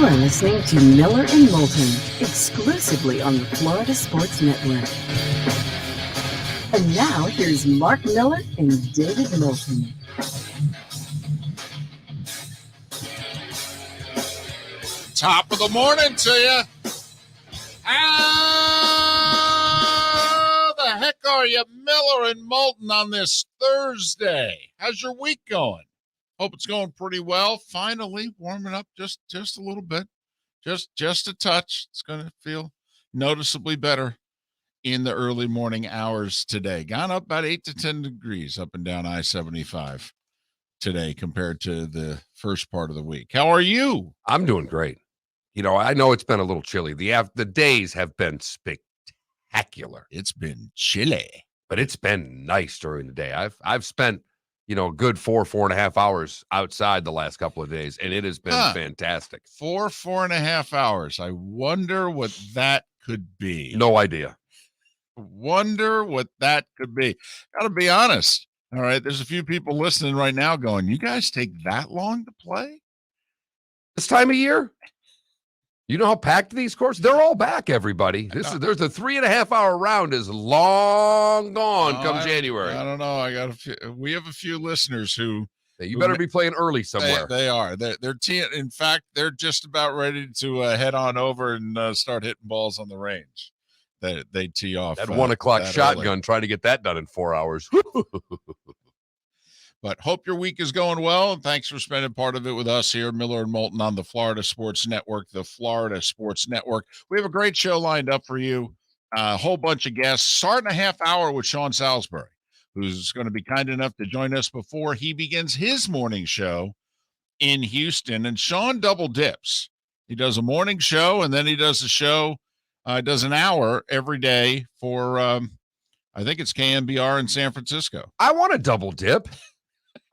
You are listening to Miller and Moulton, exclusively on the Florida Sports Network. And now, here's Mark Miller and David Moulton. Top of the morning to you. How the heck are you, Miller and Moulton, on this Thursday? How's your week going? Hope it's going pretty well. Finally warming up just a little bit, just a touch. It's going to feel noticeably better in the early morning hours today. Gone up about 8 to 10 degrees up and down I-75 today compared to the first part of the week. How are you? I'm doing great. You know, I know it's been a little chilly. The days have been spectacular. It's been chilly, but it's been nice during the day. I've spent, a good 4.5 hours outside the last couple of days, and it has been fantastic. 4.5 hours. I wonder what that could be. No idea. Wonder what that could be. Got to be honest. All right, there's a few people listening right now going, you guys take that long to play? This time of year? You know how packed these courses? They're all back, everybody. There's a 3.5 hour round is long gone come January. I don't know. We have a few listeners who you better be playing early somewhere. They are. In fact, they're just about ready to head on over and start hitting balls on the range. They tee off at 1 o'clock shotgun, early. trying to get that done in 4 hours. But hope your week is going well, and thanks for spending part of it with us here, Miller and Moulton, on the Florida Sports Network, the Florida Sports Network. We have a great show lined up for you, a whole bunch of guests, starting a half hour with Sean Salisbury, who's going to be kind enough to join us before he begins his morning show in Houston. And Sean double dips. He does a morning show, and then he does a show, does an hour every day for, I think it's KMBR in San Francisco. I want to double dip.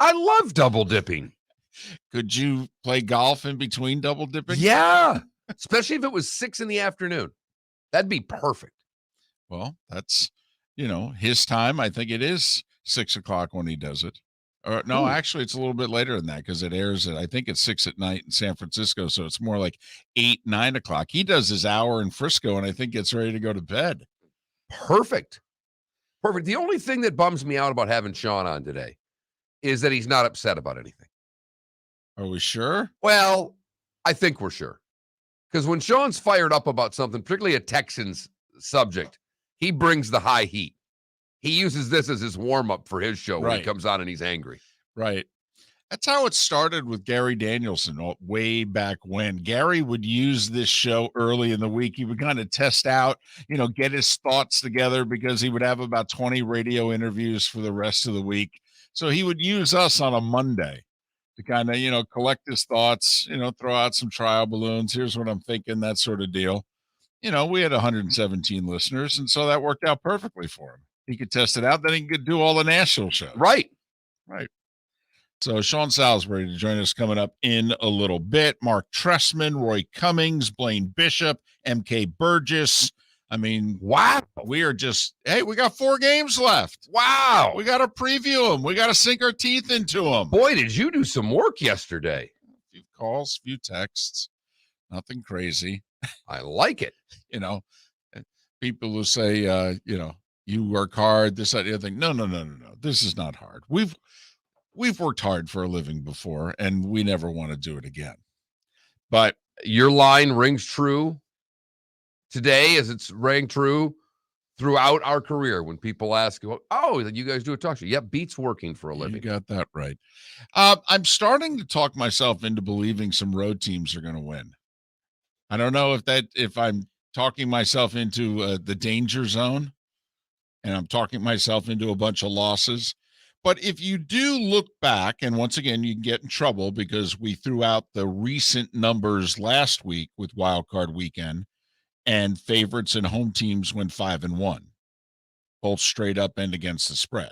I love double dipping. Could you play golf in between double dipping? Yeah, especially if it was 6 p.m. That'd be perfect. Well, that's, his time. I think it is 6 o'clock when he does it. Or no, actually, it's a little bit later than that because it airs I think it's 6 p.m. in San Francisco, so it's more like 8, 9 o'clock. He does his hour in Frisco, and I think gets ready to go to bed. Perfect. The only thing that bums me out about having Sean on today is that he's not upset about anything. Are we sure? Well, I think we're sure. Because when Sean's fired up about something, particularly a Texans subject, he brings the high heat. He uses this as his warm-up for his show when he comes on and he's angry. Right. That's how it started with Gary Danielson way back when. Gary would use this show early in the week. He would kind of test out, get his thoughts together because he would have about 20 radio interviews for the rest of the week. So he would use us on a Monday to kind of, collect his thoughts, throw out some trial balloons. Here's what I'm thinking, that sort of deal. We had 117 listeners, and so that worked out perfectly for him. He could test it out. Then he could do all the national shows. Right. So Sean Salisbury to join us coming up in a little bit. Marc Trestman, Roy Cummings, Blaine Bishop, MK Burgess. I mean, wow. We got 4 games left. Wow. We got to preview them. We got to sink our teeth into them. Boy, did you do some work yesterday. A few calls, few texts, nothing crazy. I like it. People who say, you work hard, this, that, the other thing. No. This is not hard. We've worked hard for a living before, and we never want to do it again. But your line rings true today as it's rang true throughout our career when people ask, oh, you guys do a talk show. Yep, beats working for a living. You got that right. I'm starting to talk myself into believing some road teams are going to win. I don't know if I'm talking myself into the danger zone and I'm talking myself into a bunch of losses. But if you do look back, and once again, you can get in trouble because we threw out the recent numbers last week with Wild Card Weekend, and favorites and home teams went 5-1, both straight up and against the spread,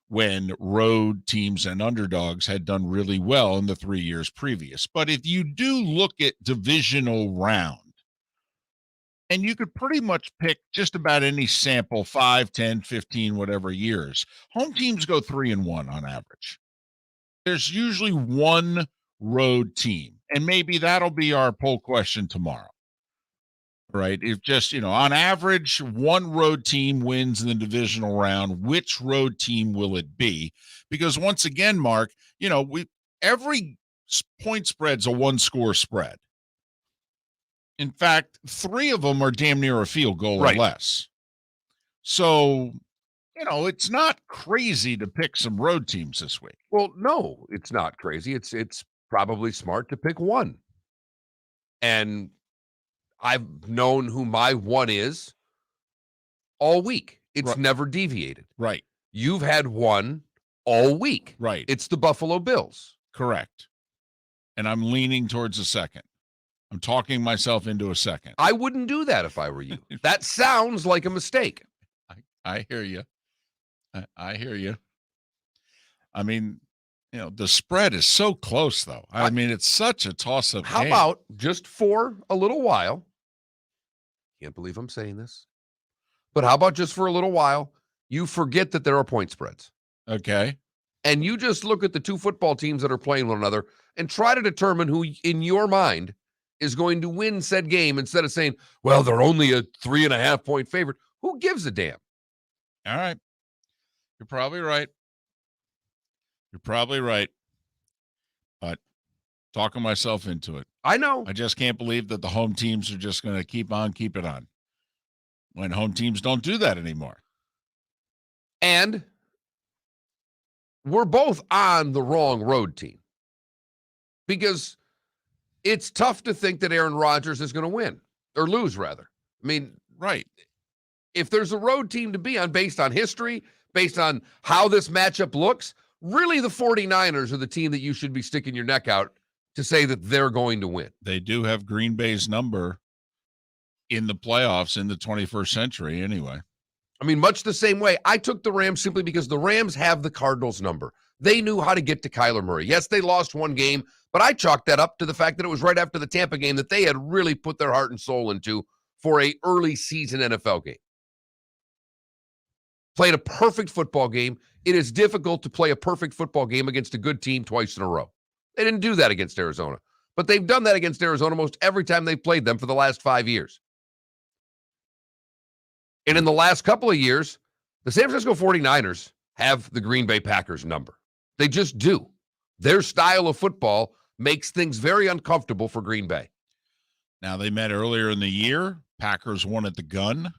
when road teams and underdogs had done really well in the 3 years previous. But if you do look at divisional round, and you could pretty much pick just about any sample, 5, 10, 15, whatever years, home teams go 3-1 on average. There's usually one road team. And maybe that'll be our poll question tomorrow. Right? If just, on average, one road team wins in the divisional round, which road team will it be? Because once again, Mark, every point spread's a one-score spread. In fact, 3 of them are damn near a field goal or less. So, it's not crazy to pick some road teams this week. Well, no, it's not crazy. It's probably smart to pick one. And I've known who my one is all week. It's never deviated. Right. You've had one all week. Right. It's the Buffalo Bills. Correct. And I'm leaning towards a second. I'm talking myself into a second. I wouldn't do that if I were you. That sounds like a mistake. I hear you. I hear you. I mean, the spread is so close, though. I mean, it's such a toss-up game. How about just for a little while? Can't believe I'm saying this. But how about just for a little while, you forget that there are point spreads. Okay. And you just look at the 2 football teams that are playing one another and try to determine who, in your mind, is going to win said game instead of saying, well, they're only a 3.5-point favorite. Who gives a damn? All right. You're probably right. But talking myself into it. I know. I just can't believe that the home teams are just going to keep it on. When home teams don't do that anymore. And we're both on the wrong road team. Because it's tough to think that Aaron Rodgers is going to win. Or lose, rather. I mean, right. If there's a road team to be on based on history, based on how this matchup looks, really the 49ers are the team that you should be sticking your neck out to say that they're going to win. They do have Green Bay's number in the playoffs in the 21st century anyway. I mean, much the same way. I took the Rams simply because the Rams have the Cardinals number. They knew how to get to Kyler Murray. Yes, they lost one game, but I chalked that up to the fact that it was right after the Tampa game that they had really put their heart and soul into for a early season NFL game. Played a perfect football game. It is difficult to play a perfect football game against a good team twice in a row. They didn't do that against Arizona, but they've done that against Arizona most every time they've played them for the last 5 years. And in the last couple of years, the San Francisco 49ers have the Green Bay Packers number. They just do. Their style of football makes things very uncomfortable for Green Bay. Now, they met earlier in the year. Packers won at the gun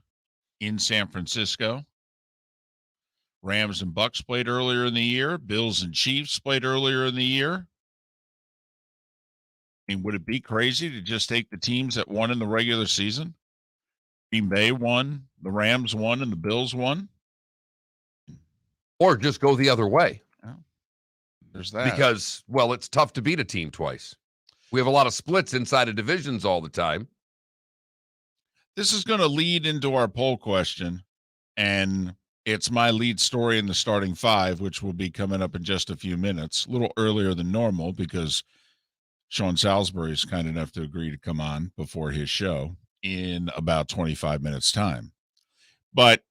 in San Francisco. Rams and Bucks played earlier in the year. Bills and Chiefs played earlier in the year. I mean, would it be crazy to just take the teams that won in the regular season? Green Bay won, the Rams won, and the Bills won? Or just go the other way. Oh, there's that. Because, well, it's tough to beat a team twice. We have a lot of splits inside of divisions all the time. This is going to lead into our poll question, and it's my lead story in the starting 5, which will be coming up in just a few minutes, a little earlier than normal because Sean Salisbury is kind enough to agree to come on before his show in about 25 minutes' time. But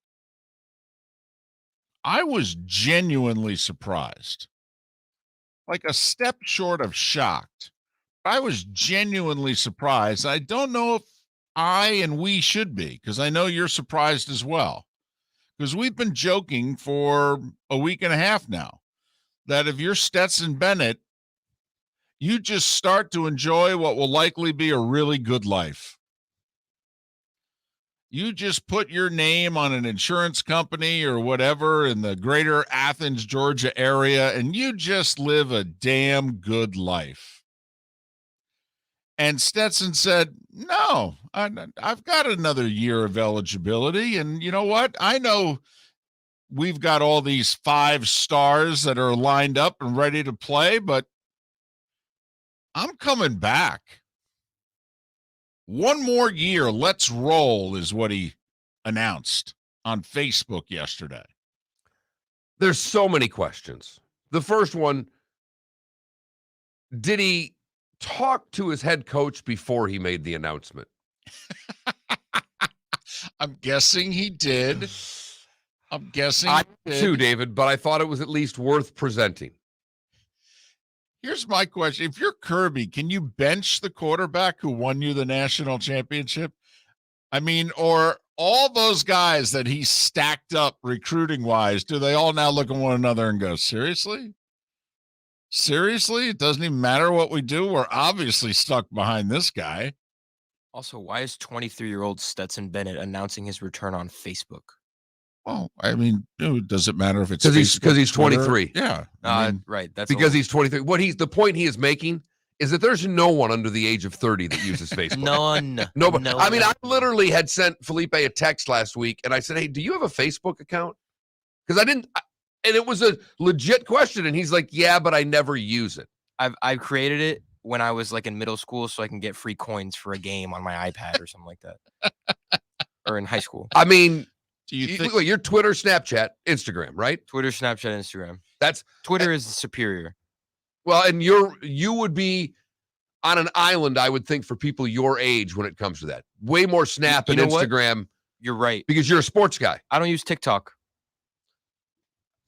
I was genuinely surprised, like a step short of shocked. I was genuinely surprised. I don't know if I and we should be, because I know you're surprised as well. Because we've been joking for a week and a half now that if you're Stetson Bennett, you just start to enjoy what will likely be a really good life. You just put your name on an insurance company or whatever in the greater Athens, Georgia area, and you just live a damn good life. And Stetson said, no, I've got another year of eligibility. And you know what? I know we've got all these 5 stars that are lined up and ready to play, but I'm coming back. One more year, let's roll, is what he announced on Facebook yesterday. There's so many questions. The first one, did he talk to his head coach before he made the announcement? I'm guessing he did. I too, David, but I thought it was at least worth presenting. Here's my question. If you're Kirby, can you bench the quarterback who won you the national championship? I mean, or all those guys that he stacked up recruiting-wise, do they all now look at one another and go, seriously? Seriously? It doesn't even matter what we do? We're obviously stuck behind this guy. Also, why is 23-year-old Stetson Bennett announcing his return on Facebook? Well, I mean, does it matter if it's because he's 23? Yeah, right. That's because he's 23. The point he is making is that there's no one under the age of 30 that uses Facebook. None. Nobody. No I mean, one. I literally had sent Felipe a text last week, and I said, "Hey, do you have a Facebook account?" Because I didn't, and it was a legit question, and he's like, "Yeah, but I never use it." I've created it when I was like in middle school, so I can get free coins for a game on my iPad or something like that, or in high school. I mean. Do you think your Twitter, Snapchat, Instagram, right? Twitter, Snapchat, Instagram. That's Twitter is superior. well, and you would be on an island, I would think, for people your age when it comes to that. Way more Snap and Instagram. You're right. Because you're a sports guy. I don't use TikTok.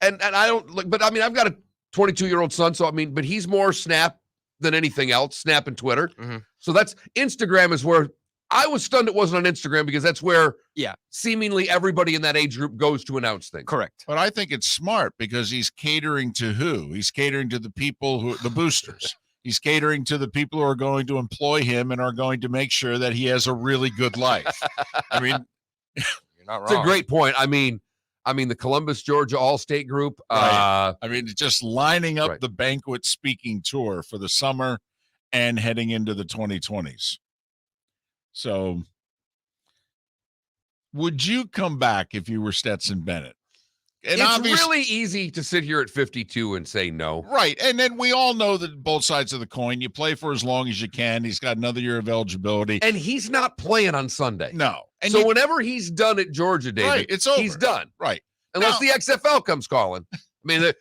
And I don't but I mean, I've got a 22-year-old son, so I mean, but he's more Snap than anything else, Snap and Twitter. Mm-hmm. So that's Instagram is where I was stunned it wasn't on Instagram because that's where seemingly everybody in that age group goes to announce things. Correct. But I think it's smart because he's catering to who? He's catering to the people the boosters. He's catering to the people who are going to employ him and are going to make sure that he has a really good life. I mean, you're not wrong. It's a great point. I mean, the Columbus, Georgia All-State Group. Right. I mean, just lining up the banquet speaking tour for the summer and heading into the 2020s. So would you come back if you were Stetson Bennett? And it's really easy to sit here at 52 and say no. Right. And then we all know that both sides of the coin, you play for as long as you can. He's got another year of eligibility. And he's not playing on Sunday. No. And so whenever he's done at Georgia, David, it's over. He's done. Right. Unless the XFL comes calling. I mean,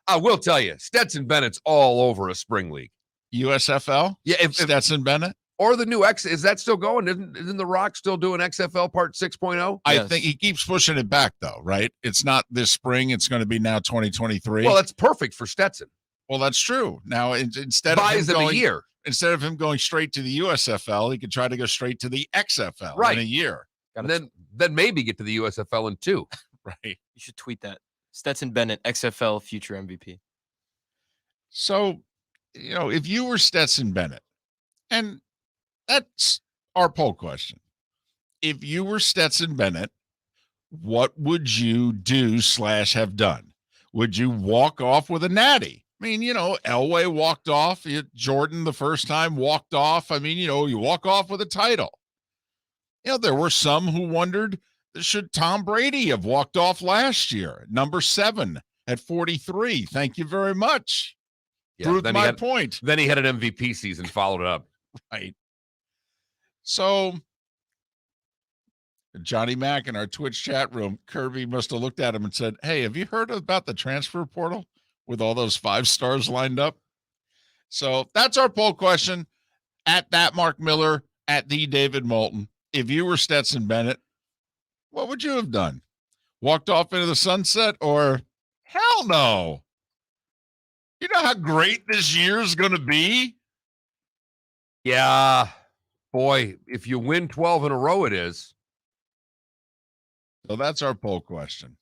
I will tell you, Stetson Bennett's all over a spring league. USFL? Yeah. If Stetson Bennett? Or the new X, is that still going? Isn't The Rock still doing XFL Part 6.0? I think he keeps pushing it back, though, right? It's not this spring. It's going to be now 2023. Well, that's perfect for Stetson. Well, that's true. Now, instead buys him a year. Instead of him going straight to the USFL, he could try to go straight to the XFL in a year. And then maybe get to the USFL in 2. Right. You should tweet that. Stetson Bennett, XFL future MVP. So, if you were Stetson Bennett, and that's our poll question. If you were Stetson Bennett, what would you do / have done? Would you walk off with a natty? I mean, Elway walked off. Jordan the first time walked off. I mean, you walk off with a title. There were some who wondered, should Tom Brady have walked off last year? Number 7 at 43. Thank you very much. Yeah, Proved my point. Then he had an MVP season, followed it up. Right. So Johnny Mack in our Twitch chat room, Kirby must have looked at him and said, "Hey, have you heard about the transfer portal with all those 5 stars lined up?" So that's our poll question. At that Mark Miller, at the David Moulton. If you were Stetson Bennett, what would you have done? Walked off into the sunset, or hell no? You know how great this year is going to be? Yeah. Boy, if you win 12 in a row, it is. So that's our poll question.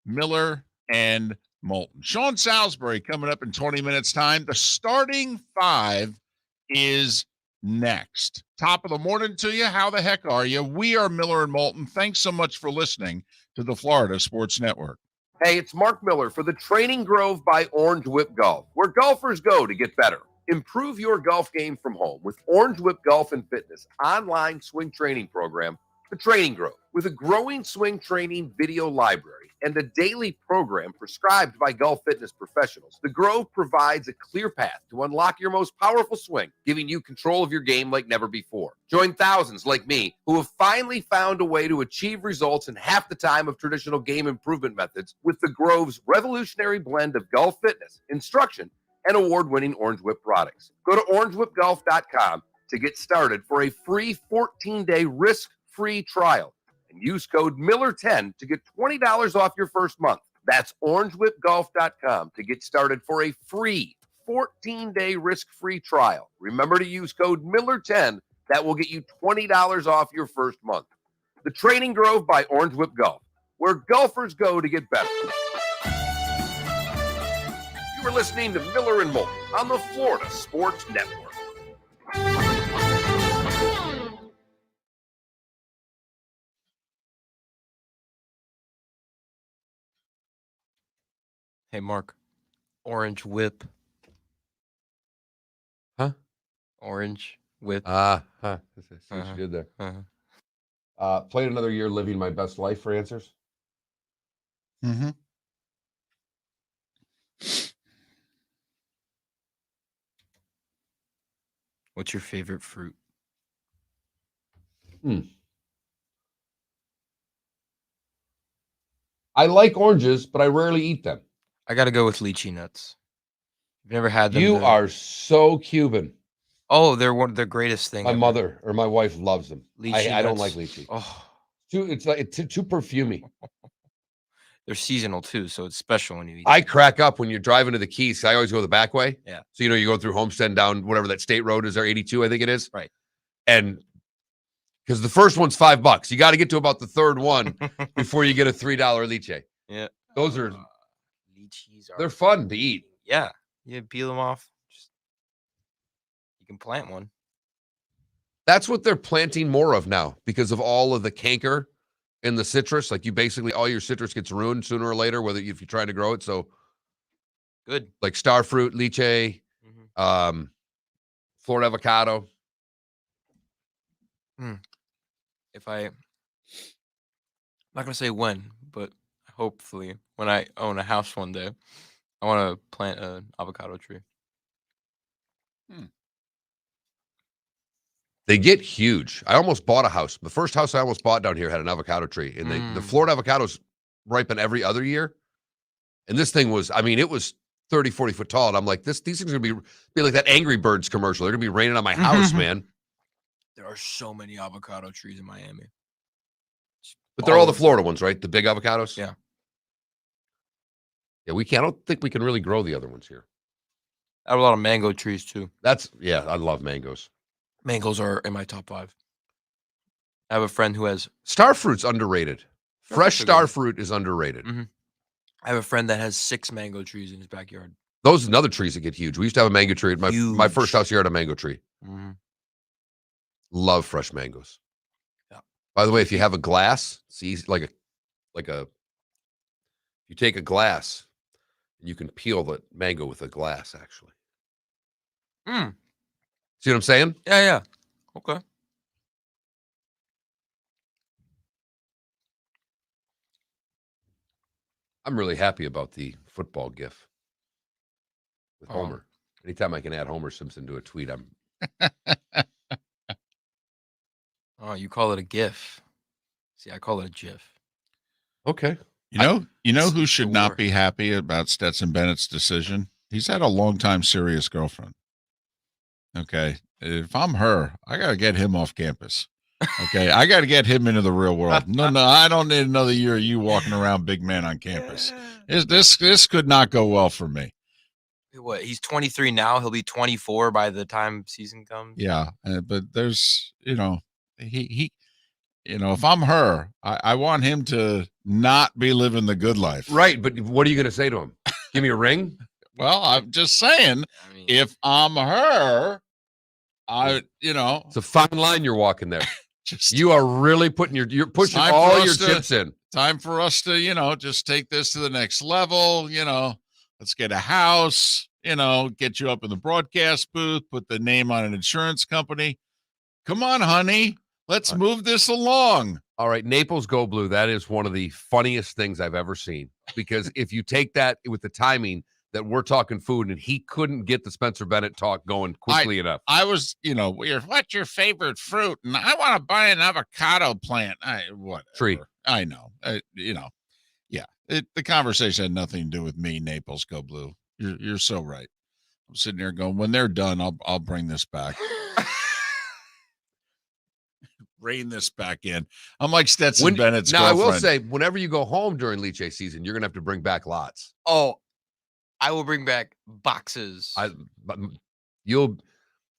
Miller and Moulton. Sean Salisbury coming up in 20 minutes' time. The starting 5 is next. Top of the morning to you. How the heck are you? We are Miller and Moulton. Thanks so much for listening to the Florida Sports Network. Hey, it's Mark Miller for the Training Grove by Orange Whip Golf, where golfers go to get better. Improve your golf game from home with Orange Whip Golf and Fitness online swing training program, The Training Grove. With a growing swing training video library and a daily program prescribed by golf fitness professionals, The Grove provides a clear path to unlock your most powerful swing, giving you control of your game like never before. Join thousands like me who have finally found a way to achieve results in half the time of traditional game improvement methods with The Grove's revolutionary blend of golf fitness, instruction, and award-winning Orange Whip products. Go to orangewhipgolf.com to get started for a free 14-day risk-free trial and use code Miller10 to get $20 off your first month. That's orangewhipgolf.com to get started for a free 14-day risk-free trial. Remember to use code Miller10. That will get you $20 off your first month. The Training Grove by Orange Whip Golf, where golfers go to get better. You are listening to Miller and Moulton on the Florida Sports Network. Hey, Mark. Orange Whip. Huh? Orange Whip. See what you did there. Played another year living my best life for answers. Mm-hmm. What's your favorite fruit? I like oranges, but I rarely eat them. I got to go with lychee nuts. You've never had them? You are so Cuban. Oh, they're one of the greatest things. My mother or my wife loves them. I don't like nuts. lychee. Oh, It's too perfumey. they're seasonal too, so it's special when you eat I them. crack up when you're driving to the Keys. I always go the back way. Yeah. So, you go through Homestead and down whatever that state road is there, 82, I think it is. Right. And because the first one's $5. You got to get to about the third one before you get a $3 lychee. Yeah. Those are, lychees they're fun to eat. Yeah. You peel them off. You can plant one. That's what they're planting more of now because of all of the canker in the citrus. Like basically all your citrus gets ruined sooner or later, if you're trying to grow it. So good. Like star fruit, lychee, Florida avocado. I'm not going to say when, but hopefully when I own a house one day, I want to plant an avocado tree. They get huge. I almost bought a house. The first house I almost bought down here had an avocado tree. And the Florida avocados ripen every other year. And this thing was, it was 30, 40 foot tall. And I'm like, these things are going to be like that Angry Birds commercial. They're going to be raining on my house, man. There are so many avocado trees in Miami. But they're all the Florida ones, right? The big avocados? Yeah. Yeah, I don't think we can really grow the other ones here. I have a lot of mango trees too. I love mangoes. Mangoes are in my top 5. I have a friend who has... Star fruit's underrated. Fresh star fruit is underrated. I have a friend that has 6 mango trees in his backyard. Those are another trees that get huge. We used to have a mango tree. My first house here had a mango tree. Love fresh mangoes. Yeah. By the way, if you have a glass, it's easy, you take a glass, you can peel the mango with a glass, actually. See what I'm saying? Yeah. Okay. I'm really happy about the football gif with Homer. Anytime I can add Homer Simpson to a tweet, I'm... Oh, you call it a GIF. See, I call it a GIF. Okay. You know who should not be happy about Stetson Bennett's decision? He's had a long-time serious girlfriend. Okay. If I'm her, I got to get him off campus. Okay. I got to get him into the real world. No, I don't need another year of you walking around big man on campus. This could not go well for me. What? He's 23 now. He'll be 24 by the time season comes. Yeah. But there's, he if I'm her, I want him to not be living the good life. Right. But what are you going to say to him? Give me a ring? Well, I'm just saying, if I'm her, it's a fine line you're walking there. You are really you're pushing all your chips in. Time for us to, just take this to the next level. Let's get a house, get you up in the broadcast booth, put the name on an insurance company. Come on, honey. Let's move this along. All right. Naples Go Blue. That is one of the funniest things I've ever seen. Because if you take that with the timing that we're talking food and he couldn't get the Spencer Bennett talk going quickly enough. I was, what's your favorite fruit? And I want to buy an avocado plant. Tree. I know. Yeah. The conversation had nothing to do with me, Naples Go Blue. You're so right. I'm sitting there going, when they're done, I'll bring this back. Rein this back in. I'm like Stetson Bennett's girlfriend. I will say, whenever you go home during lychee season, you're going to have to bring back lots. Oh, I will bring back boxes. But you'll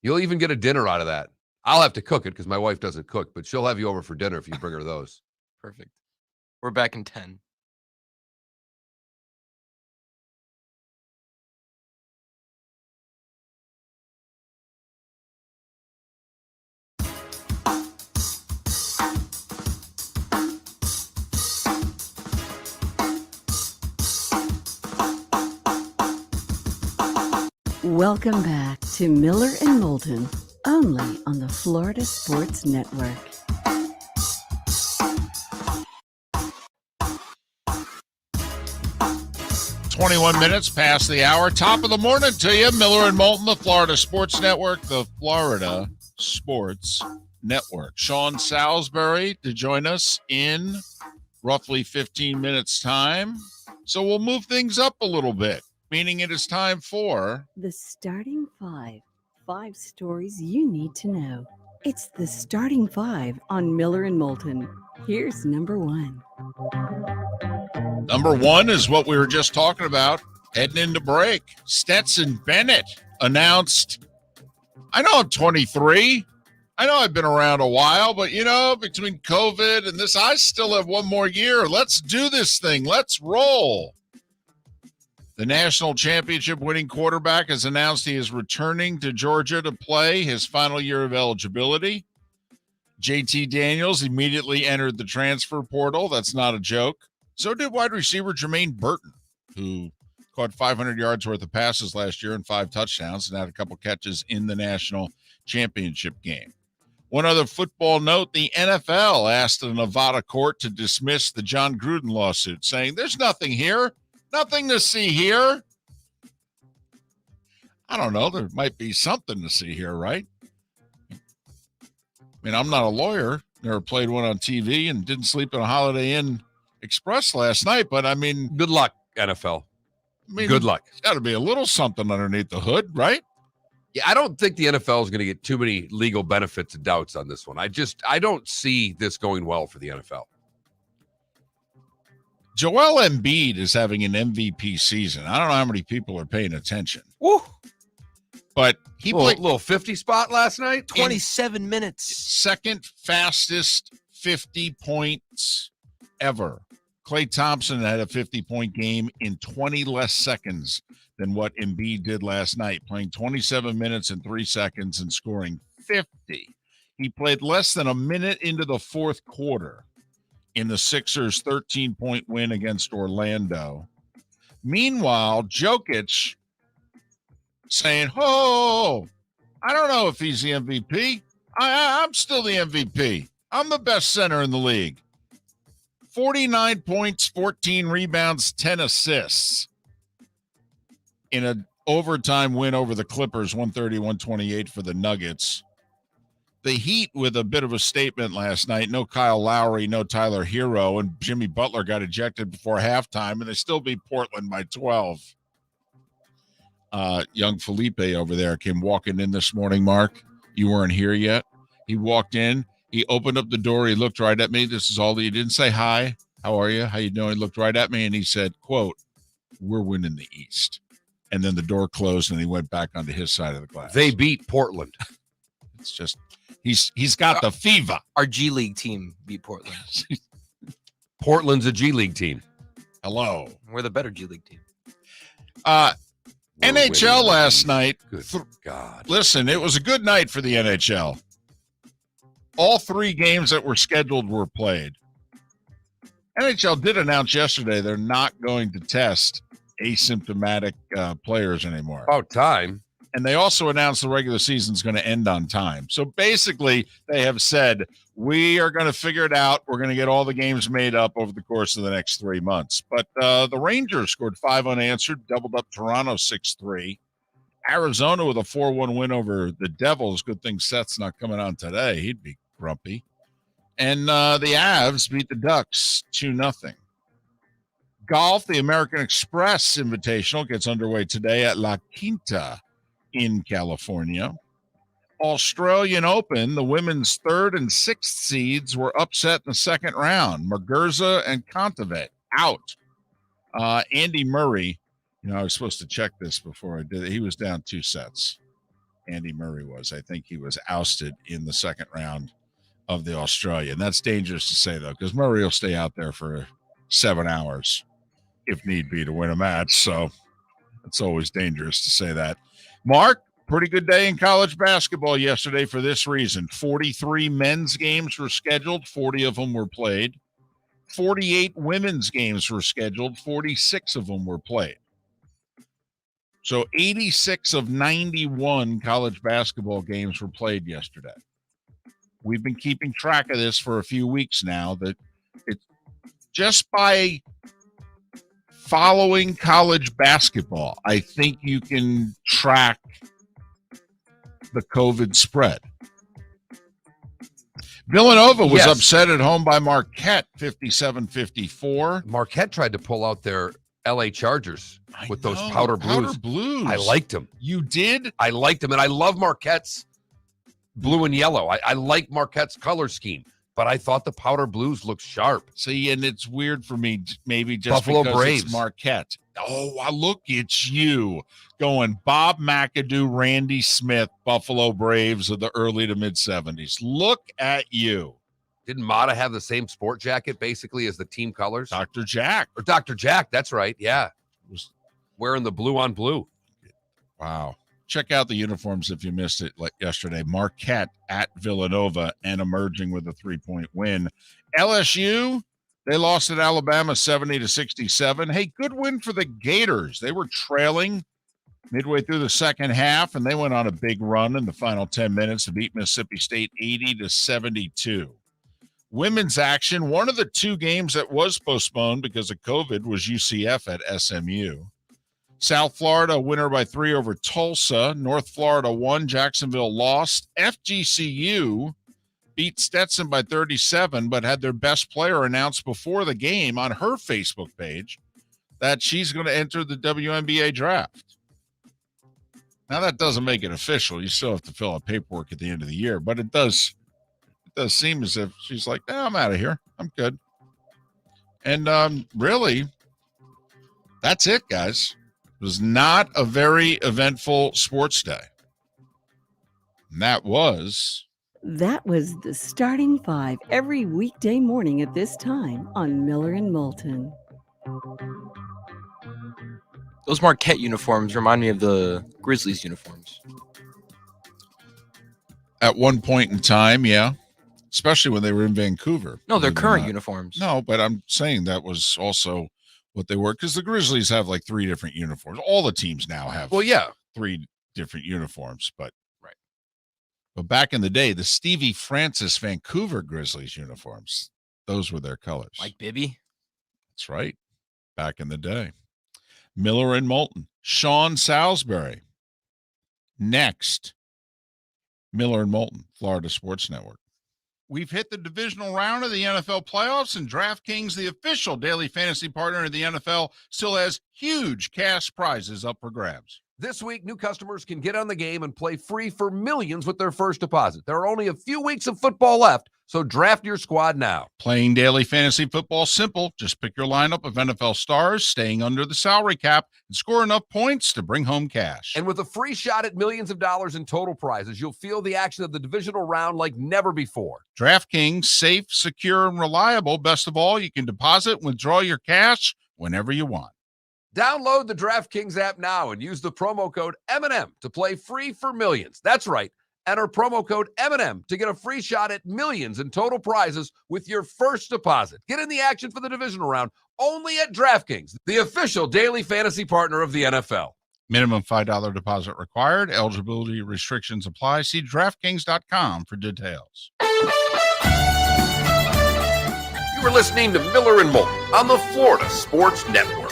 even get a dinner out of that. I'll have to cook it because my wife doesn't cook, but she'll have you over for dinner if you bring her those. Perfect. We're back in 10. Welcome back to Miller and Moulton, only on the Florida Sports Network. Minutes past the hour. Top of the morning to you. Miller and Moulton, the Florida Sports Network, the Florida Sports Network. Sean Salisbury to join us in roughly 15 minutes time. So we'll move things up a little bit, meaning it is time for The Starting Five. 5 stories you need to know. It's the Starting Five on Miller and Moulton. Here's number 1. Number 1 is what we were just talking about heading into break. Stetson Bennett announced, I know I'm 23. I know I've been around a while, but, between COVID and this, I still have one more year. Let's do this thing. Let's roll. The national championship winning quarterback has announced he is returning to Georgia to play his final year of eligibility. JT Daniels immediately entered the transfer portal. That's not a joke. So did wide receiver Jermaine Burton, who caught 500 yards worth of passes last year and 5 touchdowns and had a couple catches in the national championship game. One other football note, the NFL asked a Nevada court to dismiss the John Gruden lawsuit, saying there's nothing here, nothing to see here. I don't know. There might be something to see here, right? I mean, I'm not a lawyer. Never played one on TV and didn't sleep in a Holiday Inn Express last night, but I mean, Good luck, NFL. Good luck. It's got to be a little something underneath the hood, right? Yeah, I don't think the NFL is going to get too many legal benefits and doubts on this one. I don't see this going well for the NFL. Joel Embiid is having an MVP season. I don't know how many people are paying attention. Woo! But he played a little 50 spot last night. 27 minutes. Second fastest 50 points ever. Klay Thompson had a 50-point game in 20 less seconds than what Embiid did last night, playing 27 minutes and 3 seconds and scoring 50. He played less than a minute into the fourth quarter in the Sixers' 13-point win against Orlando. Meanwhile, Jokic saying, I don't know if he's the MVP. I'm still the MVP. I'm the best center in the league. 49 points, 14 rebounds, 10 assists in an overtime win over the Clippers, 130-128 for the Nuggets. The Heat with a bit of a statement last night. No Kyle Lowry, no Tyler Hero, and Jimmy Butler got ejected before halftime, and they still beat Portland by 12. Young Felipe over there came walking in this morning, Mark. You weren't here yet. He walked in. He opened up the door. He looked right at me. This is all he didn't say hi. How are you? How you doing? He looked right at me, and he said, quote, "We're winning the East." And then the door closed, and he went back onto his side of the glass. They beat Portland. It's just he's got the fever. Our G League team beat Portland. Portland's a G League team. Hello. We're the better G League team. NHL last night. Good God. Listen, it was a good night for the NHL. All 3 games that were scheduled were played. NHL did announce yesterday they're not going to test asymptomatic players anymore. About time. And they also announced the regular season is going to end on time. So basically, they have said, we are going to figure it out. We're going to get all the games made up over the course of the next 3 months. But the Rangers scored 5 unanswered, doubled up Toronto 6-3. Arizona with a 4-1 win over the Devils. Good thing Seth's not coming on today. He'd be grumpy. And the Avs beat the Ducks 2-0. Golf, the American Express Invitational gets underway today at La Quinta in California. Australian Open, the women's 3rd and 6th seeds were upset in the second round. Muguruza and Kontaveit out. Andy Murray I was supposed to check this before I did it. He was down 2 sets. Andy Murray was. I think he was ousted in the second round of the Australian. That's dangerous to say, though, because Murray will stay out there for 7 hours if need be to win a match. So it's always dangerous to say that. Mark, pretty good day in college basketball yesterday for this reason. 43 men's games were scheduled, 40 of them were played. 48 women's games were scheduled, 46 of them were played. So 86 of 91 college basketball games were played yesterday. We've been keeping track of this for a few weeks now, that it's just by following college basketball, I think you can track the COVID spread. Villanova was upset at home by Marquette, 57-54. Marquette tried to pull out their L.A. Chargers with those powder blues. I liked them. You did? I liked them, and I love Marquette's blue and yellow. I like Marquette's color scheme, but I thought the powder blues looked sharp. See, and it's weird for me, maybe just Buffalo because Braves. It's Marquette. Oh, look, it's you going Bob McAdoo, Randy Smith, Buffalo Braves of the early to mid-'70s. Look at you. Didn't Mata have the same sport jacket basically as the team colors? Dr. Jack. Or Dr. Jack, that's right, yeah. Was wearing the blue on blue. Wow. Check out the uniforms if you missed it yesterday. Marquette at Villanova and emerging with a 3-point win. LSU, they lost at Alabama 70-67. Hey, good win for the Gators. They were trailing midway through the second half, and they went on a big run in the final 10 minutes to beat Mississippi State 80-72. Women's action, one of the 2 games that was postponed because of COVID was UCF at SMU. South Florida winner by 3 over Tulsa. North Florida won. Jacksonville lost. FGCU beat Stetson by 37, but had their best player announced before the game on her Facebook page that she's going to enter the WNBA draft. Now, that doesn't make it official. You still have to fill out paperwork at the end of the year, but it does seem as if she's like, no, I'm out of here. I'm good. And really, that's it, guys. It was not a very eventful sports day. And that was the Starting Five every weekday morning at this time on Miller and Moulton. Those Marquette uniforms remind me of the Grizzlies uniforms. At one point in time, yeah. Especially when they were in Vancouver. No, they're current uniforms. No, but I'm saying that was also what they were, because the Grizzlies have like 3 different uniforms. All the teams now have 3 different uniforms, but right. But back in the day, the Stevie Francis Vancouver Grizzlies uniforms, those were their colors. Like Bibby? That's right. Back in the day. Miller and Moulton. Sean Salisbury. Next. Miller and Moulton, Florida Sports Network. We've hit the divisional round of the NFL playoffs, and DraftKings, the official daily fantasy partner of the NFL, still has huge cash prizes up for grabs. This week, new customers can get on the game and play free for millions with their first deposit. There are only a few weeks of football left, so draft your squad now. Playing daily fantasy football simple. Just pick your lineup of NFL stars, staying under the salary cap, and score enough points to bring home cash. And with a free shot at millions of dollars in total prizes, you'll feel the action of the divisional round like never before. DraftKings, safe, secure, and reliable. Best of all, you can deposit and withdraw your cash whenever you want. Download the DraftKings app now and use the promo code M&M to play free for millions. That's right. Enter promo code M&M to get a free shot at millions in total prizes with your first deposit. Get in the action for the divisional round only at DraftKings, the official daily fantasy partner of the NFL. Minimum $5 deposit required. Eligibility restrictions apply. See DraftKings.com for details. You were listening to Miller and Moulton on the Florida Sports Network.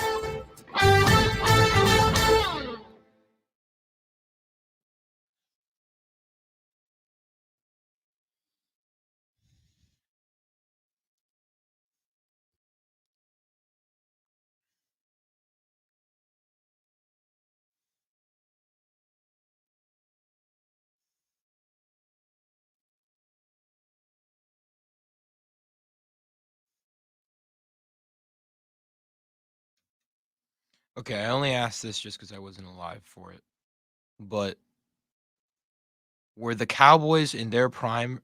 Okay, I only asked this just because I wasn't alive for it. But were the Cowboys in their prime?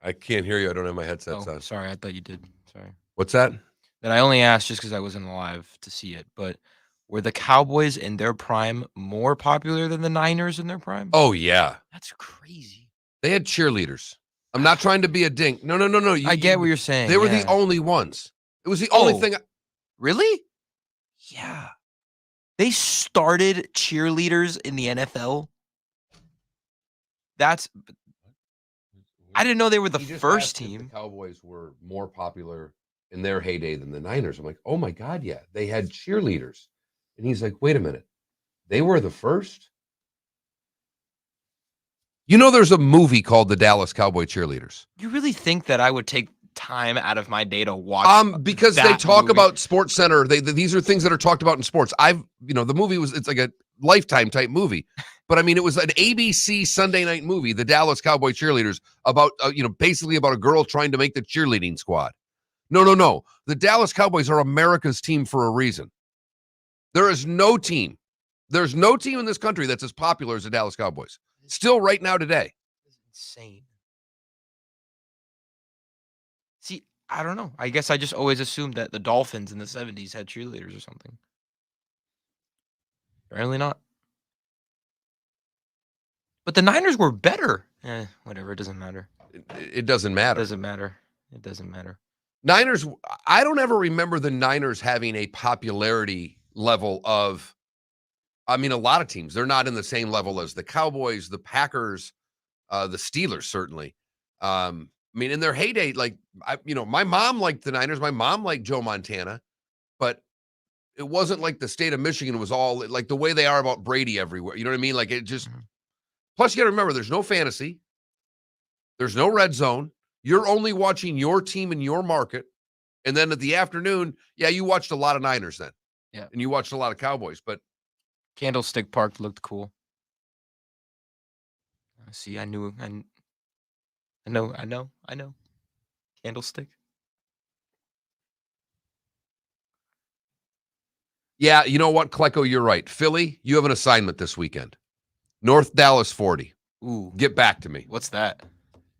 I can't hear you. I don't have my headsets on. Sorry, I thought you did. Sorry. What's that? That I only asked just because I wasn't alive to see it. But were the Cowboys in their prime more popular than the Niners in their prime? Oh, yeah. That's crazy. They had cheerleaders. I'm not trying to be a dink. No. I get what you're saying. They were the only ones. It was the only thing. Really? Yeah. They started cheerleaders in the NFL? I didn't know they were the first team. The Cowboys were more popular in their heyday than the Niners. I'm like, oh my God, yeah. They had cheerleaders. And he's like, wait a minute. They were the first? You know, there's a movie called The Dallas Cowboy Cheerleaders. You really think that I would take time out of my day to watch? Because they talk about Sports Center. These are things that are talked about in sports. The movie it's like a Lifetime type movie, but I mean, it was an ABC Sunday night movie, The Dallas Cowboy Cheerleaders, about basically about a girl trying to make the cheerleading squad. No. The Dallas Cowboys are America's team for a reason. There is no team. There's no team in this country that's as popular as the Dallas Cowboys. Still right now today. It's insane. See, I don't know. I guess I just always assumed that the Dolphins in the 70s had cheerleaders or something. Apparently not. But the Niners were better. Whatever. It doesn't matter. It doesn't matter. It doesn't matter. Niners, I don't ever remember the Niners having a popularity level of, a lot of teams. They're not in the same level as the Cowboys, the Packers, the Steelers, certainly. In their heyday, my mom liked the Niners. My mom liked Joe Montana, but it wasn't like the state of Michigan was all like the way they are about Brady everywhere. You know what I mean? Like, it just, plus you got to remember, there's no fantasy. There's no red zone. You're only watching your team in your market. And then at the afternoon, you watched a lot of Niners then. Yeah. And you watched a lot of Cowboys, but Candlestick Park looked cool. See, I know. Candlestick. Yeah, you know what, Klecko, you're right. Philly, you have an assignment this weekend. North Dallas 40. Ooh. Get back to me. What's that?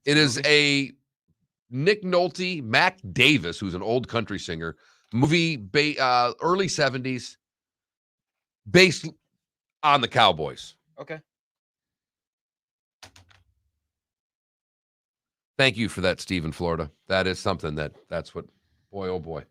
It is a Nick Nolte, Mac Davis, who's an old country singer, movie early 70s, based on the Cowboys. Okay. Thank you for that, Steve in Florida. That is something that's what, boy, oh boy.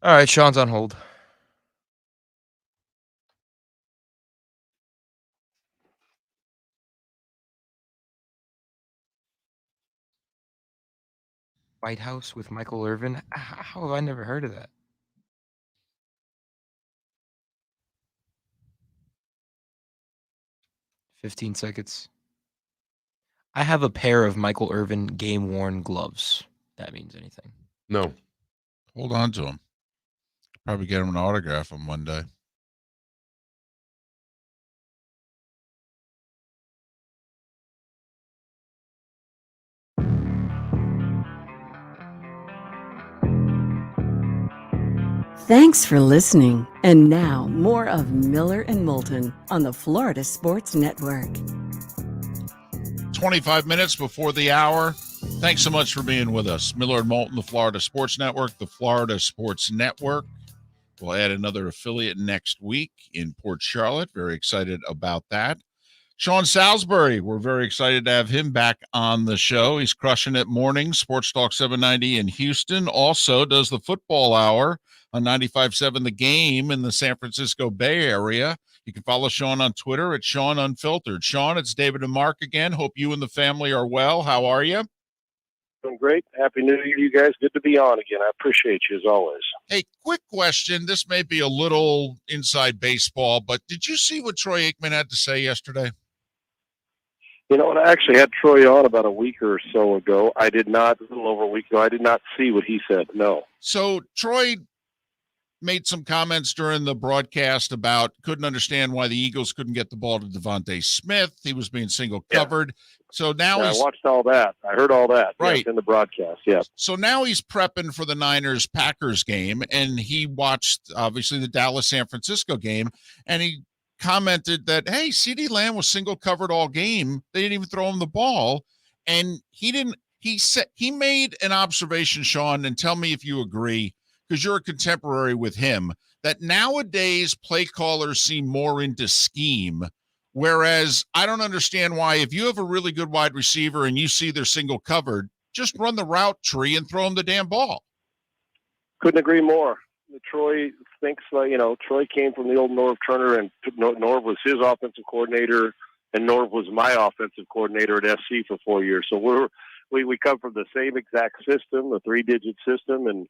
All right, Sean's on hold. White House with Michael Irvin. How have I never heard of that? "15 seconds. I have a pair of Michael Irvin game-worn gloves. That means anything. No. Hold on to him. Probably get him an autograph on one day. Thanks for listening. And now, more of Miller and Moulton on the Florida Sports Network. 25 minutes before the hour. Thanks so much for being with us. Miller and Moulton, the Florida Sports Network. The Florida Sports Network will add another affiliate next week in Port Charlotte. Very excited about that. Sean Salisbury, we're very excited to have him back on the show. He's crushing it mornings, Sports Talk 790 in Houston. Also does the football hour on 95.7 The Game in the San Francisco Bay Area. You can follow Sean on Twitter at Sean Unfiltered. Sean, it's David and Mark again. Hope you and the family are well. How are you? Doing great. Happy New Year, you guys. Good to be on again. I appreciate you as always. Hey, quick question. This may be a little inside baseball, but did you see what Troy Aikman had to say yesterday? You know, and I actually had Troy on about a week or so ago. A little over a week ago. I did not see what he said, no. So Troy made some comments during the broadcast about couldn't understand why the Eagles couldn't get the ball to Devontae Smith. He was being single covered. Yeah. So now I watched all that. I heard all that. Right. Yes, in the broadcast. Yeah. So now he's prepping for the Niners-Packers game, and he watched, obviously, the Dallas-San Francisco game, and he commented that, hey, CeeDee Lamb was single covered all game. They didn't even throw him the ball. And he made an observation, Sean, and tell me if you agree, because you're a contemporary with him, that nowadays play callers seem more into scheme, whereas I don't understand why if you have a really good wide receiver and you see they're single covered, just run the route tree and throw them the damn ball. Couldn't agree more. Troy thinks, Troy came from the old Norv Turner, and Norv was his offensive coordinator, and Norv was my offensive coordinator at SC for 4 years. So we come from the same exact system, the 3-digit system, and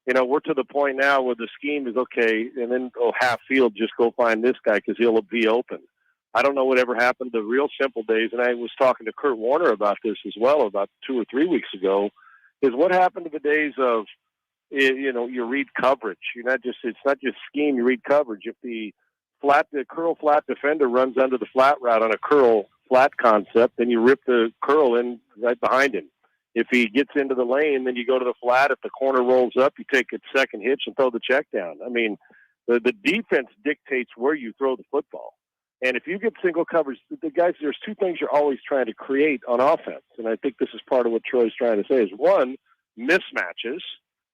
we're to the point now where the scheme is okay, and then half field, just go find this guy because he'll be open. I don't know whatever happened to the real simple days, and I was talking to Kurt Warner about this as well about 2 or 3 weeks ago, is what happened to the days of, you read coverage. It's not just scheme, you read coverage. If the curl flat defender runs under the flat route on a curl flat concept, then you rip the curl in right behind him. If he gets into the lane, then you go to the flat. If the corner rolls up, you take a second hitch and throw the check down. I mean, the defense dictates where you throw the football. And if you get single coverage, there's two things you're always trying to create on offense. And I think this is part of what Troy's trying to say is, one, mismatches.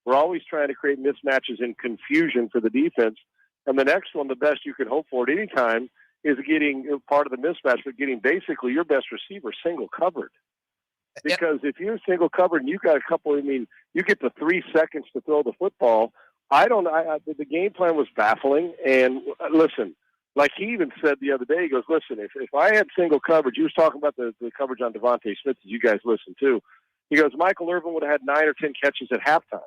We're always trying to create mismatches and confusion for the defense. And the next one, the best you can hope for at any time, is getting part of the mismatch, but getting basically your best receiver single covered. Because if you're single covered and you've got you get to 3 seconds to throw the football. The game plan was baffling. And listen, like he even said the other day, he goes, listen, if I had single coverage, he was talking about the coverage on Devontae Smith, as you guys listen to. He goes, Michael Irvin would have had 9 or 10 catches at halftime.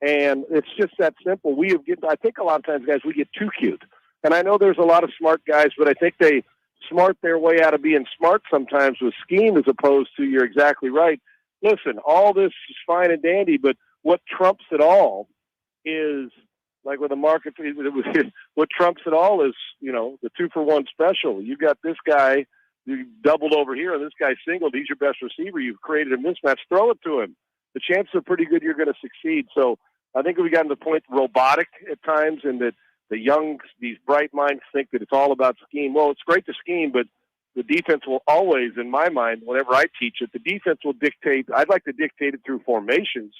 And it's just that simple. I think a lot of times, guys, we get too cute. And I know there's a lot of smart guys, but I think they smart their way out of being smart sometimes with scheme as opposed to, you're exactly right. Listen, all this is fine and dandy, but what trumps it all is, like with the market, what trumps it all is, the 2-for-1 special. You got this guy, you doubled over here, and this guy singled. He's your best receiver. You've created a mismatch. Throw it to him. The chances are pretty good you're going to succeed. So I think we got to the point robotic at times, and that these bright minds think that it's all about scheme. Well, it's great to scheme, but the defense will always, in my mind, whenever I teach it, the defense will dictate. I'd like to dictate it through formations,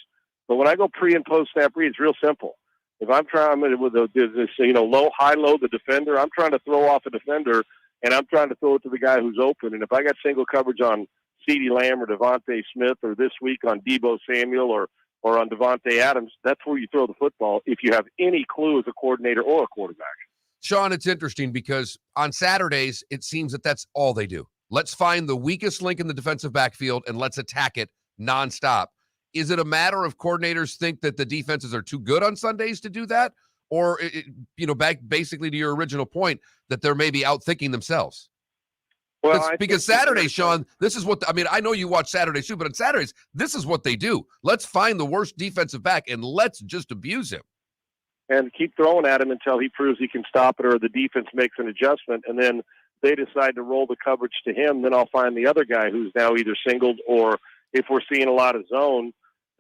but when I go pre and post snap read, it's real simple. If I'm trying with this, low, high, low, the defender, I'm trying to throw off a defender, and I'm trying to throw it to the guy who's open. And if I got single coverage on CeeDee Lamb or Devontae Smith, or this week on Deebo Samuel or on Devontae Adams, that's where you throw the football if you have any clue as a coordinator or a quarterback. Sean, it's interesting because on Saturdays, it seems that that's all they do. Let's find the weakest link in the defensive backfield and let's attack it nonstop. Is it a matter of coordinators think that the defenses are too good on Sundays to do that? Or, back basically to your original point, that they're maybe outthinking themselves? Well, because Saturdays, Sean, this is what, I know you watch Saturdays too, but on Saturdays, this is what they do. Let's find the worst defensive back and let's just abuse him. And keep throwing at him until he proves he can stop it, or the defense makes an adjustment, and then they decide to roll the coverage to him. Then I'll find the other guy who's now either singled, or if we're seeing a lot of zone,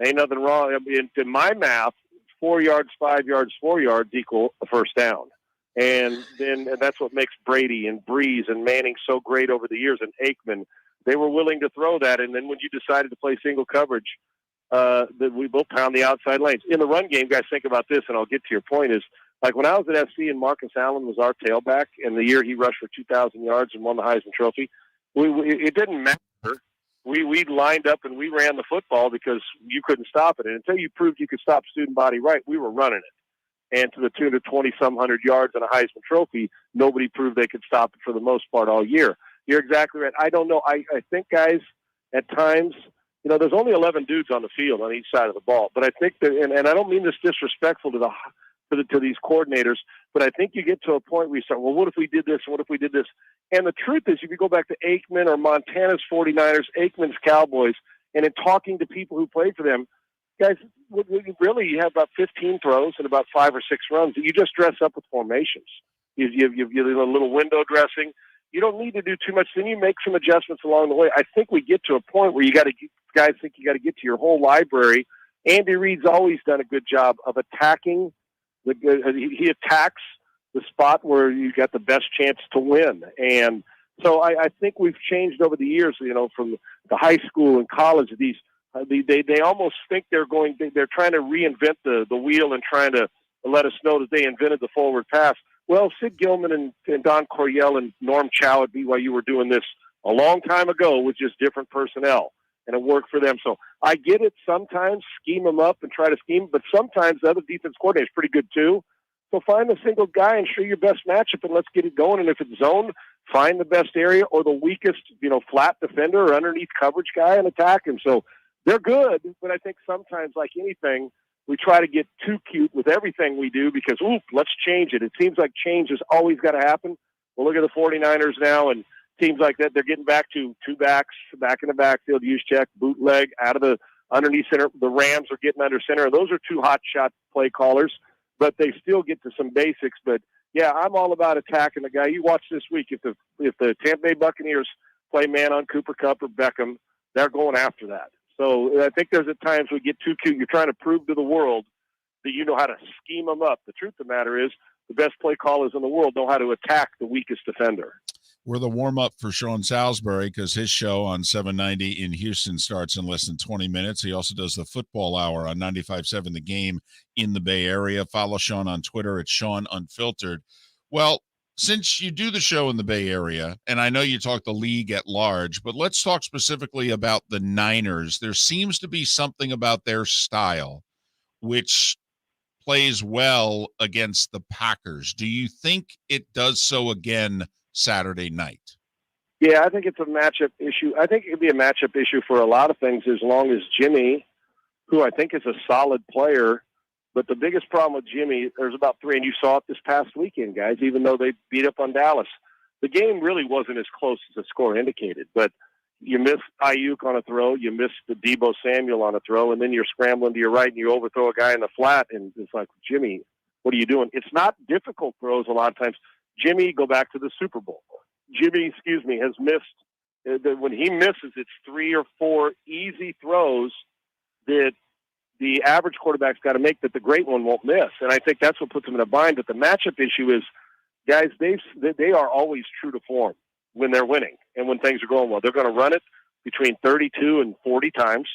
ain't nothing wrong. In my math, 4 yards, 5 yards, 4 yards equal a first down. And that's what makes Brady and Breeze and Manning so great over the years, and Aikman. They were willing to throw that, and then when you decided to play single coverage, that we both pound the outside lanes. In the run game, guys, think about this, and I'll get to your point, is Like when I was at SC and Marcus Allen was our tailback, and the year he rushed for 2,000 yards and won the Heisman Trophy, it didn't matter. We lined up and we ran the football because you couldn't stop it. And until you proved you could stop student body right, we were running it. And to the tune of 20-some hundred yards and a Heisman Trophy, nobody proved they could stop it for the most part all year. You're exactly right. I don't know. I think, guys, at times, there's only 11 dudes on the field on each side of the ball. But I think that, and I don't mean this disrespectful to these coordinators, but I think you get to a point where you start, well, what if we did this? What if we did this? And the truth is, if you go back to Aikman or Montana's 49ers, Aikman's Cowboys, and in talking to people who played for them, guys, really, you have about 15 throws and about 5 or 6 runs. You just dress up with formations. You a little window dressing. You don't need to do too much. Then you make some adjustments along the way. I think we get to a point where guys think you got to get to your whole library. Andy Reid's always done a good job of attacking. He attacks the spot where you got the best chance to win. And so I think we've changed over the years, from the high school and college. They almost think they're trying to reinvent the wheel and trying to let us know that they invented the forward pass. Well, Sid Gilman and Don Coryell and Norm Chow at BYU were doing this a long time ago with just different personnel, and it worked for them. So I get it. Sometimes scheme them up and try to scheme, but sometimes the other defense coordinator is pretty good too. So find the single guy and show your best matchup, and let's get it going. And if it's zone, find the best area or the weakest, flat defender or underneath coverage guy and attack him. So they're good, but I think sometimes, like anything, we try to get too cute with everything we do because, let's change it. It seems like change has always got to happen. Well, look at the 49ers now, and teams like that, they're getting back to 2 backs, back in the backfield, use check, bootleg, out of the underneath center. The Rams are getting under center. And those are 2 hot shot play callers, but they still get to some basics. But, yeah, I'm all about attacking the guy. You watch this week, if the Tampa Bay Buccaneers play man on Cooper Kupp or Beckham, they're going after that. So I think there's at times we get too cute. You're trying to prove to the world that you know how to scheme them up. The truth of the matter is the best play callers in the world know how to attack the weakest defender. We're the warm-up for Sean Salisbury because his show on 790 in Houston starts in less than 20 minutes. He also does the football hour on 95.7 The Game in the Bay Area. Follow Sean on Twitter at Sean Unfiltered. Well, since you do the show in the Bay Area, and I know you talk the league at large, but let's talk specifically about the Niners. There seems to be something about their style which plays well against the Packers. Do you think it does so again Saturday night? Yeah, I think it's a matchup issue. I think it could be a matchup issue for a lot of things as long as Jimmy, who I think is a solid player, but the biggest problem with Jimmy, there's about 3, and you saw it this past weekend, guys, even though they beat up on Dallas. The game really wasn't as close as the score indicated, but you missed Ayuk on a throw, you missed the Deebo Samuel on a throw, and then you're scrambling to your right and you overthrow a guy in the flat, and it's like, Jimmy, what are you doing? It's not difficult throws a lot of times. Jimmy, go back to the Super Bowl. Jimmy, has missed, when he misses, it's 3 or 4 easy throws that the average quarterback's got to make that the great one won't miss. And I think that's what puts them in a bind. But the matchup issue is, guys, they are always true to form when they're winning and when things are going well. They're going to run it between 32 and 40 times.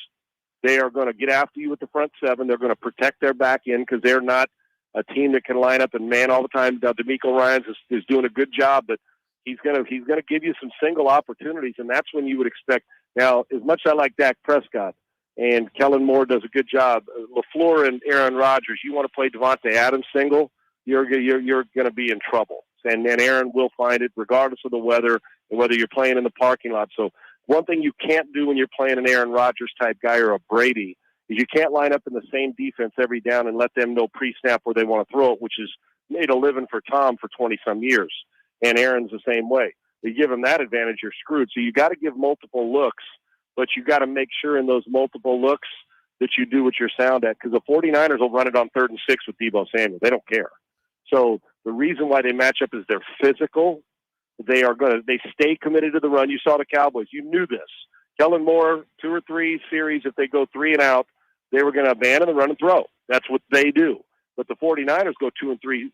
They are going to get after you with the front 7. They're going to protect their back end because they're not a team that can line up and man all the time. DeMeco Ryans is doing a good job, but he's going to give you some single opportunities, and that's when you would expect. Now, as much as I like Dak Prescott, and Kellen Moore does a good job, LaFleur and Aaron Rodgers, you want to play Devontae Adams single, you're going to be in trouble. And Aaron will find it regardless of the weather and whether you're playing in the parking lot. So one thing you can't do when you're playing an Aaron Rodgers type guy or a Brady is you can't line up in the same defense every down and let them know pre-snap where they want to throw it, which has made a living for Tom for 20-some years. And Aaron's the same way. You give him that advantage, you're screwed. So you got to give multiple looks, but you got to make sure in those multiple looks that you do what you're sound at, because the 49ers will run it on 3rd and 6 with Deebo Samuel. They don't care. So the reason why they match up is they're physical. They stay committed to the run. You saw the Cowboys. You knew this. Kellen Moore, 2 or 3 series, if they go 3 and out, they were going to abandon the run and throw. That's what they do. But the 49ers go 2 and 3,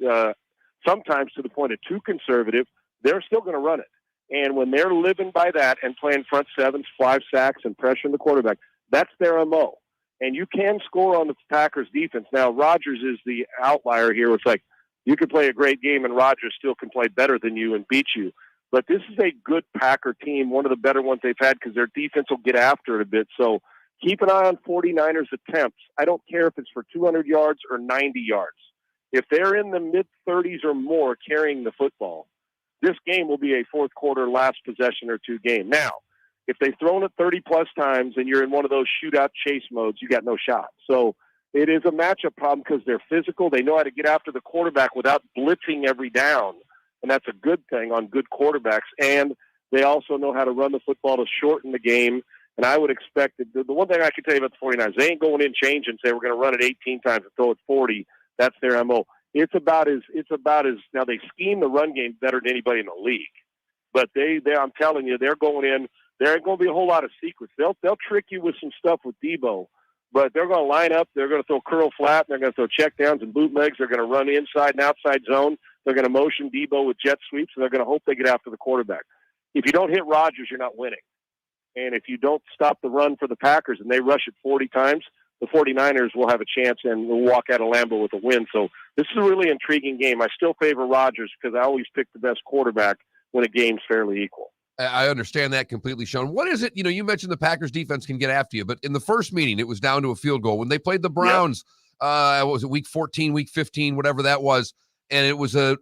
sometimes to the point of too conservative. They're still going to run it. And when they're living by that and playing front 7s, 5 sacks, and pressuring the quarterback, that's their MO. And you can score on the Packers defense. Now, Rodgers is the outlier here. It's like You could play a great game and Rodgers still can play better than you and beat you. But this is a good Packer team, one of the better ones they've had because their defense will get after it a bit. So keep an eye on 49ers attempts. I don't care if it's for 200 yards or 90 yards. If they're in the mid-30s or more carrying the football, this game will be a fourth quarter, last possession or two game. Now, if they've thrown it 30-plus times and you're in one of those shootout chase modes, you got no shot. So it is a matchup problem because they're physical. They know how to get after the quarterback without blitzing every down, and that's a good thing on good quarterbacks. And they also know how to run the football to shorten the game. And I would expect that the one thing I can tell you about the 49ers, they ain't going in change and say we're going to run it 18 times and throw it 40. That's their MO. It's about as now they scheme the run game better than anybody in the league. But they I'm telling you, they're going in. There ain't going to be a whole lot of secrets. They'll trick you with some stuff with Debo. But they're going to line up. They're going to throw curl flat. They're going to throw check downs and bootlegs. They're going to run inside and outside zone. They're going to motion Debo with jet sweeps, and they're going to hope they get after the quarterback. If you don't hit Rodgers, you're not winning. And if you don't stop the run for the Packers and they rush it 40 times, the 49ers will have a chance and will walk out of Lambeau with a win. So this is a really intriguing game. I still favor Rodgers because I always pick the best quarterback when a game's fairly equal. I understand that completely, Sean. What is it? You mentioned the Packers defense can get after you, but in the first meeting, it was down to a field goal. When they played the Browns, what was it, week 14, week 15, whatever that was, and it was a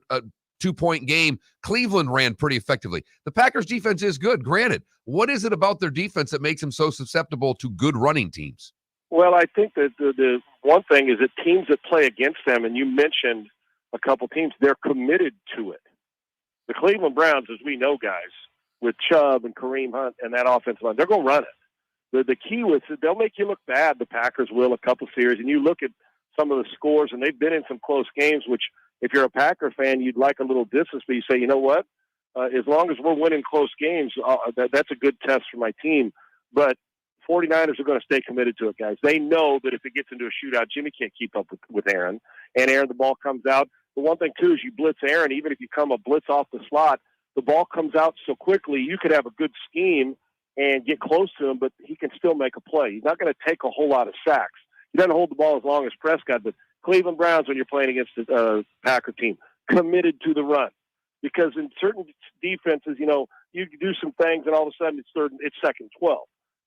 2-point game. Cleveland ran pretty effectively. The Packers defense is good, granted. What is it about their defense that makes them so susceptible to good running teams? Well, I think that the one thing is that teams that play against them, and you mentioned a couple teams, they're committed to it. The Cleveland Browns, as we know, guys, with Chubb and Kareem Hunt and that offensive line, they're going to run it. The key was they'll make you look bad, the Packers will, a couple series, and you look at some of the scores, and they've been in some close games, which if you're a Packer fan, you'd like a little distance, but you say, you know what? As long as we're winning close games, that's a good test for my team. But 49ers are going to stay committed to it, guys. They know that if it gets into a shootout, Jimmy can't keep up with Aaron. And Aaron, the ball comes out. The one thing, too, is you blitz Aaron, even if you come a blitz off the slot, the ball comes out so quickly, you could have a good scheme and get close to him, but he can still make a play. He's not going to take a whole lot of sacks. He doesn't hold the ball as long as Prescott, but Cleveland Browns, when you're playing against the Packer team, committed to the run. Because in certain defenses, you do some things, and all of a sudden it's second 12.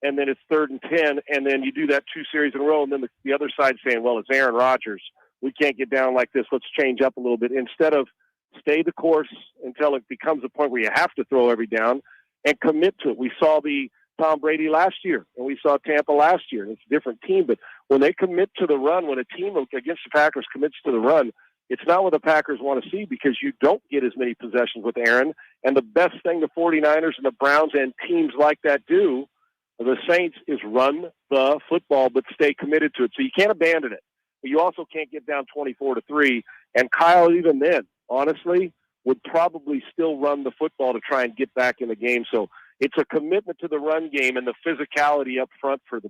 And then it's 3rd and 10, and then you do that 2 series in a row, and then the other side's saying, well, it's Aaron Rodgers. We can't get down like this. Let's change up a little bit. Instead of stay the course until it becomes a point where you have to throw every down and commit to it. We saw the Tom Brady last year, and we saw Tampa last year. It's a different team, but when they commit to the run, when a team against the Packers commits to the run, it's not what the Packers want to see because you don't get as many possessions with Aaron. And the best thing the 49ers and the Browns and teams like that do, the Saints, is run the football but stay committed to it. So you can't abandon it. But you also can't get down 24-3. And Kyle, even then, honestly, would probably still run the football to try and get back in the game. So it's a commitment to the run game and the physicality up front for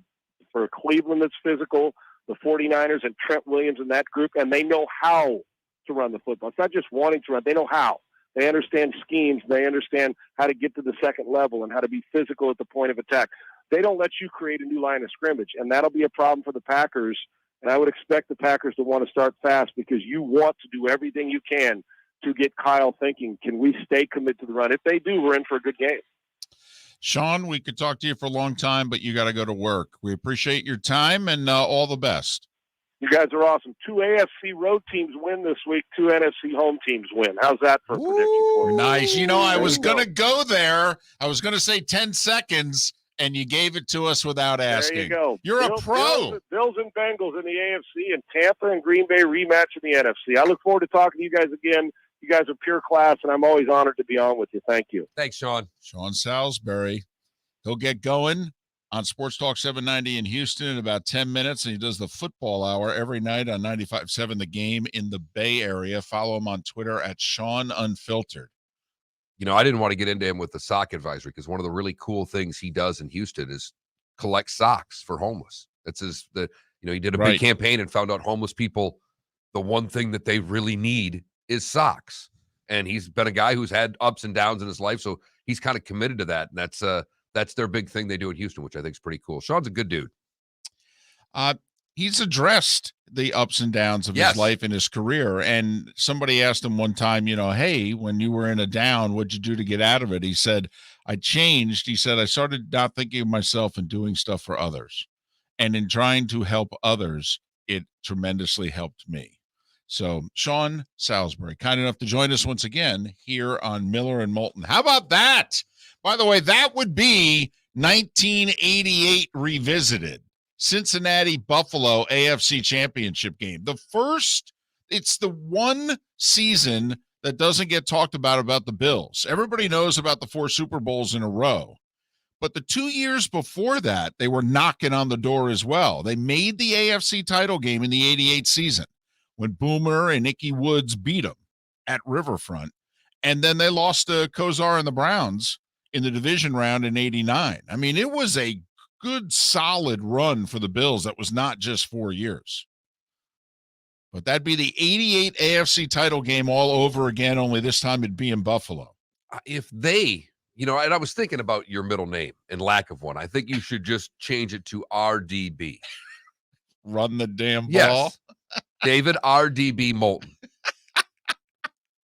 Cleveland that's physical, the 49ers and Trent Williams and that group, and they know how to run the football. It's not just wanting to run. They know how. They understand schemes. They understand how to get to the second level and how to be physical at the point of attack. They don't let you create a new line of scrimmage, and that'll be a problem for the Packers. And I would expect the Packers to want to start fast because you want to do everything you can to get Kyle thinking, can we stay committed to the run? If they do, we're in for a good game. Sean, we could talk to you for a long time, but you got to go to work. We appreciate your time and all the best. You guys are awesome. 2 AFC road teams win this week. 2 NFC home teams win. How's that for a prediction for you? Nice. I was going to go there. I was going to say 10 seconds, and you gave it to us without asking. There you go. You're a pro. Bills and Bengals in the AFC and Tampa and Green Bay rematch in the NFC. I look forward to talking to you guys again. You guys are pure class, and I'm always honored to be on with you. Thank you. Thanks, Sean. Sean Salisbury. He'll get going on Sports Talk 790 in Houston in about 10 minutes, and he does the football hour every night on 95.7 The Game in the Bay Area. Follow him on Twitter at Sean Unfiltered. I didn't want to get into him with the sock advisory because one of the really cool things he does in Houston is collect socks for homeless. That's he did a big campaign and found out homeless people, the one thing that they really need is socks. And he's been a guy who's had ups and downs in his life, so he's kind of committed to that. And that's their big thing they do in Houston, which I think is pretty cool. Sean's a good dude. he's addressed the ups and downs of his life and his career. And somebody asked him one time, hey, when you were in a down, what'd you do to get out of it? He said, I changed. He said, I started not thinking of myself and doing stuff for others. And in trying to help others, it tremendously helped me. So Sean Salisbury, kind enough to join us once again here on Miller and Moulton. How about that? By the way, that would be 1988 revisited. Cincinnati Buffalo AFC Championship game. It's the one season that doesn't get talked about the Bills. Everybody knows about the 4 Super Bowls in a row. But the 2 years before that, they were knocking on the door as well. They made the AFC title game in the 88 season when Boomer and Ickey Woods beat them at Riverfront. And then they lost to Kozar and the Browns in the division round in 89. I mean, it was a good, solid run for the Bills. That was not just 4 years. But that'd be the 88 AFC title game all over again, only this time it'd be in Buffalo. If they, and I was thinking about your middle name and lack of one. I think you should just change it to RDB. Run the damn ball. Yes. David RDB Moulton.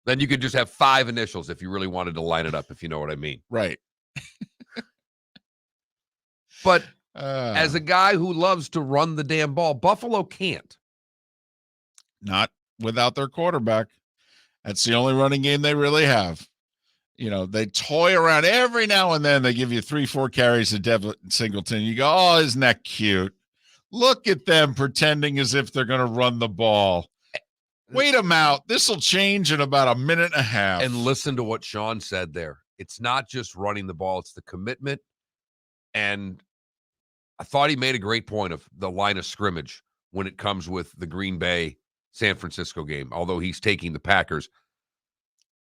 Then you could just have 5 initials if you really wanted to line it up, if you know what I mean. Right. But as a guy who loves to run the damn ball, Buffalo can't. Not without their quarterback. That's the only running game they really have. They toy around every now and then. They give you 3-4 carries to Devin Singleton. You go, oh, isn't that cute? Look at them pretending as if they're going to run the ball. Wait them out. This will change in about a minute and a half. And listen to what Sean said there. It's not just running the ball. It's the commitment. And I thought he made a great point of the line of scrimmage when it comes with the Green Bay San Francisco game, although he's taking the Packers.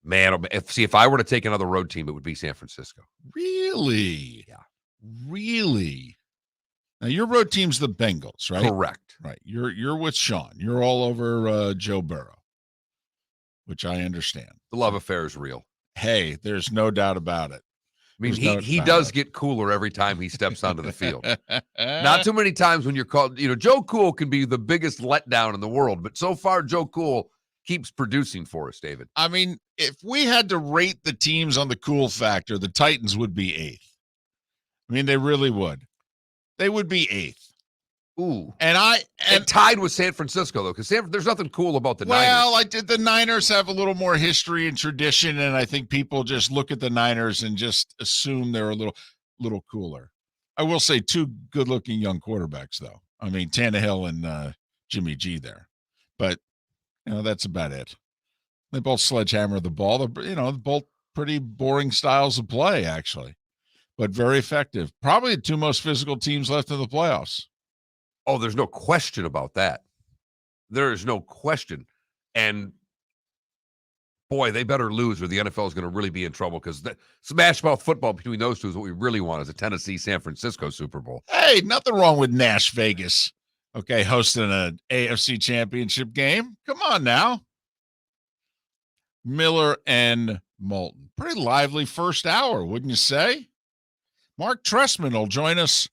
Man, if I were to take another road team, it would be San Francisco. Really? Yeah. Really? Now, your road team's the Bengals, right? Correct. Right. You're with Sean. You're all over Joe Burrow, which I understand. The love affair is real. Hey, there's no doubt about it. I mean, he does get cooler every time he steps onto the field. Not too many times when you're called, Joe Cool can be the biggest letdown in the world, but so far Joe Cool keeps producing for us, David. I mean, if we had to rate the teams on the cool factor, the Titans would be 8th. I mean, they really would. They would be 8th. Ooh. And tied with San Francisco, though, because there's nothing cool about the Niners. Well, the Niners have a little more history and tradition, and I think people just look at the Niners and just assume they're a little cooler. I will say 2 good-looking young quarterbacks, though. I mean, Tannehill and Jimmy G there. But, that's about it. They both sledgehammer the ball. They're, both pretty boring styles of play, actually, but very effective. Probably the 2 most physical teams left in the playoffs. Oh, there's no question about that. There is no question. And, boy, they better lose or the NFL is going to really be in trouble because smash mouth football between those two is what we really want is a Tennessee-San Francisco Super Bowl. Hey, nothing wrong with Nash Vegas, hosting an AFC championship game. Come on now. Miller and Moulton. Pretty lively first hour, wouldn't you say? Marc Trestman will join us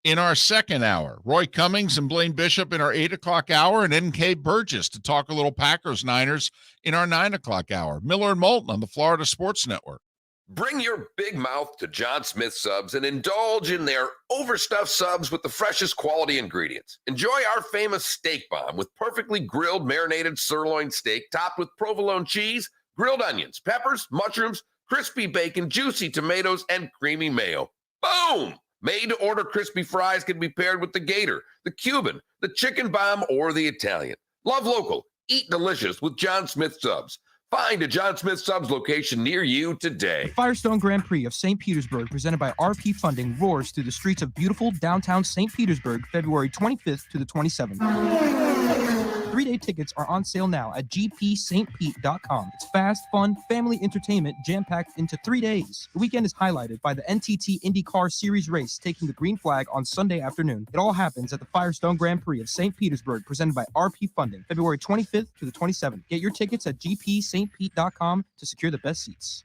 in our second hour. Roy Cummings and Blaine Bishop in our 8 o'clock hour, and N.K. Burgess to talk a little Packers-Niners in our 9 o'clock hour. Miller and Moulton on the Florida Sports Network. Bring your big mouth to John Smith Subs and indulge in their overstuffed subs with the freshest quality ingredients. Enjoy our famous steak bomb with perfectly grilled, marinated sirloin steak topped with provolone cheese, grilled onions, peppers, mushrooms, crispy bacon, juicy tomatoes, and creamy mayo. Boom! Made-to-order crispy fries can be paired with the Gator, the Cuban, the Chicken Bomb, or the Italian. Love local. Eat delicious with John Smith Subs. Find a John Smith Subs location near you today. The Firestone Grand Prix of St. Petersburg, presented by RP Funding, roars through the streets of beautiful downtown St. Petersburg, February 25th to the 27th. 3-day tickets are on sale now at gpstpete.com. It's fast, fun, family entertainment jam-packed into 3 days. The weekend is highlighted by the NTT IndyCar Series race taking the green flag on Sunday afternoon. It all happens at the Firestone Grand Prix of St. Petersburg, presented by RP Funding, February 25th to the 27th. Get your tickets at gpstpete.com to secure the best seats.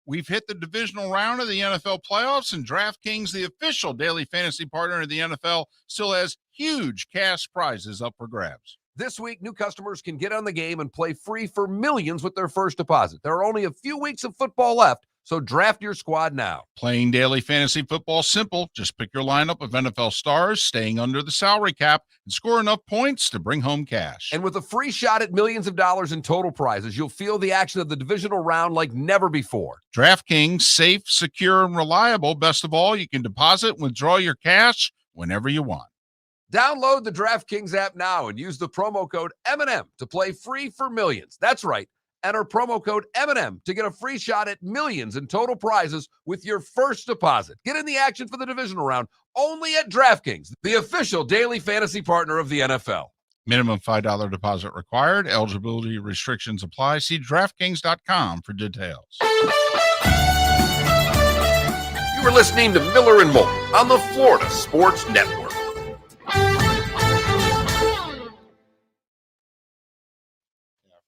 We've hit the divisional round of the NFL playoffs, and DraftKings, the official daily fantasy partner of the NFL, still has huge cash prizes up for grabs. This week, new customers can get on the game and play free for millions with their first deposit. There are only a few weeks of football left, so draft your squad now. Playing daily fantasy football simple. Just pick your lineup of NFL stars, staying under the salary cap, and score enough points to bring home cash. And with a free shot at millions of dollars in total prizes, you'll feel the action of the divisional round like never before. DraftKings, safe, secure, and reliable. Best of all, you can deposit and withdraw your cash whenever you want. Download the DraftKings app now and use the promo code M&M to play free for millions. That's right. Enter promo code M&M to get a free shot at millions in total prizes with your first deposit. Get in the action for the divisional round only at DraftKings, the official daily fantasy partner of the NFL. Minimum $5 deposit required. Eligibility restrictions apply. See DraftKings.com for details. You were listening to Miller and Moulton on the Florida Sports Network.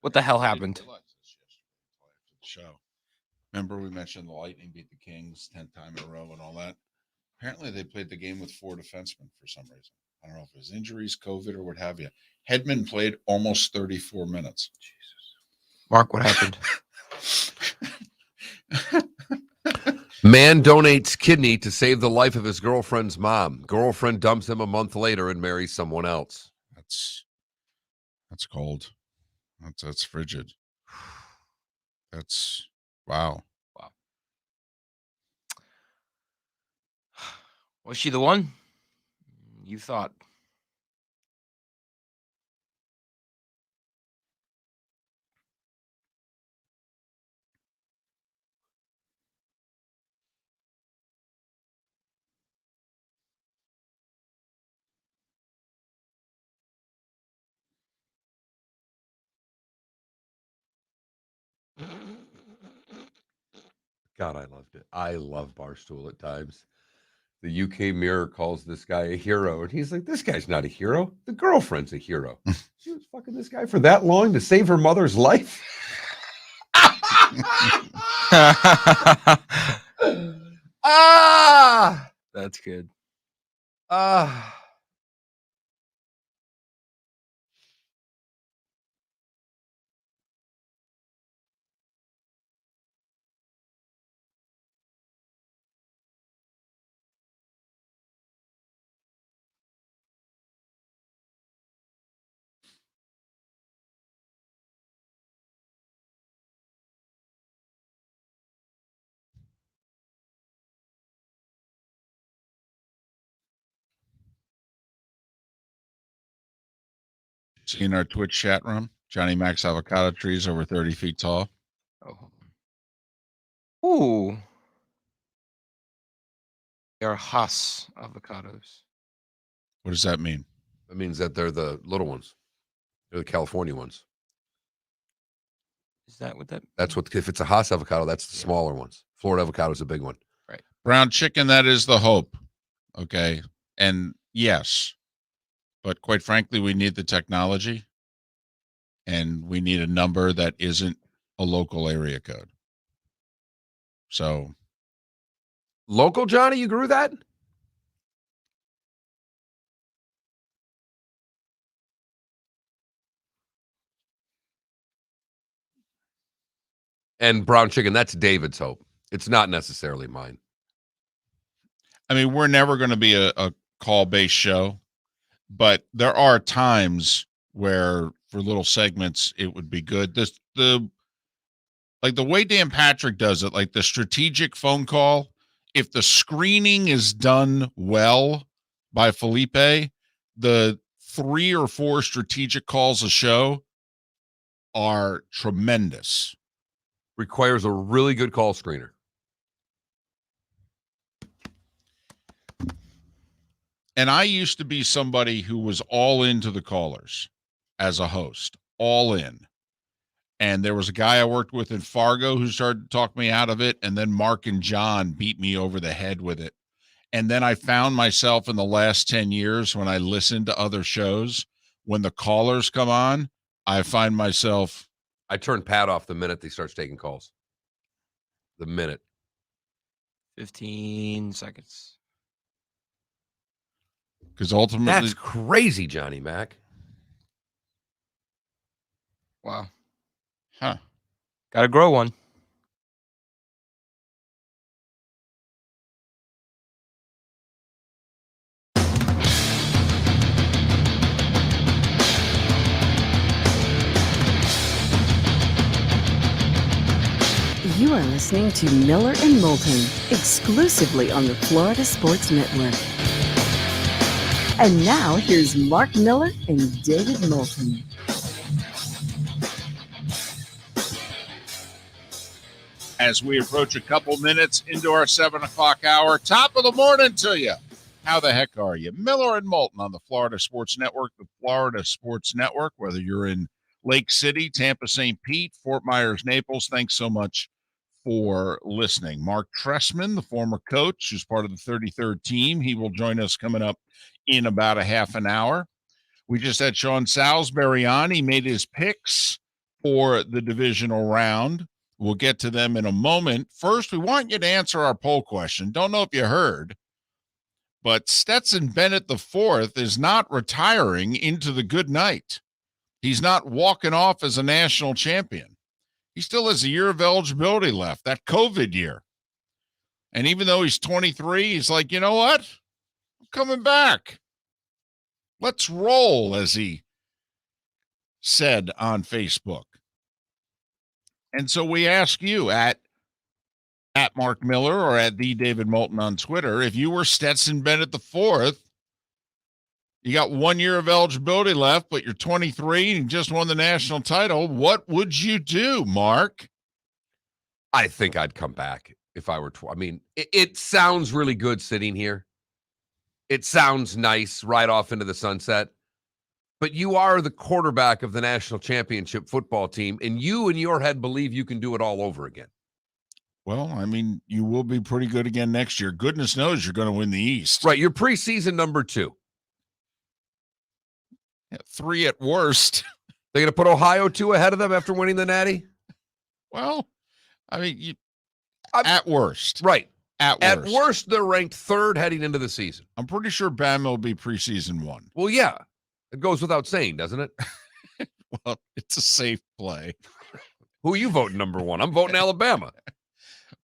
What the hell happened? Show. Remember we mentioned the Lightning beat the Kings 10th time in a row and all that? Apparently they played the game with 4 defensemen for some reason. I don't know if it was injuries, COVID, or what have you. Hedman played almost 34 minutes. Jesus. Mark, what happened? Man donates kidney to save the life of his girlfriend's mom. Girlfriend dumps him a month later and marries someone else. That's cold. That's frigid. That's wow. Was she the one? You thought. God, I loved it. I love Barstool at times. The UK Mirror calls this guy a hero, and he's like, this guy's not a hero. The girlfriend's a hero. She was fucking this guy for that long to save her mother's life? That's good. See in our Twitch chat room, Johnny Mac's avocado trees over 30 feet tall. Oh. Ooh. They're Haas avocados. What does that mean? That means that they're the little ones. They're the California ones. Is that what that? That's what, if it's a Haas avocado, that's the smaller ones. Florida avocado is a big one. Right. Brown chicken, that is the hope. Okay. And yes, but quite frankly, we need the technology and we need a number that isn't a local area code. So. Local, Johnny, you grew that? And brown chicken, that's David's hope. It's not necessarily mine. I mean, we're never going to be a call-based show, but there are times where for little segments it would be good. The way Dan Patrick does it, like the strategic phone call, if the screening is done well by Felipe, the 3 or 4 strategic calls a show are tremendous. Requires a really good call screener. And I used to be somebody who was all into the callers as a host, all in. And there was a guy I worked with in Fargo who started to talk me out of it. And then Mark and John beat me over the head with it. And then I found myself in the last 10 years when I listened to other shows, when the callers come on, I find myself. I turn Pat off the minute he starts taking calls. The minute. 15 seconds. Because ultimately, That's crazy, Johnny Mac. Wow. huh? Gotta grow one. You are listening to Miller and Moulton, exclusively on the Florida Sports Network. And now, here's Mark Miller and David Moulton. As we approach a couple minutes into our 7 o'clock hour, top of the morning to you. How the heck are you? Miller and Moulton on the Florida Sports Network, whether you're in Lake City, Tampa, St. Pete, Fort Myers, Naples, thanks so much for listening. Marc Trestman, the former coach, who's part of the 33rd team, he will join us coming up in about a half an hour. We just had Sean Salisbury on. He made his picks for the divisional round. We'll get to them in a moment. First, we want you to answer our poll question. Don't know if you heard, but Stetson Bennett IV is not retiring into the good night. He's not walking off as a national champion. He still has a year of eligibility left, that COVID year. And even though he's 23, he's like, you know what? I'm coming back. Let's roll, as he said on Facebook. And so we ask you at Mark Miller or at the David Moulton on Twitter, if you were Stetson Bennett IV, you got 1 year of eligibility left, but you're 23 and you just won the national title. What would you do, Mark? I think I'd come back if I were. I mean, it sounds really good sitting here. It sounds nice right off into the sunset. But you are the quarterback of the national championship football team, and you in your head believe you can do it all over again. Well, I mean, you will be pretty good again next year. Goodness knows you're going to win the East. Right, you're preseason number 2. 3 at worst. They're going to put Ohio 2 ahead of them after winning the Natty? Well, I mean, at worst. Right. At worst, they're ranked 3rd heading into the season. I'm pretty sure Bama will be preseason 1. Well, yeah. It goes without saying, doesn't it? Well, it's a safe play. Who are you voting number 1? I'm voting Alabama.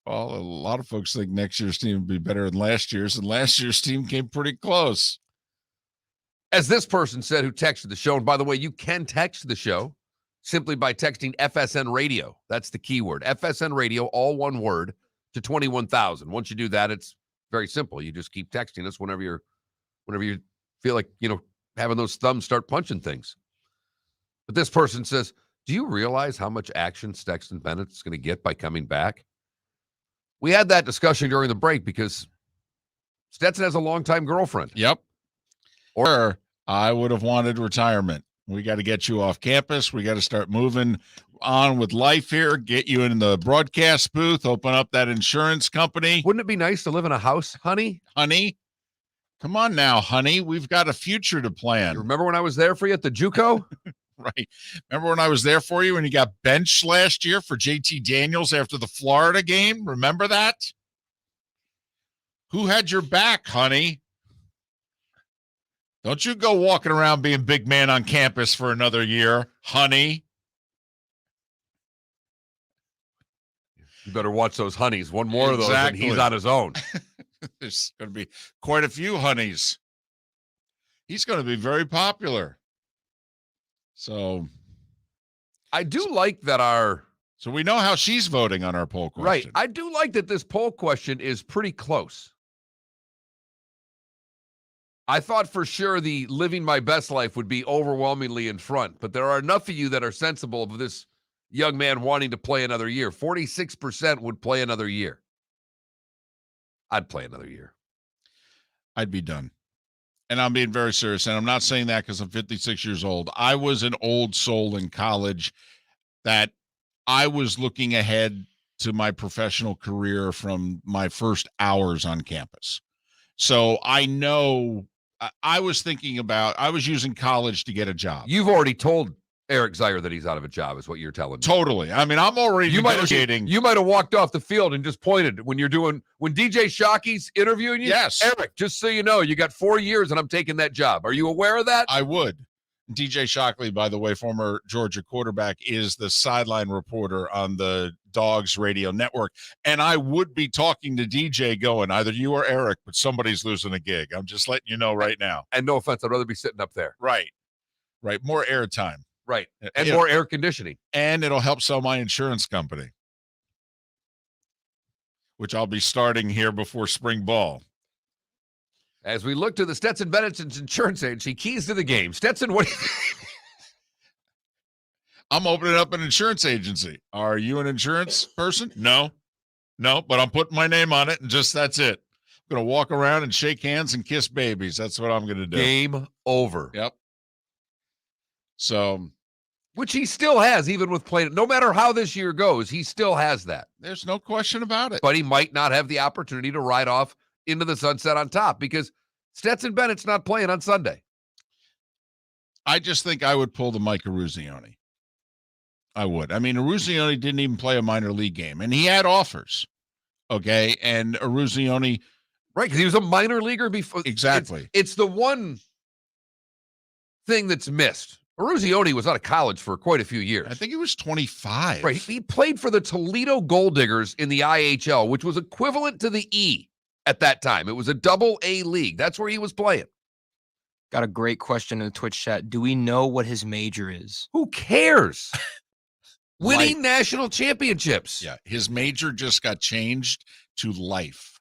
Well, a lot of folks think next year's team will be better than last year's, and last year's team came pretty close. As this person said who texted the show, and by the way, you can text the show simply by texting FSN Radio. That's the keyword. FSN Radio, all one word, to 21,000. Once you do that, it's very simple. You just keep texting us whenever you feel like, having those thumbs start punching things. But this person says, do you realize how much action Stetson Bennett's going to get by coming back? We had that discussion during the break because Stetson has a longtime girlfriend. Yep. Or I would have wanted retirement. We got to get you off campus. We got to start moving on with life here, get you in the broadcast booth, open up that insurance company. Wouldn't it be nice to live in a house, honey? Honey, come on now, honey. We've got a future to plan. You remember when I was there for you at the JUCO? Right. Remember when I was there for you when you got benched last year for JT Daniels after the Florida game? Remember that? Who had your back, honey? Don't you go walking around being big man on campus for another year, honey. You better watch those honeys. One more of those and he's on his own. There's going to be quite a few honeys. He's going to be very popular. So I do like that So we know how she's voting on our poll question. Right. I do like that this poll question is pretty close. I thought for sure the living my best life would be overwhelmingly in front, but there are enough of you that are sensible of this young man wanting to play another year. 46% would play another year. I'd play another year. I'd be done. And I'm being very serious. And I'm not saying that because I'm 56 years old. I was an old soul in college that I was looking ahead to my professional career from my first hours on campus. So I know I was using college to get a job. You've already told Eric Zier that he's out of a job is what you're telling me. Totally. I mean, I'm already negotiating. You might have walked off the field and just pointed when DJ Shockey's interviewing you. Yes. Eric, just so you know, you got 4 years and I'm taking that job. Are you aware of that? I would. DJ Shockley, by the way, former Georgia quarterback, is the sideline reporter on the Dogs radio network. And I would be talking to DJ going, either you or Eric, but somebody's losing a gig. I'm just letting you know right now. And no offense, I'd rather be sitting up there. Right. More airtime. Right. And more air conditioning. And it'll help sell my insurance company, which I'll be starting here before spring ball. As we look to the Stetson Bennett's insurance agency, keys to the game. Stetson, what do you think? I'm opening up an insurance agency. Are you an insurance person? No, but I'm putting my name on it, and that's it. I'm going to walk around and shake hands and kiss babies. That's what I'm going to do. Game over. Yep. So, which he still has, even with playing. No matter how this year goes, he still has that. There's no question about it. But he might not have the opportunity to ride off into the sunset on top because Stetson Bennett's not playing on Sunday. I just think I would pull the Mike Eruzione. I would. I mean, Eruzione didn't even play a minor league game, and he had offers. Okay, and Eruzione, right? Because he was a minor leaguer before. Exactly. It's the one thing that's missed. Eruzione was out of college for quite a few years. I think he was 25. Right. He played for the Toledo Gold Diggers in the IHL, which was equivalent to the E at that time. It was a double-A league. That's where he was playing. Got a great question in the Twitch chat. Do we know what his major is? Who cares? Winning national championships. Yeah, his major just got changed to life.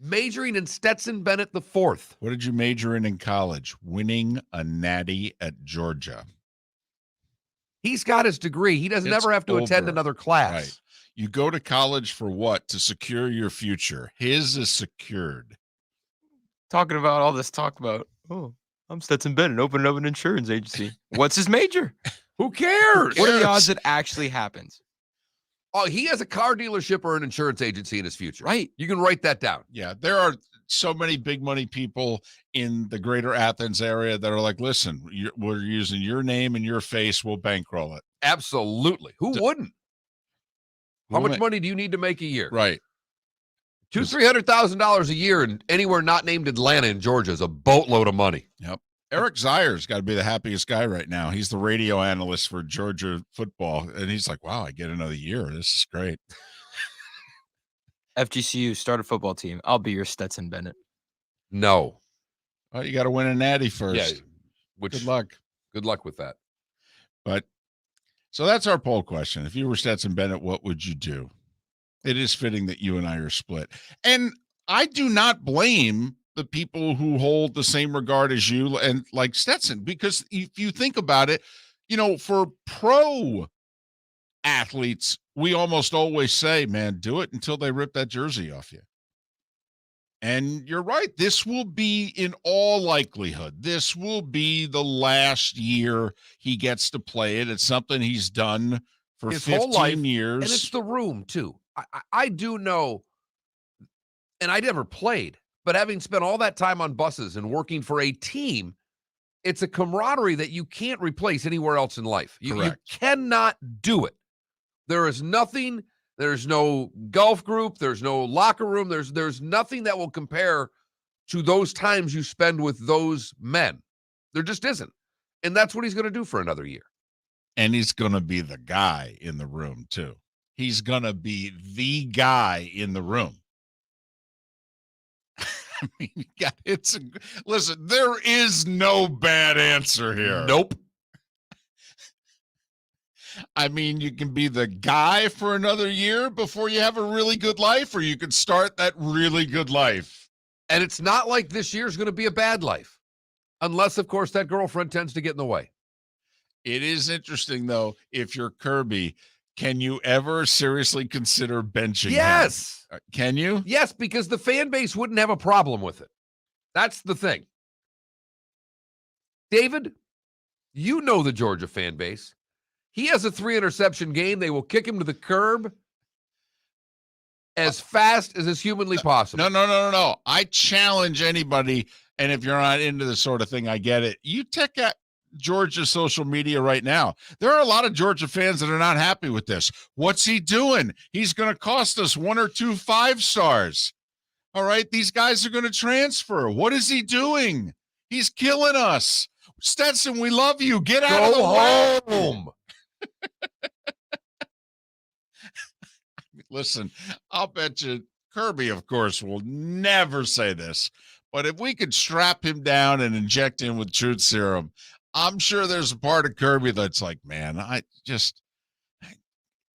Majoring in Stetson Bennett IV. What did you major in college? Winning a natty at Georgia. He's got his degree. He doesn't ever have to attend another class. Right. You go to college for what? To secure your future. His is secured. Talking about all this talk about, I'm Stetson Bennett, opening up an insurance agency. What's his major? Who cares? What are the odds it actually happens? Oh, he has a car dealership or an insurance agency in his future. Right. You can write that down. Yeah, there are so many big money people in the greater Athens area that are like, listen, we're using your name and your face. We'll bankroll it. Absolutely. Who wouldn't? How much money do you need to make a year? Right. $200,000-$300,000 a year and anywhere not named Atlanta in Georgia is a boatload of money. Yep. Eric Zier's got to be the happiest guy right now. He's the radio analyst for Georgia football, and he's like, wow, I get another year. This is great. FGCU, start a football team. I'll be your Stetson Bennett. No. Well, you got to win a natty first. Yeah. Good luck. Good luck with that. But so that's our poll question. If you were Stetson Bennett, what would you do? It is fitting that you and I are split. And I do not blame the people who hold the same regard as you and like Stetson, because if you think about it, for pro athletes, we almost always say, man, do it until they rip that jersey off you. And you're right. This will be, in all likelihood, this will be the last year he gets to play it. It's something he's done for his 15 whole life, years. And it's the room, too. I do know, and I never played, but having spent all that time on buses and working for a team, it's a camaraderie that you can't replace anywhere else in life. You cannot do it. There is nothing. There's no golf group. There's no locker room. There's nothing that will compare to those times you spend with those men. There just isn't. And that's what he's going to do for another year. And he's going to be the guy in the room, too. He's going to be the guy in the room. I mean, listen, there is no bad answer here. Nope. I mean, you can be the guy for another year before you have a really good life, or you can start that really good life. And it's not like this year's going to be a bad life, unless, of course, that girlfriend tends to get in the way. It is interesting, though, if you're Kirby, can you ever seriously consider benching him? Yes. Can you? Yes, because the fan base wouldn't have a problem with it. That's the thing. David, you know the Georgia fan base. He has a 3-interception game. They will kick him to the curb as fast as is humanly possible. No. I challenge anybody, and if you're not into this sort of thing, I get it. You Georgia social media right now. There are a lot of Georgia fans that are not happy with this. What's he doing? He's going to cost us 1 or 2 5-stars. All right, these guys are going to transfer. What is he doing? He's killing us. Stetson, we love you. Get out of the way. Home. Listen, I'll bet you Kirby, of course, will never say this. But if we could strap him down and inject him with truth serum, I'm sure there's a part of Kirby that's like, man,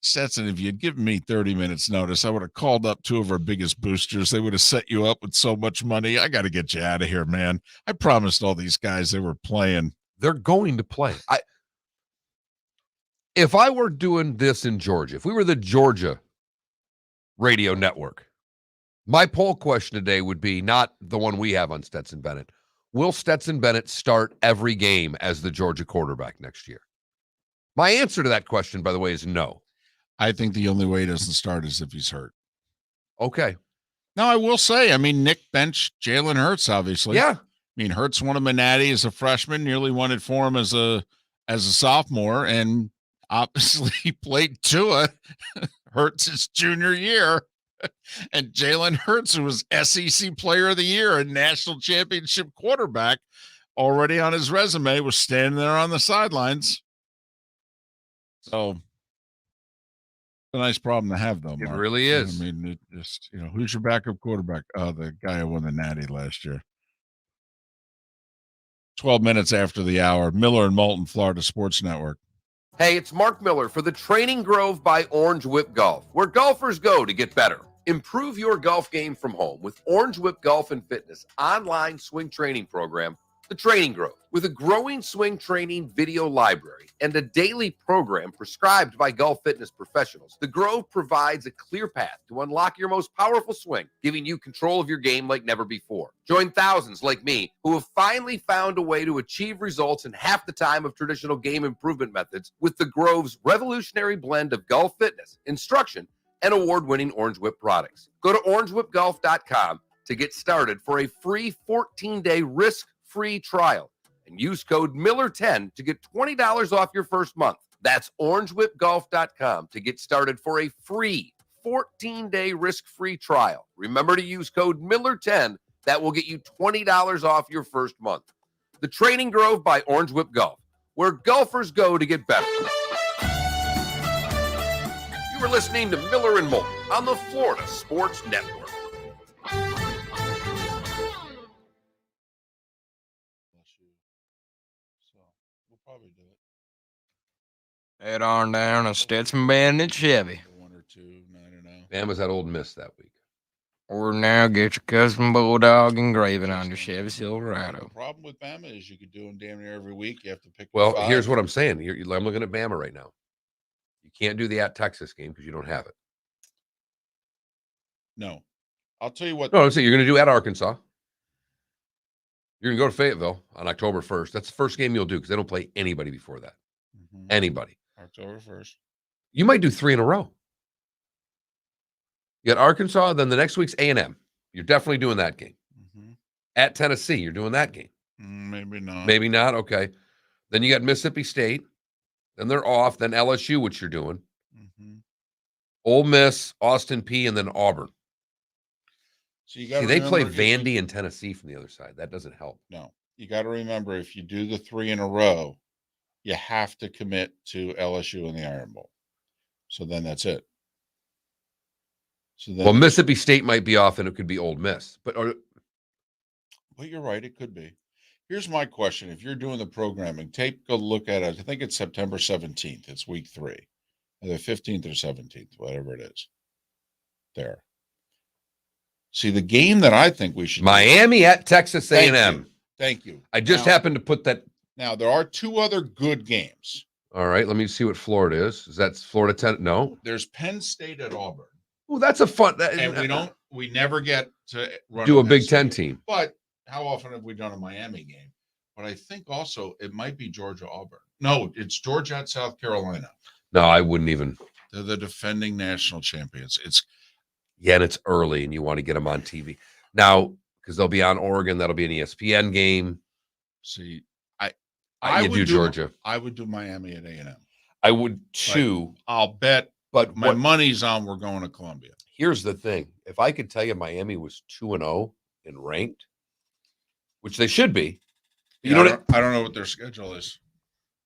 Stetson, if you'd given me 30 minutes notice, I would have called up 2 of our biggest boosters. They would have set you up with so much money. I got to get you out of here, man. I promised all these guys they were playing. They're going to play. If I were doing this in Georgia, if we were the Georgia radio network, my poll question today would be not the one we have on Stetson Bennett. Will Stetson Bennett start every game as the Georgia quarterback next year? My answer to that question, by the way, is no. I think the only way he doesn't start is if he's hurt. Okay. Now, I will say, I mean, Nick benched Jalen Hurts, obviously. Yeah. I mean, Hurts won him a natty as a freshman, nearly won it for him as a sophomore, and obviously he played Tua Hurts his junior year. And Jalen Hurts, who was SEC Player of the Year and National Championship quarterback, already on his resume, was standing there on the sidelines. So, it's a nice problem to have, though, Mark. It really is. I mean, it just, who's your backup quarterback? Oh, the guy who won the natty last year. 12 minutes after the hour, Miller and Moulton, Florida Sports Network. Hey, it's Mark Miller for the Training Grove by Orange Whip Golf, where golfers go to get better. Improve your golf game from home with Orange Whip Golf and Fitness online swing training program, The Training Grove. With a growing swing training video library and a daily program prescribed by golf fitness professionals, The Grove provides a clear path to unlock your most powerful swing, giving you control of your game like never before. Join thousands like me who have finally found a way to achieve results in half the time of traditional game improvement methods with The Grove's revolutionary blend of golf fitness, instruction, and award-winning Orange Whip products. Go to orangewhipgolf.com to get started for a free 14-day risk-free trial and use code Miller10 to get $20 off your first month. That's orangewhipgolf.com to get started for a free 14-day risk-free trial. Remember to use code Miller10. That will get you $20 off your first month. The Training Grove by Orange Whip Golf, where golfers go to get better. You are listening to Miller and Moulton on the Florida Sports Network. We'll probably do it. Head on down to Stetson Bennett Chevy. 1 or 2, 9-0. Bama's at Old Miss that week. Or now get your custom Bulldog engraving on your Chevy Silverado. The problem with Bama is you could do them damn near every week. You have to pick. Well, 5. here's what I'm saying. I'm looking at Bama right now. You can't do the at Texas game because you don't have it. No, I'll tell you what. No, I'm saying you're going to do at Arkansas. You're going to go to Fayetteville on October 1st. That's the first game you'll do because they don't play anybody before that. Mhm. Anybody. October 1st. You might do 3 in a row. You got Arkansas, then the next week's A&M. You're definitely doing that game. Mm-hmm. At Tennessee, you're doing that game. Maybe not. Maybe not. Okay. Then you got Mississippi State. Then they're off. Then LSU, which you're doing. Mm-hmm. Ole Miss, Austin P, and then Auburn. So you got. See, they play Vandy and Tennessee from the other side. That doesn't help. No, you got to remember if you do the 3 in a row, you have to commit to LSU in the Iron Bowl. So then that's it. So then, Well, Mississippi State might be off, and it could be Ole Miss. But you're right. It could be. Here's my question: if you're doing the programming, take a look at it. I think it's September 17th. It's week 3, either 15th or 17th, whatever it is. There. See, the game that I think we should Miami at Texas A&M. Thank you. I just happened to put that. Now, there are 2 other good games. All right, let me see what Florida is. Is that Florida 10? No. There's Penn State at Auburn. Oh, that's a fun. And we never get to do a Big Ten team. But how often have we done a Miami game? But I think also it might be Georgia Auburn. No, it's Georgia at South Carolina. No, I wouldn't even. They're the defending national champions. And it's early, and you want to get them on TV now because they'll be on Oregon. That'll be an ESPN game. See, You do Georgia. I would do Miami at A&M. I would too. I'll bet, But my money's on we're going to Columbia. Here's the thing. If I could tell you Miami was 2-0 and ranked, which they should be. I don't know what their schedule is.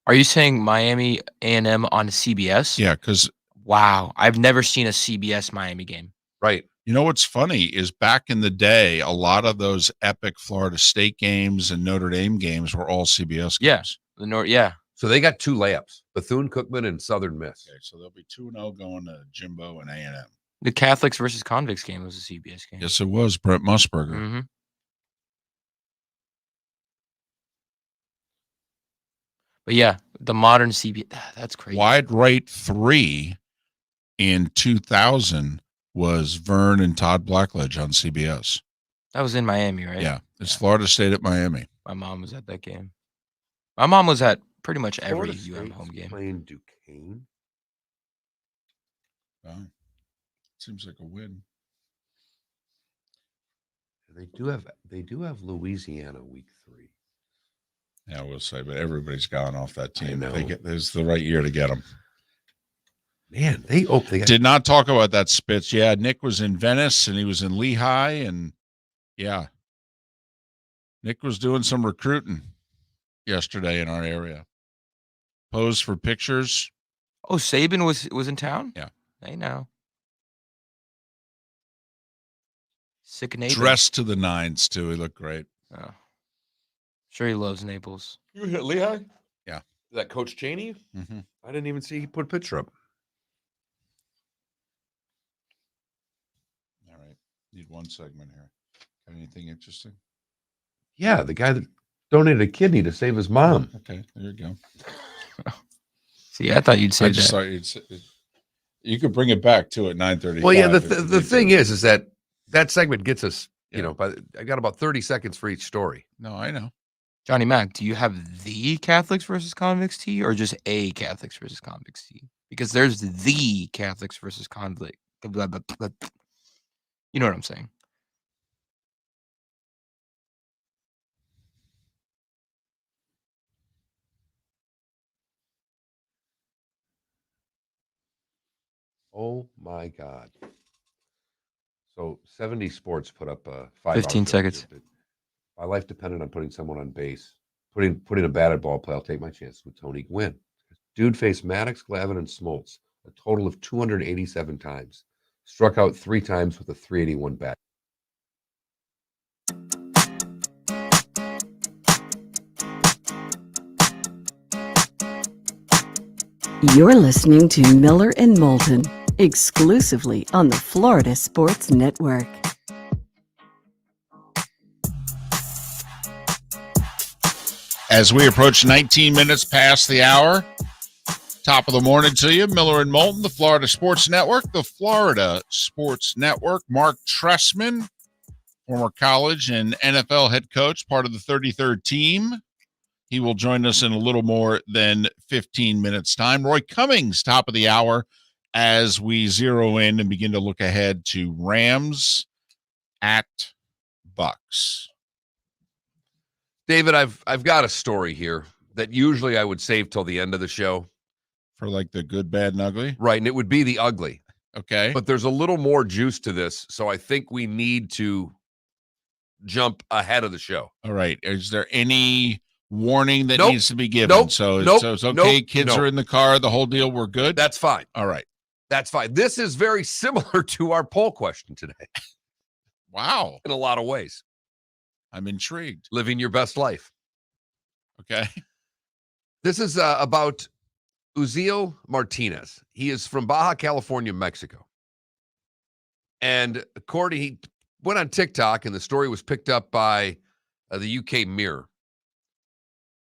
Are you saying Miami A&M on CBS? Yeah, because wow, I've never seen a CBS Miami game. Right. You know what's funny is back in the day, a lot of those epic Florida State games and Notre Dame games were all CBS games. Yeah. So they got 2 layups: Bethune-Cookman and Southern Miss. Okay, so they'll be 2-0 going to Jimbo and A&M. The Catholics versus Convicts game was a CBS game. Yes, it was. Brent Musburger. Mm-hmm. But yeah, the modern CBS, that's crazy. Wide Right 3 in 2000 was Vern and Todd Blackledge on CBS. That was in Miami, right? Yeah, it's Florida State at Miami. My mom was at that game. My mom was at pretty much every Florida UM home State's game. Playing Duquesne. Wow. Seems like a win. They do have Louisiana week 3. Yeah, I will say, but everybody's gone off that team. I know. This is the right year to get them. Man, they got Did not talk about that Spitz. Yeah, Nick was in Venice and he was in Lehigh, and yeah, Nick was doing some recruiting yesterday in our area. Posed for pictures. Oh, Saban was in town? Yeah. Hey, now. Sick of Naples. Dressed to the nines, too. He looked great. Oh. Sure he loves Naples. You hit Lehigh? Yeah. That Coach Chaney? Mm-hmm. I didn't even see he put a picture up. All right. Need one segment here. Got anything interesting? Yeah, the guy that donated a kidney to save his mom. Okay, there you go. See, I thought you'd say I that. just thought you could bring it back to at 9:30. Well, yeah, the thing is that segment gets us, you know, I got about 30 seconds for each story. No, I know. Johnny Mac, do you have the Catholics versus Convicts tea or just a Catholics versus Convicts tea? Because there's the Catholics versus Convict. Blah, blah, blah, blah. You know what I'm saying? Oh my God. So 70 Sports put up a 5 15 seconds. My life depended on putting someone on base. Putting a batted ball play, I'll take my chances with Tony Gwynn. Dude faced Maddox, Glavine, and Smoltz a total of 287 times. Struck out 3 times with a 381 bat. You're listening to Miller and Moulton, exclusively on the Florida Sports Network. As we approach 19 minutes past the hour, top of the morning to you, Miller and Moulton, the Florida Sports Network. The Florida Sports Network, Marc Trestman, former college and NFL head coach, part of the 33rd team. He will join us in a little more than 15 minutes' time. Roy Cummings, top of the hour, as we zero in and begin to look ahead to Rams at Bucks. David, I've got a story here that usually I would save till the end of the show. For like the good, bad, and ugly? Right, and it would be the ugly. Okay. But there's a little more juice to this, so I think we need to jump ahead of the show. All right. Is there any warning that Nope. needs to be given? Nope. So Nope. it's okay. Nope. Kids Nope. are in the car. The whole deal. We're good. That's fine. All right. That's fine. This is very similar to our poll question today Wow. in a lot of ways. I'm intrigued. Living your best life. Okay. This is about Uziel Martinez. He is from Baja California, Mexico. And he went on TikTok, and the story was picked up by the UK Mirror.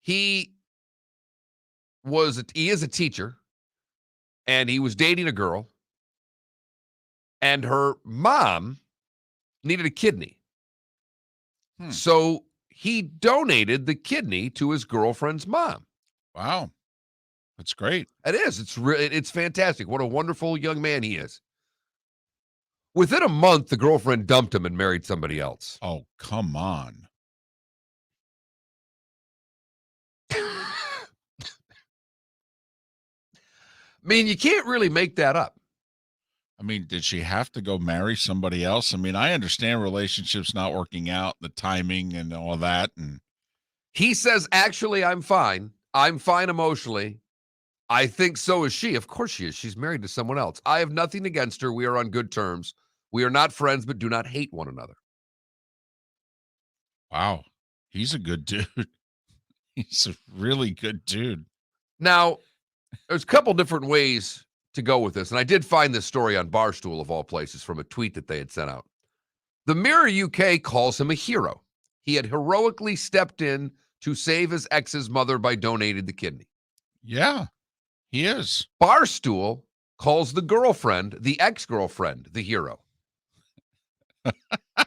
He is a teacher, and he was dating a girl, and her mom needed a kidney. So he donated the kidney to his girlfriend's mom. Wow. That's great. It is. It's fantastic. What a wonderful young man he is. Within a month, the girlfriend dumped him and married somebody else. Oh, come on. I mean, you can't really make that up. I mean, did she have to go marry somebody else? I mean, I understand relationships not working out, the timing and all that. And he says, actually, I'm fine. I'm fine emotionally. I think so is she. Of course she is. She's married to someone else. I have nothing against her. We are on good terms. We are not friends, but do not hate one another. wow, he's a good dude. He's a really good dude. Now, there's a couple different ways to go with this, and I did find this story on Barstool, of all places, from a tweet that they had sent out. The Mirror UK calls him a hero. He had heroically stepped in to save his ex's mother by donating the kidney. Yeah, he is. Barstool calls the girlfriend, the ex-girlfriend, the hero.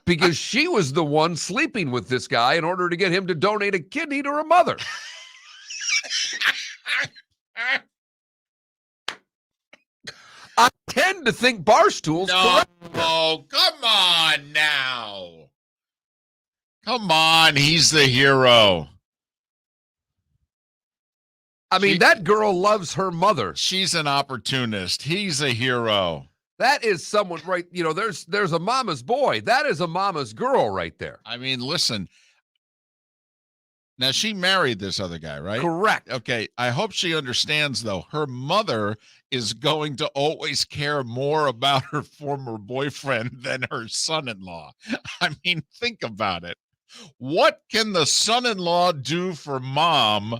Because she was the one sleeping with this guy in order to get him to donate a kidney to her mother. I tend to think Barstool's correct. No, come on now. Come on, he's the hero. I mean, that girl loves her mother. She's an opportunist. He's a hero. That is someone, right? You know, there's a mama's boy. That is a mama's girl right there. I mean, listen. Now, she married this other guy, right? Correct. Okay, I hope she understands, though. Her mother is going to always care more about her former boyfriend than her son-in-law. I mean, think about it. What can the son-in-law do for mom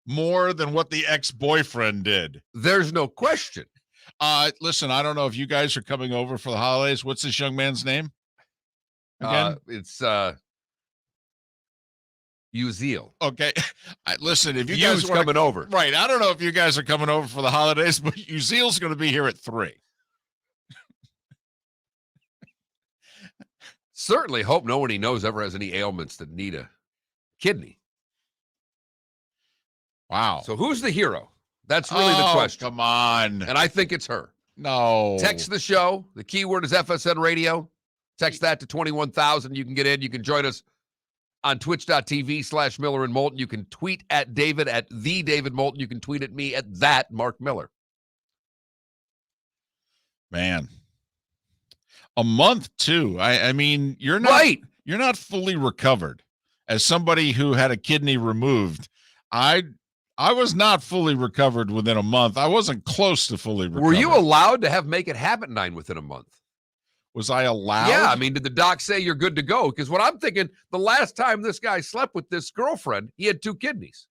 more than what the ex-boyfriend did? There's no question. Listen, I don't know if you guys are coming over for the holidays. What's this young man's name? Again? It's Uziel. Okay. Listen, if you U's guys are coming over. Right. I don't know if you guys are coming over for the holidays, but Uziel's going to be here at 3. Certainly hope no one he knows ever has any ailments that need a kidney. Wow. So who's the hero? That's really the question. Come on. And I think it's her. No. Text the show. The keyword is FSN Radio. Text that to 21,000. You can get in. You can join us on twitch.tv/Miller and Moulton. You can tweet at David at the David Moulton. You can tweet at me at that Mark Miller. Man. A month too. I mean, you're not right. You're not fully recovered. As somebody who had a kidney removed, I was not fully recovered within a month. I wasn't close to fully recovered. Were you allowed to make it happen 9 within a month? Was I allowed? Yeah, I mean, did the doc say you're good to go? Because what I'm thinking, the last time this guy slept with this girlfriend, he had 2 kidneys.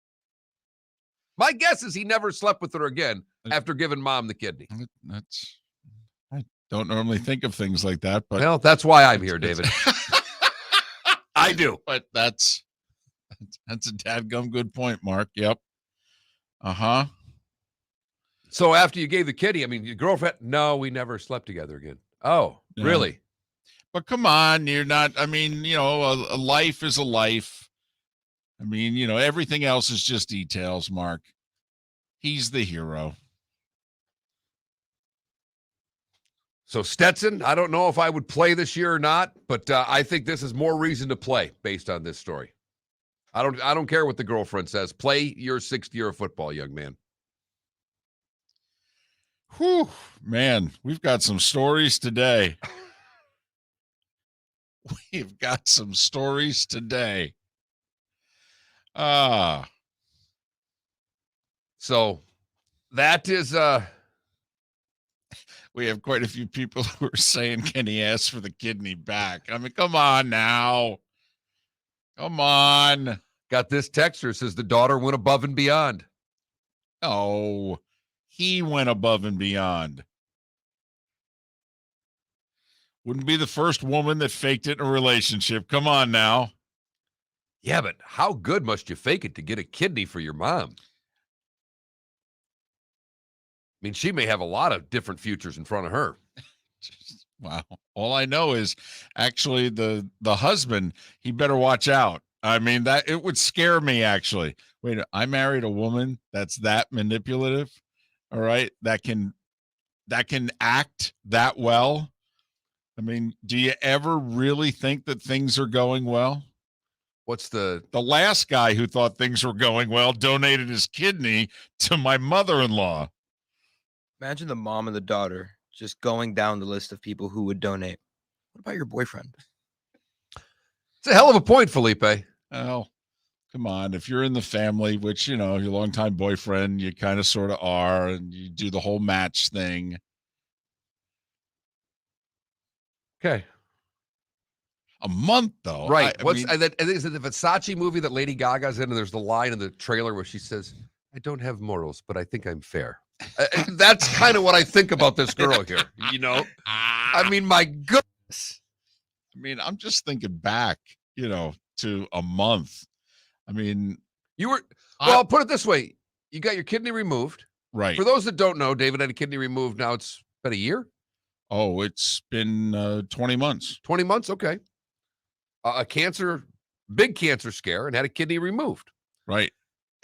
My guess is he never slept with her again after giving mom the kidney. I don't normally think of things like that, but well, that's why I'm here, David. I do, but that's a dadgum good point, Mark. Yep. Uh-huh. So after you gave the kidney, I mean, your girlfriend? No, we never slept together again. Oh, yeah. Really? But come on, you're not. I mean, you know, a life is a life. I mean, you know, everything else is just details, Mark. He's the hero. So Stetson, I don't know if I would play this year or not, but I think this is more reason to play based on this story. I don't care what the girlfriend says. Play your 6th year of football, young man. Whew, man, we've got some stories today. We've got some stories today. So that is we have quite a few people who are saying, can he ask for the kidney back? I mean, come on now. Come on. Got this texter says the daughter went above and beyond. Oh, he went above and beyond. Wouldn't be the first woman that faked it in a relationship. Come on now. Yeah, but how good must you fake it to get a kidney for your mom? I mean, she may have a lot of different futures in front of her. Wow. All I know is actually the husband, he better watch out. I mean, that it would scare me, actually. Wait, I married a woman that's that manipulative, all right, that can act that well. I mean, do you ever really think that things are going well? What's the last guy who thought things were going well donated his kidney to my mother-in-law. Imagine the mom and the daughter just going down the list of people who would donate. What about your boyfriend? It's a hell of a point, Felipe. Well, come on. If you're in the family, which, your longtime boyfriend, you kind of sort of are, and you do the whole match thing. Okay. A month, though. Right. I mean, Is it the Versace movie that Lady Gaga's in, and there's the line in the trailer where she says, I don't have morals, but I think I'm fair. That's kind of what I think about this girl here, I mean, my goodness. I mean, I'm just thinking back, to a month. I mean, I'll put it this way. You got your kidney removed. Right. For those that don't know, David had a kidney removed. Now it's been a year. Oh, it's been 20 months. 20 months. Okay. Big cancer scare, and had a kidney removed. Right.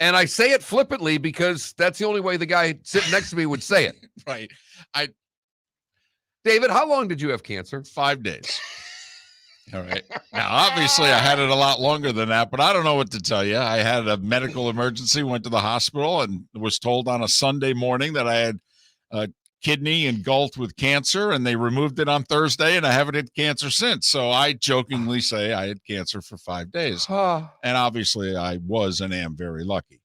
And I say it flippantly because that's the only way the guy sitting next to me would say it. Right. David, how long did you have cancer? 5 days. All right. Now, obviously, I had it a lot longer than that, but I don't know what to tell you. I had a medical emergency, went to the hospital, and was told on a Sunday morning that I had a kidney engulfed with cancer, and they removed it on Thursday, and I haven't had cancer since. So I jokingly say I had cancer for 5 days. And obviously, I was and am very lucky.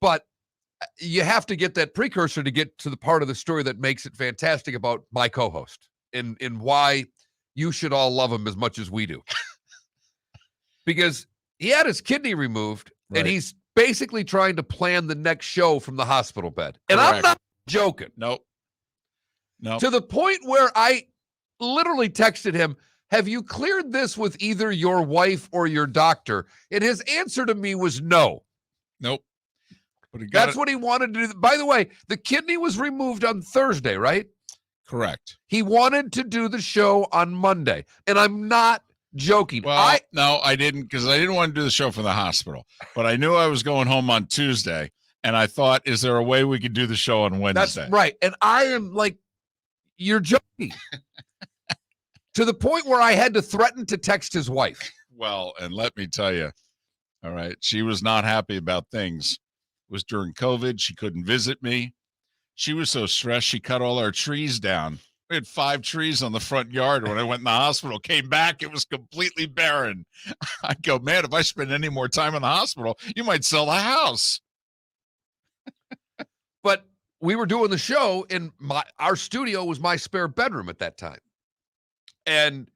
But you have to get that precursor to get to the part of the story that makes it fantastic about my co-host and why you should all love him as much as we do. Because he had his kidney removed, right, and he's basically trying to plan the next show from the hospital bed. And correct. I'm not joking. Nope. To the point where I literally texted him, have you cleared this with either your wife or your doctor? And his answer to me was no. Nope. But that's what he wanted to do. By the way, the kidney was removed on Thursday, right? Correct. He wanted to do the show on Monday. And I'm not joking. Well, no, I didn't, because I didn't want to do the show from the hospital. But I knew I was going home on Tuesday. And I thought, is there a way we could do the show on Wednesday? That's right. And I am like, you're joking. To the point where I had to threaten to text his wife. Well, and let me tell you, all right, she was not happy about things. It was during COVID. She couldn't visit me. She was so stressed, she cut all our trees down. We had 5 trees on the front yard. When I went in the hospital, came back, it was completely barren. I go, man, if I spend any more time in the hospital, you might sell the house. But we were doing the show, and our studio was my spare bedroom at that time. And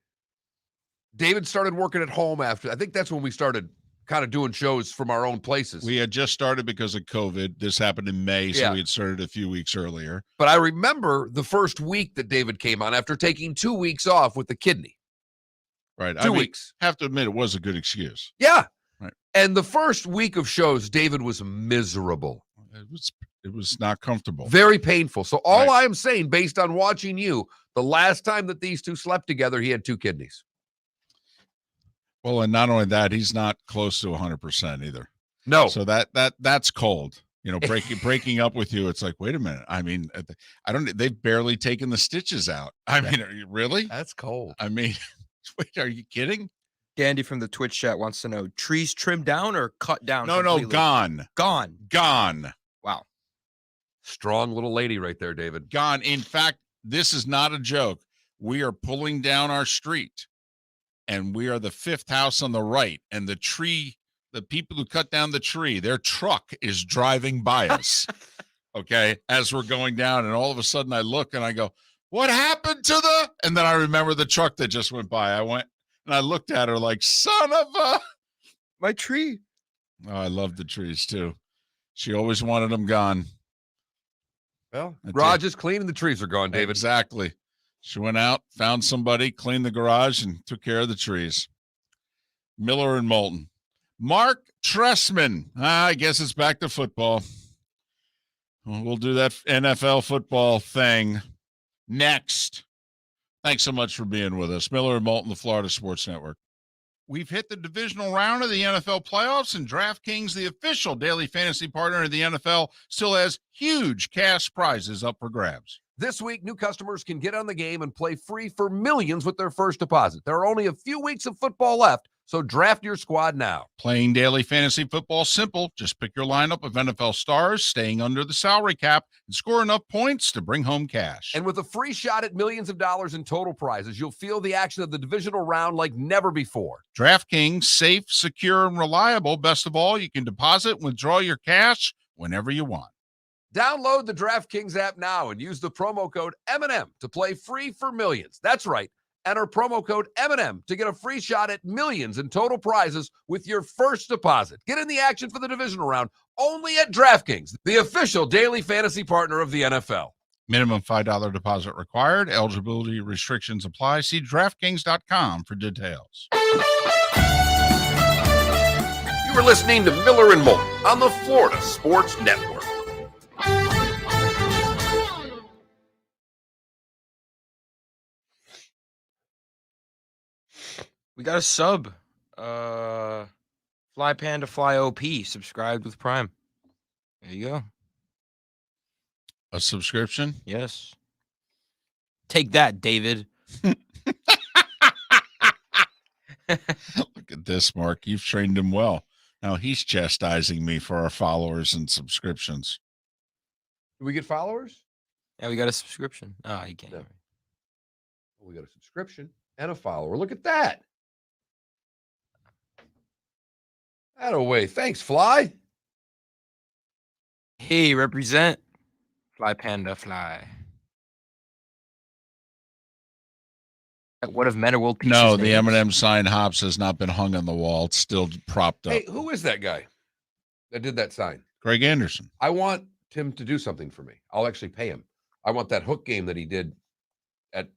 David started working at home after. I think that's when we started kind of doing shows from our own places. We had just started because of COVID. This happened in May, so Yeah. we had started a few weeks earlier. But I remember the first week that David came on after taking 2 weeks off with the kidney. Right. 2 weeks. Have to admit, it was a good excuse. Yeah. Right. And the first week of shows, David was miserable. It was not comfortable. Very painful. So all Right. I'm saying, based on watching you, the last time that these two slept together, he had 2 kidneys. Well, and not only that, he's not close to 100% either. No. So that's cold. Breaking up with you, it's like, wait a minute. I mean, they've barely taken the stitches out. I mean, are you really? That's cold. I mean, wait, are you kidding? Dandy from the Twitch chat wants to know, trees trimmed down or cut down? No, completely? gone. Gone. Wow. Strong little lady right there, David. Gone. In fact, this is not a joke. We are pulling down our street, and we are the 5th house on the right, and the people who cut down the tree, their truck is driving by us, okay, as we're going down, and all of a sudden I look and I go, what happened to and then I remember the truck that just went by. I went and I looked at her like, son of a... My tree. Oh, I love the trees too. She always wanted them gone. Well, garage is clean and the trees are gone, David. Exactly. She went out, found somebody, cleaned the garage, and took care of the trees. Miller and Moulton. Marc Trestman. I guess it's back to football. We'll do that NFL football thing next. Thanks so much for being with us. Miller and Moulton, the Florida Sports Network. We've hit the divisional round of the NFL playoffs, and DraftKings, the official daily fantasy partner of the NFL, still has huge cash prizes up for grabs. This week, new customers can get on the game and play free for millions with their first deposit. There are only a few weeks of football left, So draft your squad now. Playing daily fantasy football simple. Just pick your lineup of NFL stars, staying under the salary cap, and score enough points to bring home cash. And with a free shot at millions of dollars in total prizes, you'll feel the action of the divisional round like never before. DraftKings, safe, secure, and reliable. Best of all, you can deposit and withdraw your cash whenever you want. Download the DraftKings app now and use the promo code M&M to play free for millions. That's right. Enter promo code M&M to get a free shot at millions in total prizes with your first deposit. Get in the action for the divisional round only at DraftKings, the official daily fantasy partner of the NFL. Minimum $5 deposit required. Eligibility restrictions apply. See DraftKings.com for details. You are listening to Miller and Moulton on the Florida Sports Network. We got a sub. Fly Panda Fly OP subscribed with Prime. There you go. A subscription? Yes. Take that, David. Look at this, Mark. You've trained him well. Now he's chastising me for our followers and subscriptions. Do we get followers? Yeah, we got a subscription. Oh, you can't. No. We got a subscription and a follower. Look at that. Away. Thanks, Fly. Hey, represent. Fly Panda Fly. What if Meta World Peaches No, the names? M&M sign Hops has not been hung on the wall. It's still propped up. Hey, who is that guy that did that sign? Greg Anderson. I want him to do something for me. I'll actually pay him. I want that hook game that he did at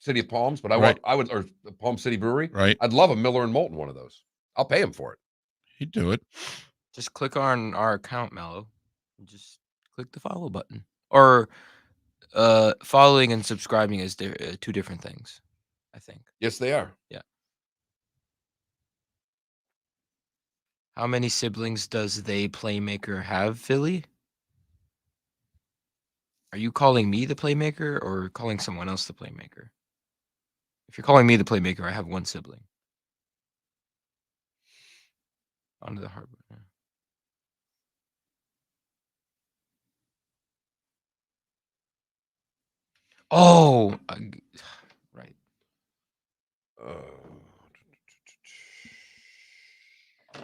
City of Palms, but or Palm City Brewery. Right. I'd love a Miller and Moulton one of those. I'll pay him for it. He'd do it. Just click on our account, Mello. Just click the follow button. Or following and subscribing is two different things, I think. Yes, they are. Yeah. How many siblings does they playmaker have, Philly? Are you calling me the playmaker or calling someone else the playmaker? If you're calling me the playmaker, I have one sibling. Onto the hardwood. Yeah. Oh, right.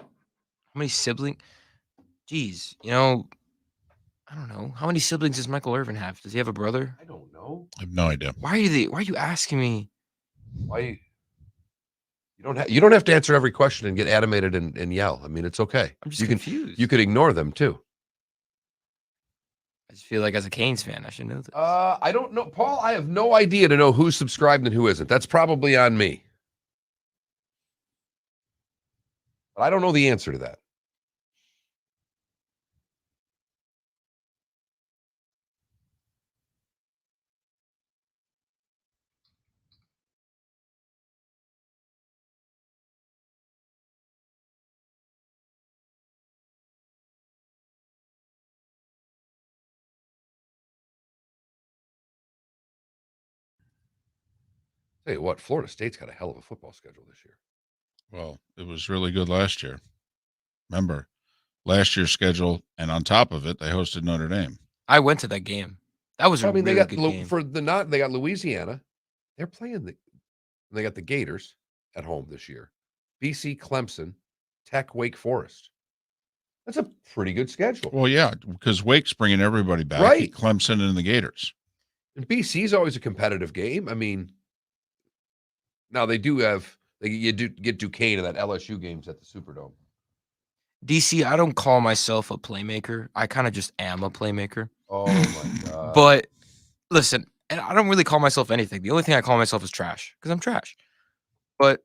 How many siblings? Geez, I don't know. How many siblings does Michael Irvin have? Does he have a brother? I don't know. I have no idea. Why are you asking me? Why? You don't have to answer every question and get animated and yell. I mean, it's okay. I'm just confused. You could ignore them too. I just feel like as a Canes fan, I should know this. I don't know, Paul. I have no idea to know who's subscribed and who isn't. That's probably on me. But I don't know the answer to that. Tell you what, Florida State's got a hell of a football schedule this year. Well, it was really good last year. Remember, last year's schedule, and on top of it, they hosted Notre Dame. I went to that game. That was a really they got good game. they got Louisiana. They're playing they got the Gators at home this year. BC, Clemson, Tech, Wake Forest. That's a pretty good schedule. Well, yeah, because Wake's bringing everybody back. Right. Clemson and the Gators. And BC's always a competitive game. I mean, now they do have you do get Duquesne in that LSU games at the Superdome. DC, I don't call myself a playmaker. I kind of just am a playmaker. Oh my god! But listen, and I don't really call myself anything. The only thing I call myself is trash because I'm trash. But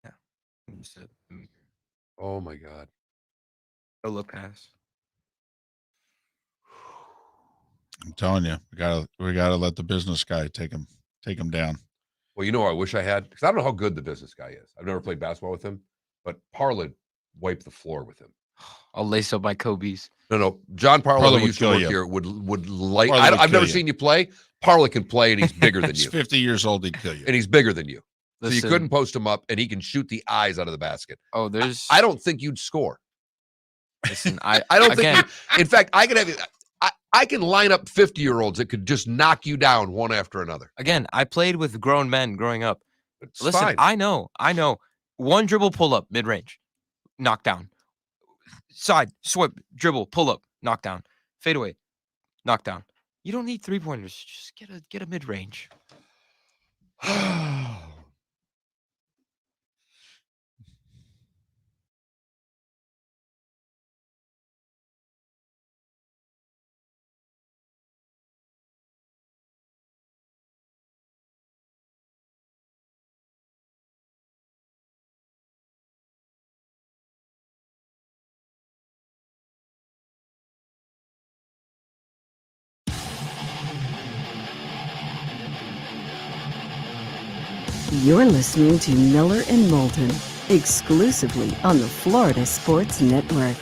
yeah, oh my god! No look pass. I'm telling you, we gotta let the business guy take him down. Well, I wish I had, because I don't know how good the business guy is. I've never played basketball with him, but Parlin wiped the floor with him. I'll lace up my Kobe's. No. John Parlin, who used to work here, would light. I've never seen you play. Parlin can play, and he's bigger than He's you. 50 years old, he'd kill you. And he's bigger than you. So you couldn't post him up, and he can shoot the eyes out of the basket. Oh, there's. I don't think you'd score. Listen, I don't think. In fact, I could have. I can line up 50-year-olds that could just knock you down one after another. Again, I played with grown men growing up. It's Listen, fine. I know. One dribble, pull up, mid range, knockdown. Side, swipe, dribble, pull up, knockdown. Fade away, knockdown. You don't need 3-pointers. Just get a mid range. 'You're listening to Miller and Moulton, exclusively on the Florida Sports Network.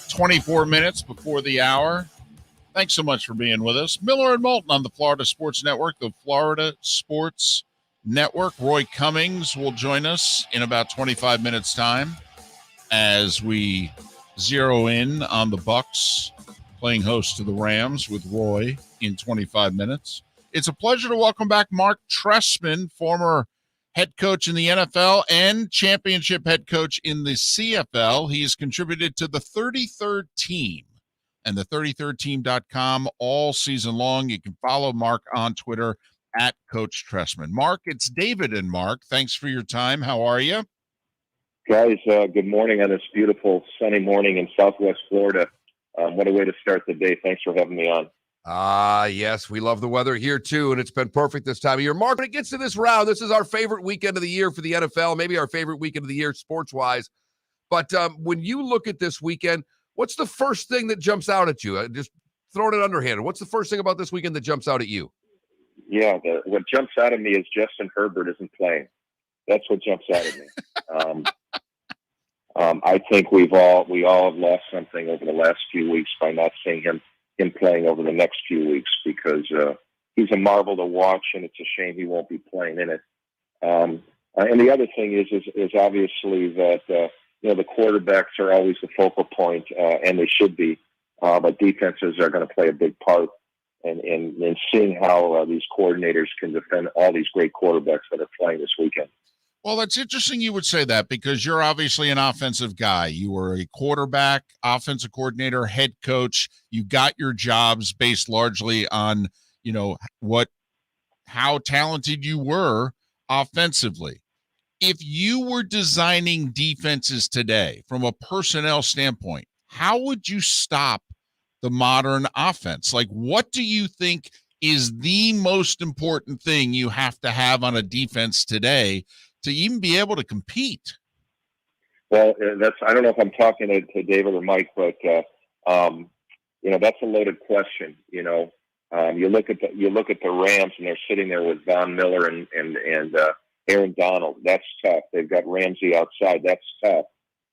"24 minutes before the hour. Thanks so much for being with us. Miller and Moulton on the Florida Sports Network, the Florida Sports Network. Roy Cummings will join us in about 25 minutes' time as we zero in on the Bucks playing host to the Rams with Roy in 25 minutes. It's a pleasure to welcome back Marc Trestman, former head coach in the NFL and championship head coach in the CFL. He has contributed to the 33rd Team and the 33rdteam.com all season long. You can follow Marc on Twitter at Coach Trestman. Marc, it's David and Marc. Thanks for your time. How are you? Guys, good morning on this beautiful sunny morning in Southwest Florida. What a way to start the day. Thanks for having me on. Yes, we love the weather here too, and it's been perfect this time of year. Marc, when it gets to this round, this is our favorite weekend of the year for the NFL, maybe our favorite weekend of the year sports-wise. But when you look at this weekend, what's the first thing that jumps out at you? Just throwing it underhanded. What's the first thing about this weekend that jumps out at you? Yeah, what jumps out at me is Justin Herbert isn't playing. That's what jumps out at me. I think we all have lost something over the last few weeks by not seeing him playing over the next few weeks, because he's a marvel to watch, and it's a shame he won't be playing in it. And the other thing is obviously that the quarterbacks are always the focal point, and they should be. But defenses are going to play a big part, and seeing how these coordinators can defend all these great quarterbacks that are playing this weekend. Well, that's interesting you would say that, because you're obviously an offensive guy. You were a quarterback, offensive coordinator, head coach. You got your jobs based largely on, how talented you were offensively. If you were designing defenses today from a personnel standpoint, how would you stop the modern offense? Like, what do you think is the most important thing you have to have on a defense today to even be able to compete? Well, I don't know if I'm talking to David or Mike, but that's a loaded question. You look at the Rams, and they're sitting there with Von Miller and Aaron Donald. That's tough. They've got Ramsey outside. That's tough.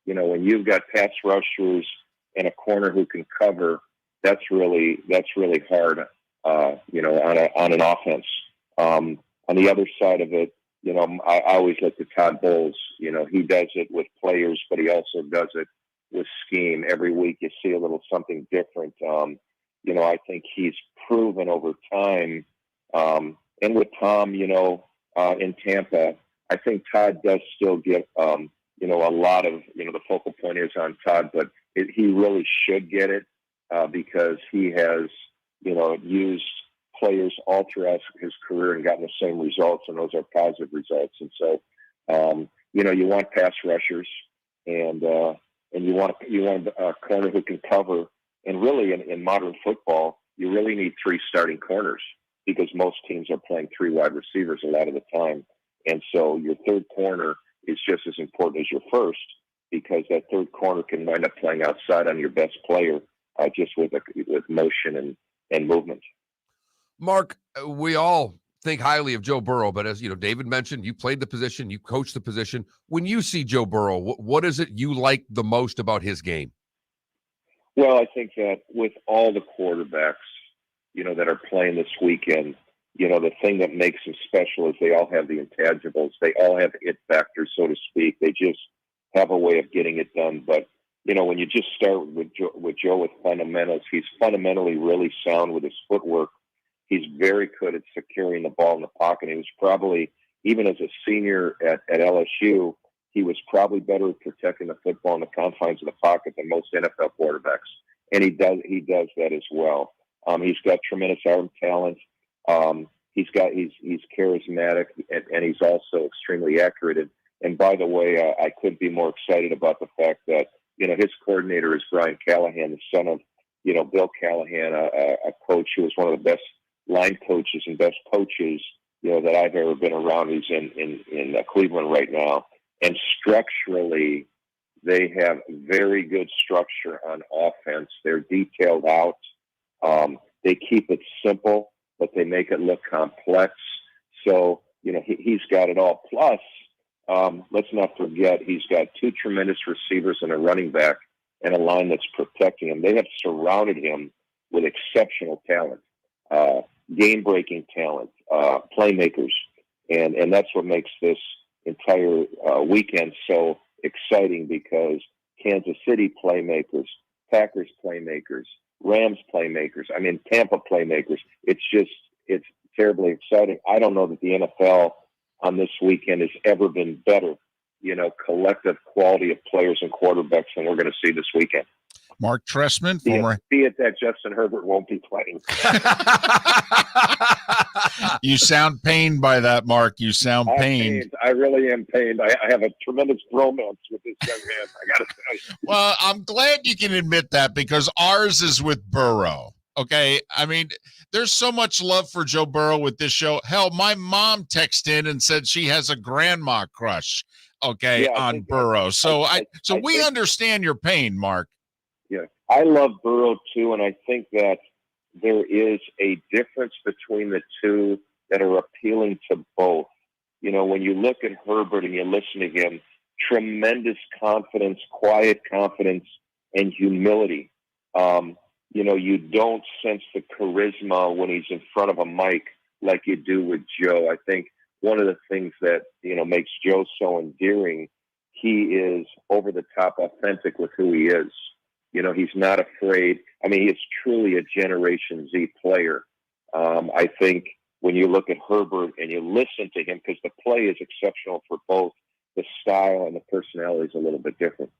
When you've got pass rushers and a corner who can cover, that's really hard. On an offense. On the other side of it, I always look at Todd Bowles. He does it with players, but he also does it with scheme. Every week you see a little something different. I think he's proven over time. And with Tom, in Tampa, I think Todd does still get, a lot of, the focal point is on Todd, but he really should get it because he has, used players all throughout his career and gotten the same results, and those are positive results. And so, you want pass rushers, and you want a corner who can cover. And really, in modern football, you really need 3 starting corners, because most teams are playing 3 wide receivers a lot of the time. And so your third corner is just as important as your first, because that third corner can wind up playing outside on your best player, just with motion and movement. Marc, we all think highly of Joe Burrow, but as David mentioned, you played the position, you coached the position. When you see Joe Burrow, what is it you like the most about his game? Well, I think that with all the quarterbacks, that are playing this weekend, the thing that makes them special is they all have the intangibles. They all have it factors, so to speak. They just have a way of getting it done. But, when you just start with Joe with fundamentals, he's fundamentally really sound with his footwork. He's very good at securing the ball in the pocket. He was probably, even as a senior at LSU, he was probably better at protecting the football in the confines of the pocket than most NFL quarterbacks. And he does that as well. He's got tremendous arm talent. He's charismatic, and he's also extremely accurate. And by the way, I could be more excited about the fact that, his coordinator is Brian Callahan, the son of, Bill Callahan, a coach who was one of the best line coaches and best coaches, that I've ever been around. He's in Cleveland right now. And structurally, they have very good structure on offense. They're detailed out. They keep it simple, but they make it look complex. So, he's got it all. Plus, let's not forget, he's got two tremendous receivers and a running back and a line that's protecting him. They have surrounded him with exceptional talent, game-breaking talent, playmakers. And that's what makes this entire weekend so exciting, because Kansas City playmakers, Packers playmakers, Rams playmakers, Tampa playmakers. It's terribly exciting. I don't know that the NFL on this weekend has ever been better, collective quality of players and quarterbacks than we're going to see this weekend. Marc Trestman, be it that Justin Herbert won't be playing. You sound pained by that, Mark. You sound pained. I really am pained. I have a tremendous bromance with this young man, I got to tell you. Well, I'm glad you can admit that, because ours is with Burrow. Okay. There's so much love for Joe Burrow with this show. Hell, my mom texted in and said she has a grandma crush, on Burrow. So we understand your pain, Mark. Yeah, I love Burrow too, and I think that there is a difference between the two that are appealing to both. When you look at Herbert and you listen to him, tremendous confidence, quiet confidence, and humility. You don't sense the charisma when he's in front of a mic like you do with Joe. I think one of the things that, makes Joe so endearing, he is over the top authentic with who he is. He's not afraid. He is truly a Generation Z player. I think when you look at Herbert and you listen to him, because the play is exceptional for both, the style and the personality is a little bit different.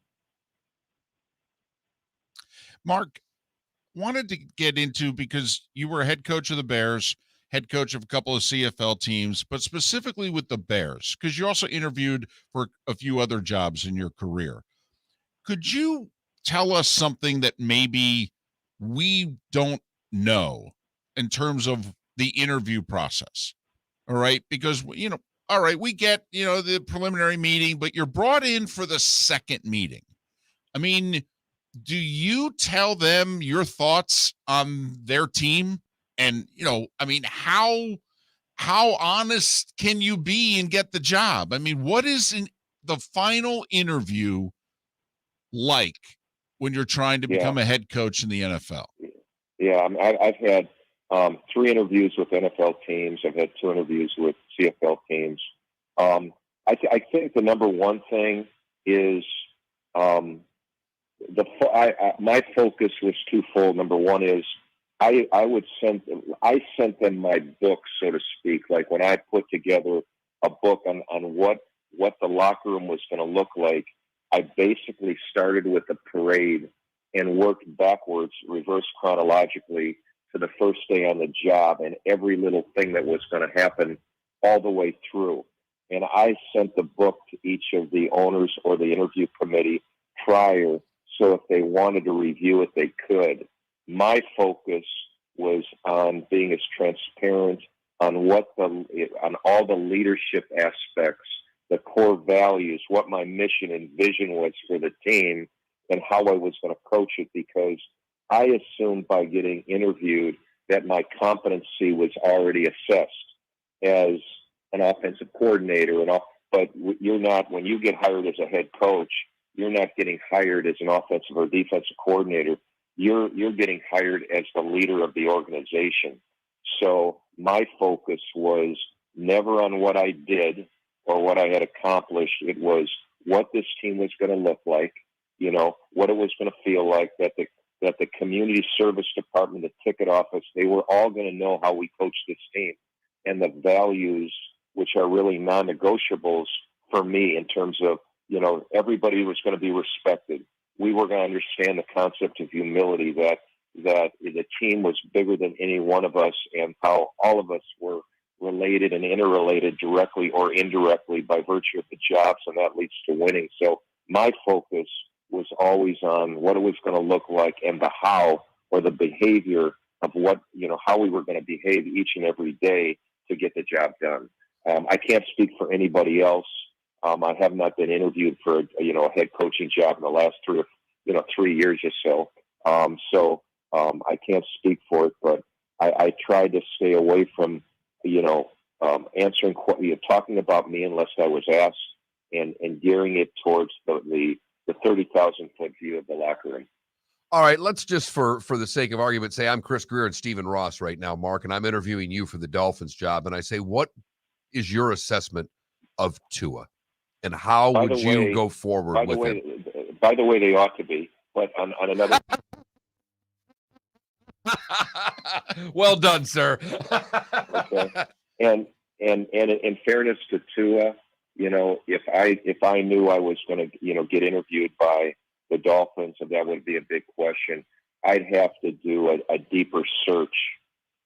Mark, wanted to get into, because you were head coach of the Bears, head coach of a couple of CFL teams, but specifically with the Bears, because you also interviewed for a few other jobs in your career. Could you tell us something that maybe we don't know in terms of the interview process? All right. Because, all right, we get, the preliminary meeting, but you're brought in for the second meeting. Do you tell them your thoughts on their team? And, how honest can you be and get the job? What is in the final interview like when you're trying to become a head coach in the NFL? Yeah, I've had 3 interviews with NFL teams. I've had 2 interviews with CFL teams. I think the number one thing is my focus was twofold. Number one is I sent them my book, so to speak. Like when I put together a book on what the locker room was going to look like, I basically started with the parade and worked backwards, reverse chronologically, to the first day on the job and every little thing that was going to happen all the way through. And I sent the book to each of the owners or the interview committee prior, so if they wanted to review it, they could. My focus was on being as transparent on on all the leadership aspects, the core values, what my mission and vision was for the team, and how I was going to coach it, because I assumed by getting interviewed that my competency was already assessed as an offensive coordinator. But you're not, when you get hired as a head coach, you're not getting hired as an offensive or defensive coordinator. you're getting hired as the leader of the organization. So my focus was never on what I did or what I had accomplished. It was what this team was going to look like, what it was going to feel like, that the community service department, the ticket office, they were all going to know how we coach this team, and the values, which are really non-negotiables for me in terms of, everybody was going to be respected. We were going to understand the concept of humility, that the team was bigger than any one of us, and how all of us were related and interrelated directly or indirectly by virtue of the jobs, and that leads to winning. So my focus was always on what it was going to look like, and the how, or the behavior of what, how we were going to behave each and every day to get the job done. I can't speak for anybody else. I have not been interviewed for a head coaching job in the last 3 years or so. I can't speak for it, but I tried to stay away from answering, talking about me unless I was asked, and gearing it towards the 30,000-foot view of the locker room. All right, let's just, for the sake of argument, say I'm Chris Greer and Stephen Ross right now, Mark, and I'm interviewing you for the Dolphins job, and I say, what is your assessment of Tua, and how would you go forward with him? By the way, they ought to be, but on another. Well done, sir. Okay. And in fairness to Tua, if I knew I was going to get interviewed by the Dolphins, and that would be a big question, I'd have to do a deeper search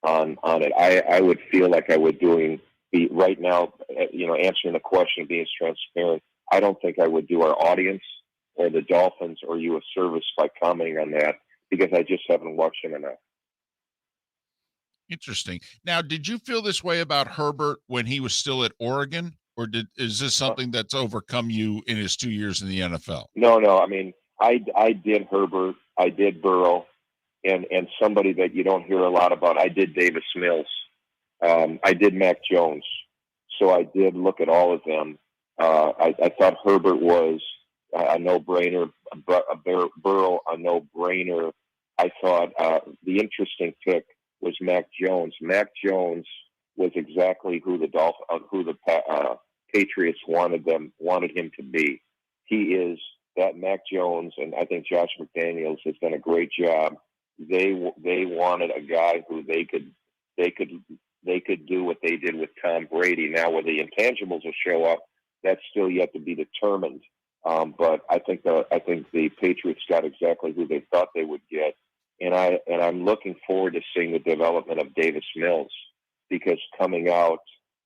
on it. I would feel like I would be right now, answering the question, being transparent. I don't think I would do our audience or the Dolphins or you a service by commenting on that, because I just haven't watched him enough. Interesting. Now, did you feel this way about Herbert when he was still at Oregon, or is this something that's overcome you in his 2 years in the NFL? No. I mean, I did Herbert, I did Burrow, and somebody that you don't hear a lot about, I did Davis Mills. I did Mac Jones. So I did look at all of them. I thought Herbert was a no-brainer, Burrow a no-brainer. I thought the interesting pick was Mac Jones. Mac Jones was exactly who the Patriots wanted him to be. He is that Mac Jones, and I think Josh McDaniels has done a great job. They wanted a guy who they could do what they did with Tom Brady. Now, whether the intangibles will show up, that's still yet to be determined. But I think the Patriots got exactly who they thought they would get. And I'm looking forward to seeing the development of Davis Mills, because coming out,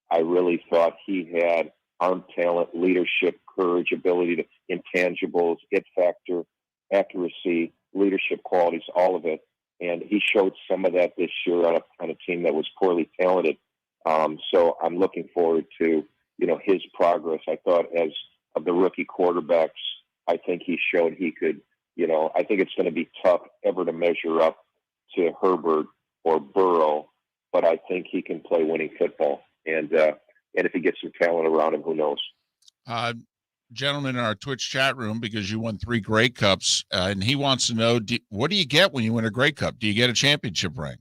I really thought he had arm talent, leadership, courage, ability to intangibles, it factor, accuracy, leadership qualities, all of it. And he showed some of that this year on a team that was poorly talented. So I'm looking forward to, his progress. I thought, as of the rookie quarterbacks, I think he showed he could, I think it's going to be tough ever to measure up to Herbert or Burrow, but I think he can play winning football. And if he gets some talent around him, who knows? Gentleman in our Twitch chat room, because you won 3 Grey Cups, and he wants to know, what do you get when you win a Grey Cup? Do you get a championship ring?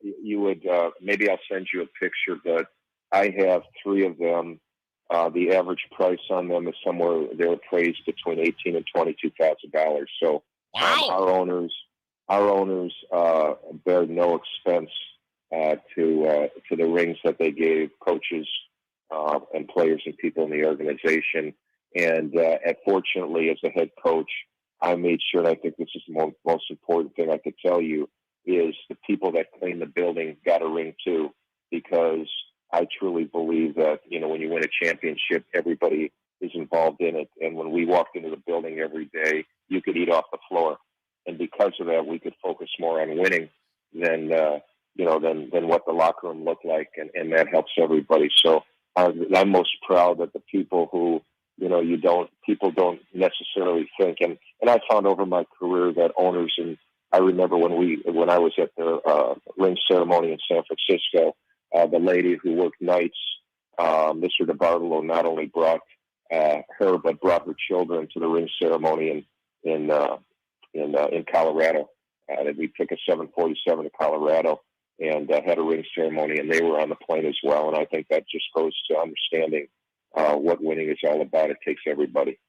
You would, maybe I'll send you a picture, but I have 3 of them. The average price on them is somewhere, they're appraised between $18,000 and $22,000. So wow. Our owners bear no expense to the rings that they gave coaches and players and people in the organization. And fortunately, as a head coach, I made sure, and I think this is the most important thing I could tell you, is the people that clean the building got a ring too, because I truly believe that, when you win a championship, everybody is involved in it. And when we walked into the building every day, you could eat off the floor. And because of that, we could focus more on winning than what the locker room looked like. And that helps everybody. So I'm most proud that the people who, people don't necessarily think. And I found over my career that owners, and I remember when I was at the ring ceremony in San Francisco, the lady who worked nights, Mr. DeBartolo, not only brought her, but brought her children to the ring ceremony in in Colorado. We took a 747 to Colorado and had a ring ceremony, and they were on the plane as well. And I think that just goes to understanding what winning is all about. It takes everybody.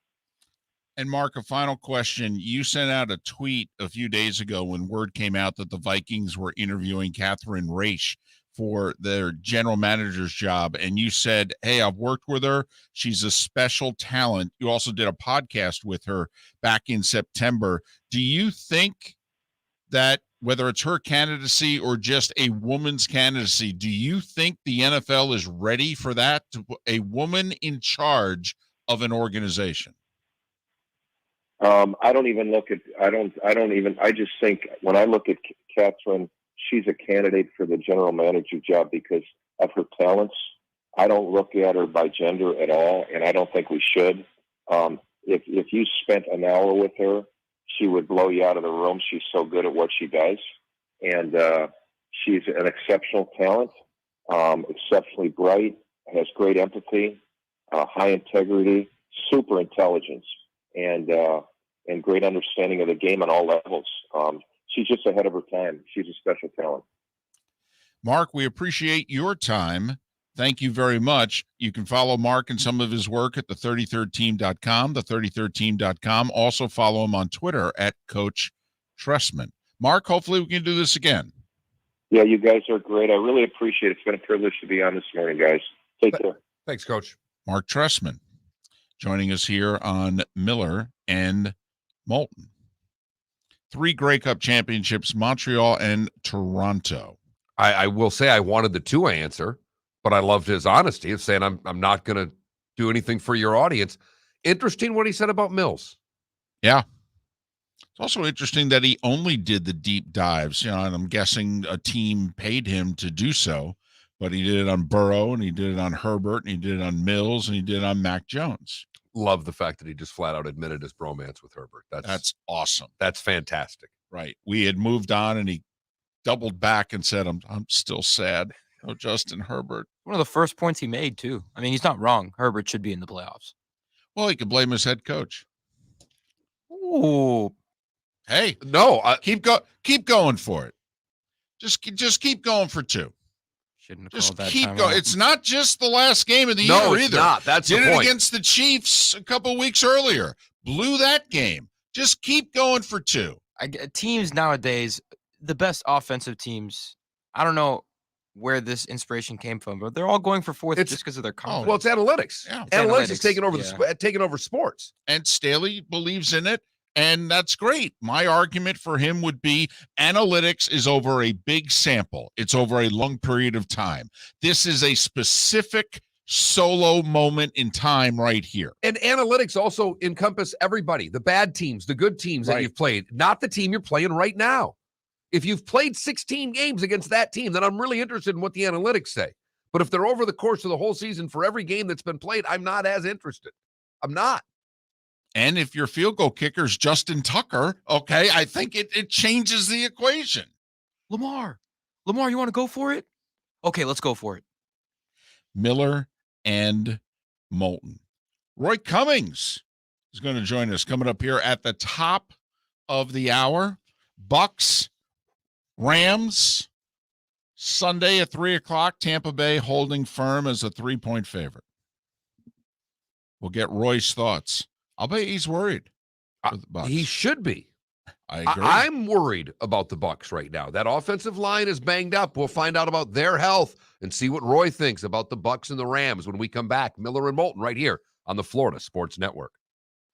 And Mark, a final question. You sent out a tweet a few days ago when word came out that the Vikings were interviewing Catherine Raish for their general manager's job. And you said, hey, I've worked with her. She's a special talent. You also did a podcast with her back in September. Do you think that whether it's her candidacy or just a woman's candidacy, do you think the NFL is ready for that? A woman in charge of an organization? I don't even look at, I just think when I look at Catherine, she's a candidate for the general manager job because of her talents. I don't look at her by gender at all, and I don't think we should. If you spent an hour with her, she would blow you out of the room. She's so good at what she does. And she's an exceptional talent, exceptionally bright, has great empathy, high integrity, super intelligence, and great understanding of the game on all levels. She's just ahead of her time. She's a special talent. Mark, we appreciate your time. Thank you very much. You can follow Mark and some of his work at the33rdteam.com, the33rdteam.com. Also follow him on Twitter at Coach Trestman. Mark, hopefully we can do this again. Yeah, you guys are great. I really appreciate it. It's been a privilege to be on this morning, guys. Take care. Thanks, Coach. Marc Trestman joining us here on Miller and Moulton. 3 Grey Cup championships, Montreal and Toronto. I will say I wanted the Tua answer, but I loved his honesty of saying I'm not going to do anything for your audience. Interesting what he said about Mills. Yeah. It's also interesting that he only did the deep dives, and I'm guessing a team paid him to do so, but he did it on Burrow, and he did it on Herbert, and he did it on Mills, and he did it on Mac Jones. Love the fact that he just flat out admitted his bromance with Herbert. That's awesome. That's fantastic. Right. We had moved on, and he doubled back and said, I'm still sad. Oh, Justin Herbert. One of the first points he made, too. I mean, he's not wrong. Herbert should be in the playoffs. Well, he could blame his head coach. Ooh. Hey, no, keep going for it. Just keep going for 2. Shouldn't have just called that keep time going. out. It's not just the last game of the no, year it's either. Not. That's Did the point. It against the Chiefs a couple weeks earlier. Blew that game. Just keep going for 2. Teams nowadays, the best offensive teams, I don't know where this inspiration came from, but they're all going for 4th just because of their confidence. Well, it's analytics. Yeah. Analytics is taking over sports. And Staley believes in it, and that's great. My argument for him would be analytics is over a big sample. It's over a long period of time. This is a specific solo moment in time right here. And analytics also encompass everybody, the bad teams, the good teams that you've played, not the team you're playing right now. If you've played 16 games against that team, then I'm really interested in what the analytics say. But if they're over the course of the whole season for every game that's been played, I'm not as interested. I'm not. And if your field goal kicker is Justin Tucker, okay, I think it changes the equation. Lamar, you want to go for it? Okay, let's go for it. Miller and Moulton. Roy Cummings is going to join us coming up here at the top of the hour. Bucks, Rams, Sunday at 3:00. Tampa Bay holding firm as a 3-point favorite. We'll get Roy's thoughts. I'll bet he's worried. He should be. I agree. I'm worried about the Bucs right now. That offensive line is banged up. We'll find out about their health and see what Roy thinks about the Bucs and the Rams when we come back. Miller and Moulton right here on the Florida Sports Network.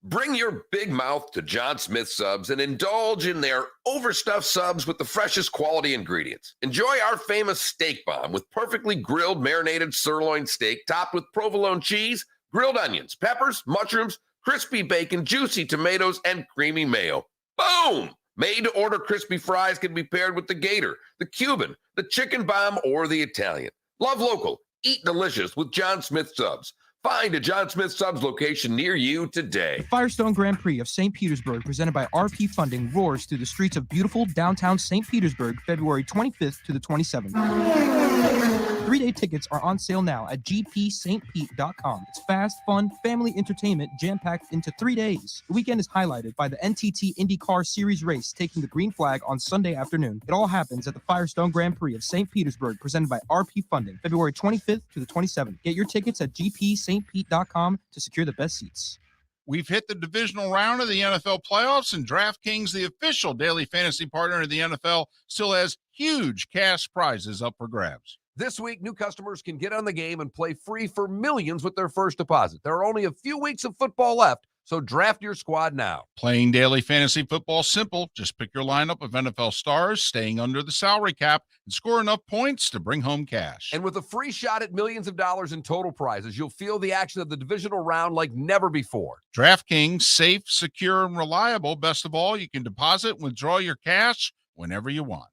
Bring your big mouth to John Smith Subs and indulge in their overstuffed subs with the freshest quality ingredients. Enjoy our famous steak bomb with perfectly grilled marinated sirloin steak topped with provolone cheese, grilled onions, peppers, mushrooms, crispy bacon, juicy tomatoes, and creamy mayo. Boom! Made-to-order crispy fries can be paired with the Gator, the Cuban, the Chicken Bomb, or the Italian. Love local. Eat delicious with John Smith Subs. Find a John Smith Subs location near you today. The Firestone Grand Prix of St. Petersburg, presented by RP Funding, roars through the streets of beautiful downtown St. Petersburg, February 25th to the 27th. 3-day tickets are on sale now at gpstpete.com. It's fast, fun, family entertainment jam-packed into 3 days. The weekend is highlighted by the NTT IndyCar Series race taking the green flag on Sunday afternoon. It all happens at the Firestone Grand Prix of St. Petersburg, presented by RP Funding, February 25th to the 27th. Get your tickets at gpstpete.com to secure the best seats. We've hit the divisional round of the NFL playoffs, and DraftKings, the official daily fantasy partner of the NFL, still has huge cash prizes up for grabs. This week, new customers can get on the game and play free for millions with their first deposit. There are only a few weeks of football left, so draft your squad now. Playing daily fantasy football simple. Just pick your lineup of NFL stars, staying under the salary cap, and score enough points to bring home cash. And with a free shot at millions of dollars in total prizes, you'll feel the action of the divisional round like never before. DraftKings, safe, secure, and reliable. Best of all, you can deposit and withdraw your cash whenever you want.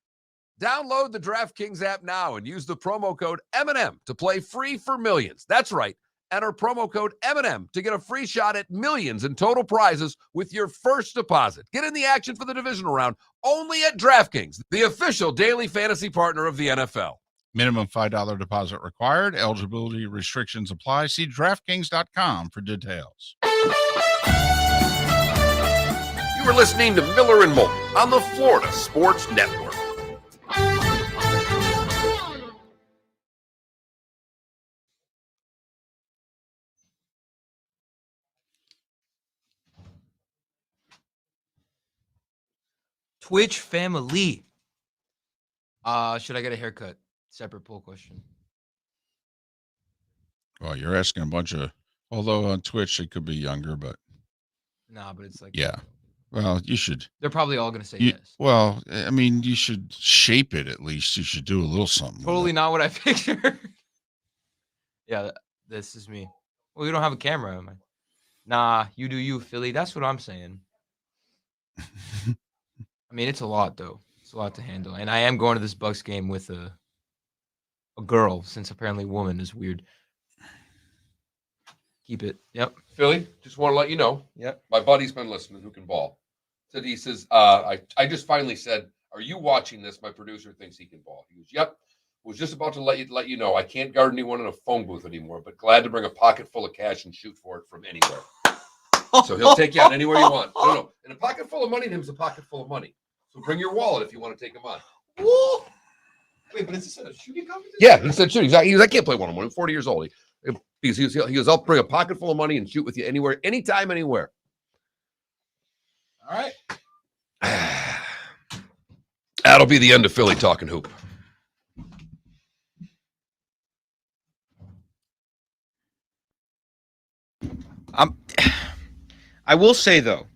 Download the DraftKings app now and use the promo code M&M to play free for millions. That's right. Enter promo code M&M to get a free shot at millions in total prizes with your first deposit. Get in the action for the divisional round only at DraftKings, the official daily fantasy partner of the NFL. Minimum $5 deposit required. Eligibility restrictions apply. See DraftKings.com for details. You are listening to Miller and Moulton on the Florida Sports Network. Twitch family. Should I get a haircut? Separate poll question. Well, you're asking a bunch of, although on Twitch it could be younger, but Nah, but it's like, yeah. Well, you should. They're probably all going to say yes. Well, I mean, you should shape it at least. You should do a little something. Totally not what I picture. Yeah, this is me. Well, you don't have a camera, am I? Nah, you do you, Philly. That's what I'm saying. I mean, it's a lot, though. It's a lot to handle. And I am going to this Bucks game with a girl, since apparently woman is weird. Keep it. Yep. Philly, just want to let you know. Yep. My buddy's been listening who can ball. He says, I just finally said, are you watching this? My producer thinks he can ball. He goes, yep. Was just about to let you know I can't guard anyone in a phone booth anymore, but glad to bring a pocket full of cash and shoot for it from anywhere. So he'll take you out anywhere you want. No. And a pocket full of money to him is a pocket full of money. So bring your wallet if you want to take him on. Whoa. Wait, but is this a shooting competition? Yeah, he said shooting. He goes, I can't play one-on-one. I'm 40 years old. He goes, I'll bring a pocket full of money and shoot with you anywhere, anytime, anywhere. All right. That'll be the end of Philly talking hoop. I will say, though,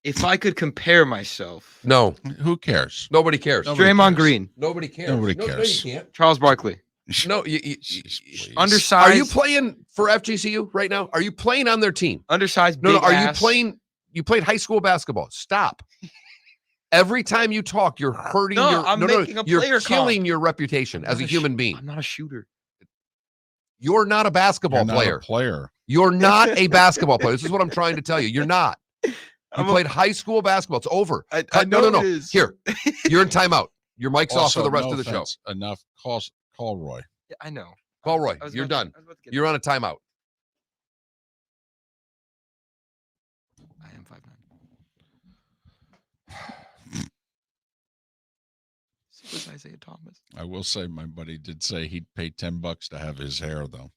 if I could compare myself, No, Who cares? nobody cares. Nobody Draymond cares. Green, Nobody cares. Nobody No, cares. you can't. Charles Barkley, No, Please. undersized. Are you playing for FGCU right now? Are you playing on their team? Undersized. No, big are you ass. playing? You played high school basketball. Stop. Every time you talk, you're hurting No, your. I'm making a you're player killing your reputation I'm as not a sh- human being. I'm not a shooter. You're not a basketball You're not player. a player. You're not a basketball player. This is what I'm trying to tell you. You're not. You I'm a- played high school basketball. It's over. I No. know it is. Here, you're in timeout. Your mic's off Also, for the rest no of the show. offense, Enough. Call Roy. Yeah, I know. Call Roy. I was You're about to- done. I was about to get You're on a timeout. I am 5'9". So was Isaiah Thomas. I will say my buddy did say he'd pay $10 to have his hair, though.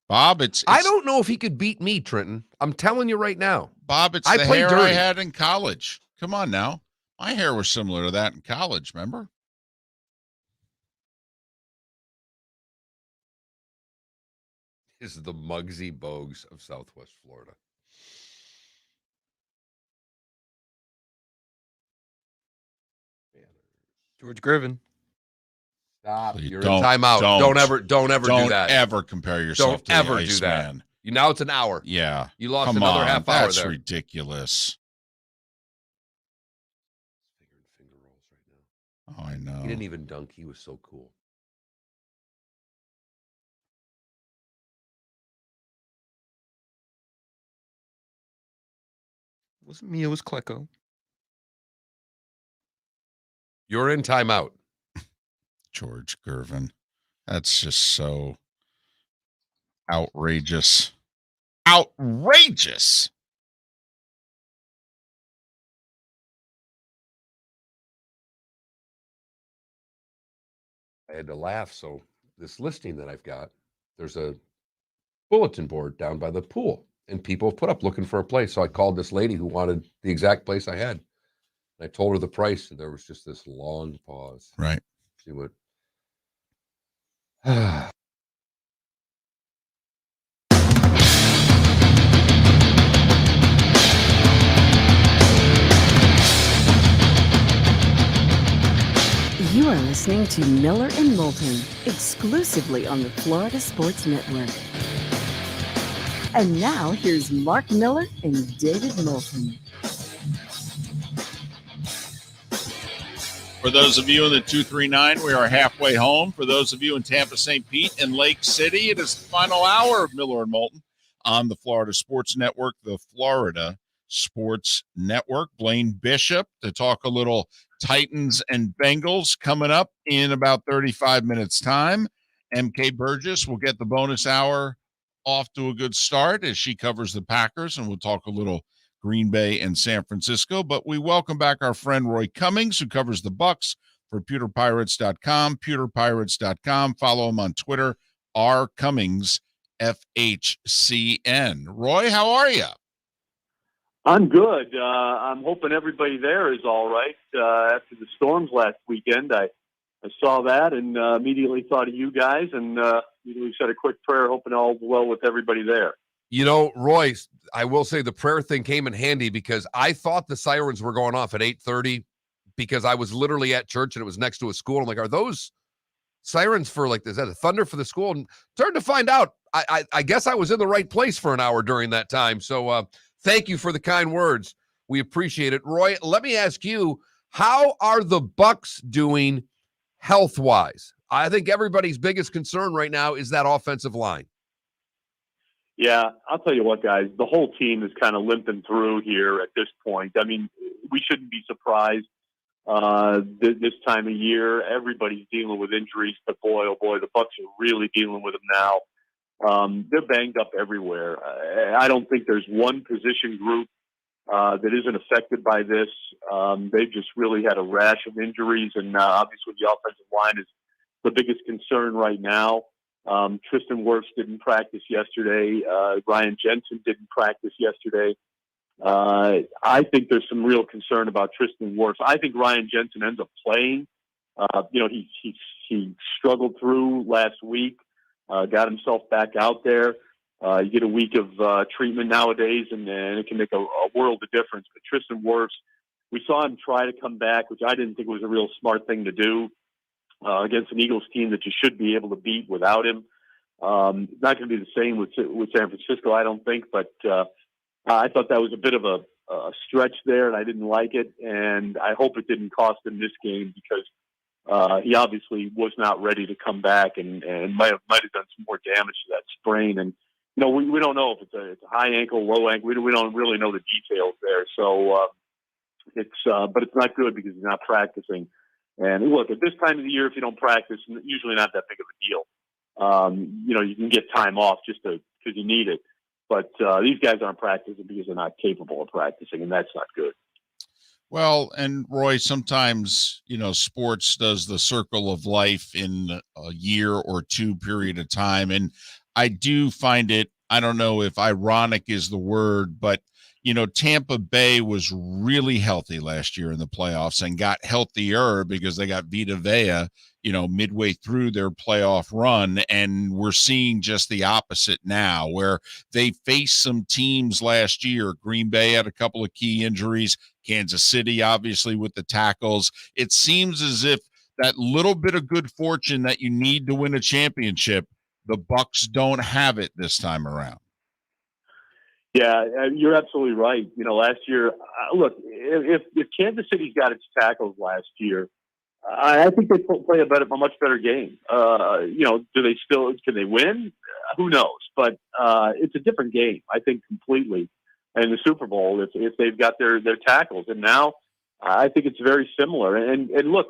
Bob, I don't know if he could beat me, Trenton. I'm telling you right now. Bob, it's I the played hair I dirty. had in college. Come on now. My hair was similar to that in college, remember? This is the Muggsy Bogues of Southwest Florida. George Griffin. Stop. Please You're don't- in timeout. Don't ever do that. ever compare yourself Don't to ever the do Ice that. Man. Now it's an hour. Yeah. You lost Come another on. half hour That's there. ridiculous. Finger rolls right now. Oh, I know. He didn't even dunk. He was so cool. wasn't me. It was Klecko. You're in timeout. George Gervin. That's just so outrageous. Outrageous. I had to laugh. So this listing that I've got, there's a bulletin board down by the pool, and people have put up looking for a place. So I called this lady who wanted the exact place I had. I told her the price, and there was just this long pause. Right. She went, You are listening to Miller and Moulton, exclusively on the Florida Sports Network. And now here's Mark Miller and David Moulton. For those of you in the 239, we are halfway home. For those of you in Tampa, St. Pete, and Lake City, it is the final hour of Miller and Moulton on the Florida Sports Network, the Florida Sports Network. Blaine Bishop to talk a little Titans and Bengals coming up in about 35 minutes' time. MK Burgess will get the bonus hour off to a good start as she covers the Packers, and we'll talk a little Green Bay and San Francisco. But we welcome back our friend Roy Cummings, who covers the Bucks for pewterpirates.com, pewterpirates.com. Follow him on Twitter, rcummings, FHCN. Roy, how are you? I'm good. I'm hoping everybody there is all right. After the storms last weekend, I saw that and immediately thought of you guys, and we said a quick prayer, hoping all's well with everybody there. you know, Roy, I will say the prayer thing came in handy because I thought the sirens were going off at 8:30 because I was literally at church and it was next to a school. I'm like, are those sirens for like, is that a thunder for the school? And turned to find out, I guess I was in the right place for an hour during that time. So thank you for the kind words. We appreciate it. Roy, let me ask you, how are the Bucks doing health-wise? I think everybody's biggest concern right now is that offensive line. Yeah, I'll tell you what, guys, the whole team is kind of limping through here at this point. I mean, we shouldn't be surprised this time of year. Everybody's dealing with injuries, but boy, oh boy, the Bucks are really dealing with them now. They're banged up everywhere. I don't think there's one position group that isn't affected by this. They've just really had a rash of injuries, and obviously the offensive line is the biggest concern right now. Tristan Wirfs didn't practice yesterday. Ryan Jensen didn't practice yesterday. I think there's some real concern about Tristan Wirfs. I think Ryan Jensen ends up playing. He struggled through last week, got himself back out there. You get a week of treatment nowadays, and it can make a world of difference. But Tristan Wirfs, we saw him try to come back, which I didn't think was a real smart thing to do against an Eagles team that you should be able to beat without him. It's not going to be the same with San Francisco, I don't think. But I thought that was a bit of a stretch there, and I didn't like it. And I hope it didn't cost him this game because he obviously was not ready to come back and might have done some more damage to that sprain. And we don't know if it's a high ankle, low ankle. We don't really know the details there. So but it's not good because he's not practicing. And look, at this time of the year, if you don't practice, usually not that big of a deal. You can get time off just because you need it. But these guys aren't practicing because they're not capable of practicing, and that's not good. Well, and Roy, sometimes, sports does the circle of life in a year or two period of time. And I do find it, I don't know if ironic is the word, but, Tampa Bay was really healthy last year in the playoffs and got healthier because they got Vita Vea, midway through their playoff run. And we're seeing just the opposite now, where they faced some teams last year. Green Bay had a couple of key injuries. Kansas City, obviously, with the tackles. It seems as if that little bit of good fortune that you need to win a championship, the Bucks don't have it this time around. Yeah, you're absolutely right. Last year, look, if Kansas City's got its tackles last year, I think they play a much better game. Can they win? Who knows? But it's a different game, I think, completely. and the Super Bowl if they've got their tackles. And now I think it's very similar. And look,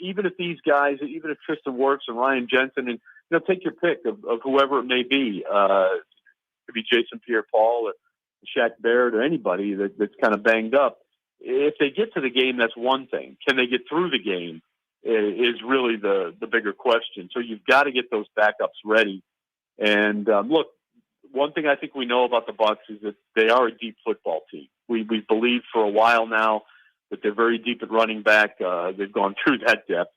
even if these guys, even if Tristan Wirfs and Ryan Jensen, and take your pick of whoever it may be, it could be Jason Pierre-Paul or Shaq Barrett or anybody that's kind of banged up. If they get to the game, that's one thing. Can they get through the game is really the bigger question. So you've got to get those backups ready. And look, one thing I think we know about the Bucs is that they are a deep football team. We've believed for a while now that they're very deep at running back. They've gone through that depth,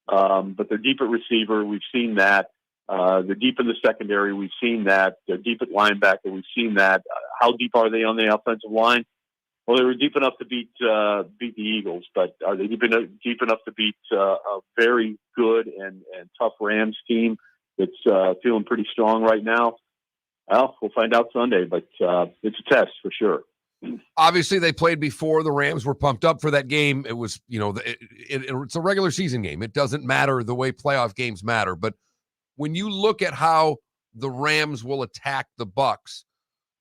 but they're deep at receiver. We've seen that. They're deep in the secondary. We've seen that. They're deep at linebacker. We've seen that. How deep are they on the offensive line? Well, they were deep enough to beat the Eagles, but are they deep enough to beat a very good and tough Rams team that's feeling pretty strong right now? Well, we'll find out Sunday, but it's a test for sure. Obviously, they played before. The Rams were pumped up for that game. It was, it's a regular season game. It doesn't matter the way playoff games matter. But when you look at how the Rams will attack the Bucs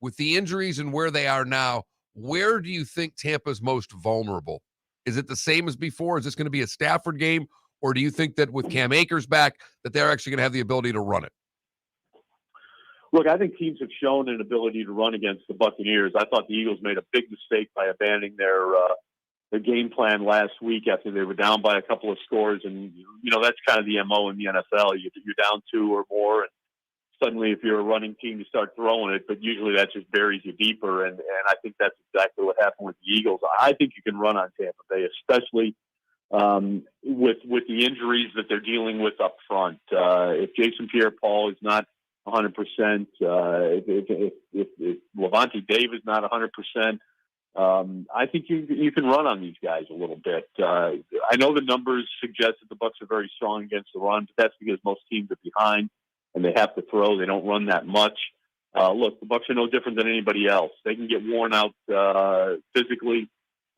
with the injuries and where they are now, where do you think Tampa's most vulnerable? Is it the same as before? Is this going to be a Stafford game? Or do you think that with Cam Akers back, that they're actually going to have the ability to run it? Look, I think teams have shown an ability to run against the Buccaneers. I thought the Eagles made a big mistake by abandoning their game plan last week after they were down by a couple of scores. And, that's kind of the MO in the NFL. You're down 2 or more, and suddenly if you're a running team, you start throwing it, but usually that just buries you deeper. And I think that's exactly what happened with the Eagles. I think you can run on Tampa Bay, especially with the injuries that they're dealing with up front. If Jason Pierre-Paul is not 100%, if Levante Davis is not 100%, I think you can run on these guys a little bit. I know the numbers suggest that the Bucs are very strong against the run, but that's because most teams are behind and they have to throw. They don't run that much. Look, the Bucs are no different than anybody else. They can get worn out physically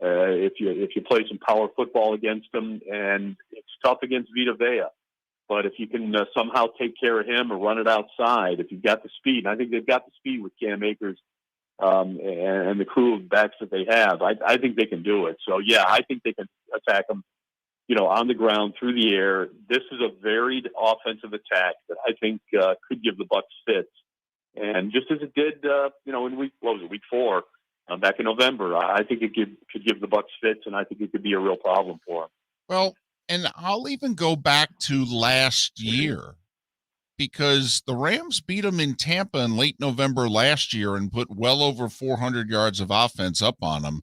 if you play some power football against them, and it's tough against Vita Vea. But if you can somehow take care of him or run it outside, if you've got the speed, and I think they've got the speed with Cam Akers and the crew of backs that they have, I think they can do it. So, yeah, I think they can attack them, on the ground, through the air. This is a varied offensive attack that I think could give the Bucs fits. And just as it did, in week 4, back in November, I think it could give the Bucs fits, and I think it could be a real problem for them. Well, and I'll even go back to last year, because the Rams beat them in Tampa in late November last year and put well over 400 yards of offense up on them.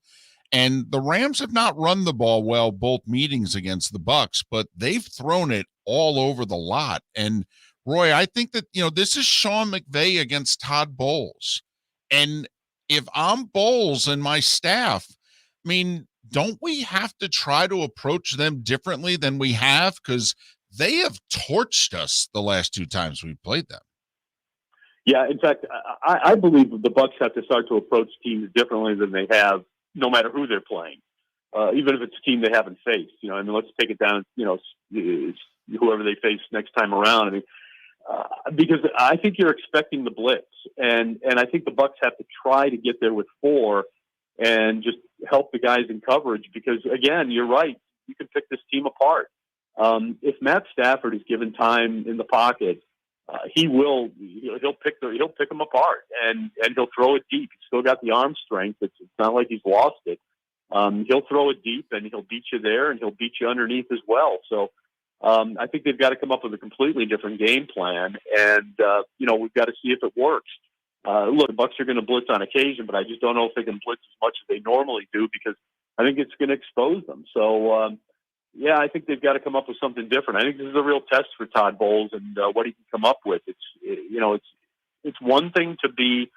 And the Rams have not run the ball well both meetings against the Bucs, but they've thrown it all over the lot. And Roy, I think that, this is Sean McVay against Todd Bowles. And if I'm Bowles and my staff, don't we have to try to approach them differently than we have? Because they have torched us the last 2 times we've played them. Yeah, in fact, I believe the Bucs have to start to approach teams differently than they have, no matter who they're playing, even if it's a team they haven't faced. Let's take it down, whoever they face next time around. Because I think you're expecting the blitz, and I think the Bucs have to try to get there with 4 and just help the guys in coverage. Because again, you're right, you can pick this team apart. If Matt Stafford is given time in the pocket, he'll pick them apart, and he'll throw it deep. He's still got the arm strength. It's not like he's lost it. He'll throw it deep, and he'll beat you there, and he'll beat you underneath as well. So I think they've got to come up with a completely different game plan, and we've got to see if it works. Look, the Bucs are going to blitz on occasion, but I just don't know if they can blitz as much as they normally do, because I think it's going to expose them. So, yeah, I think they've got to come up with something different. I think this is a real test for Todd Bowles and what he can come up with. It's one thing to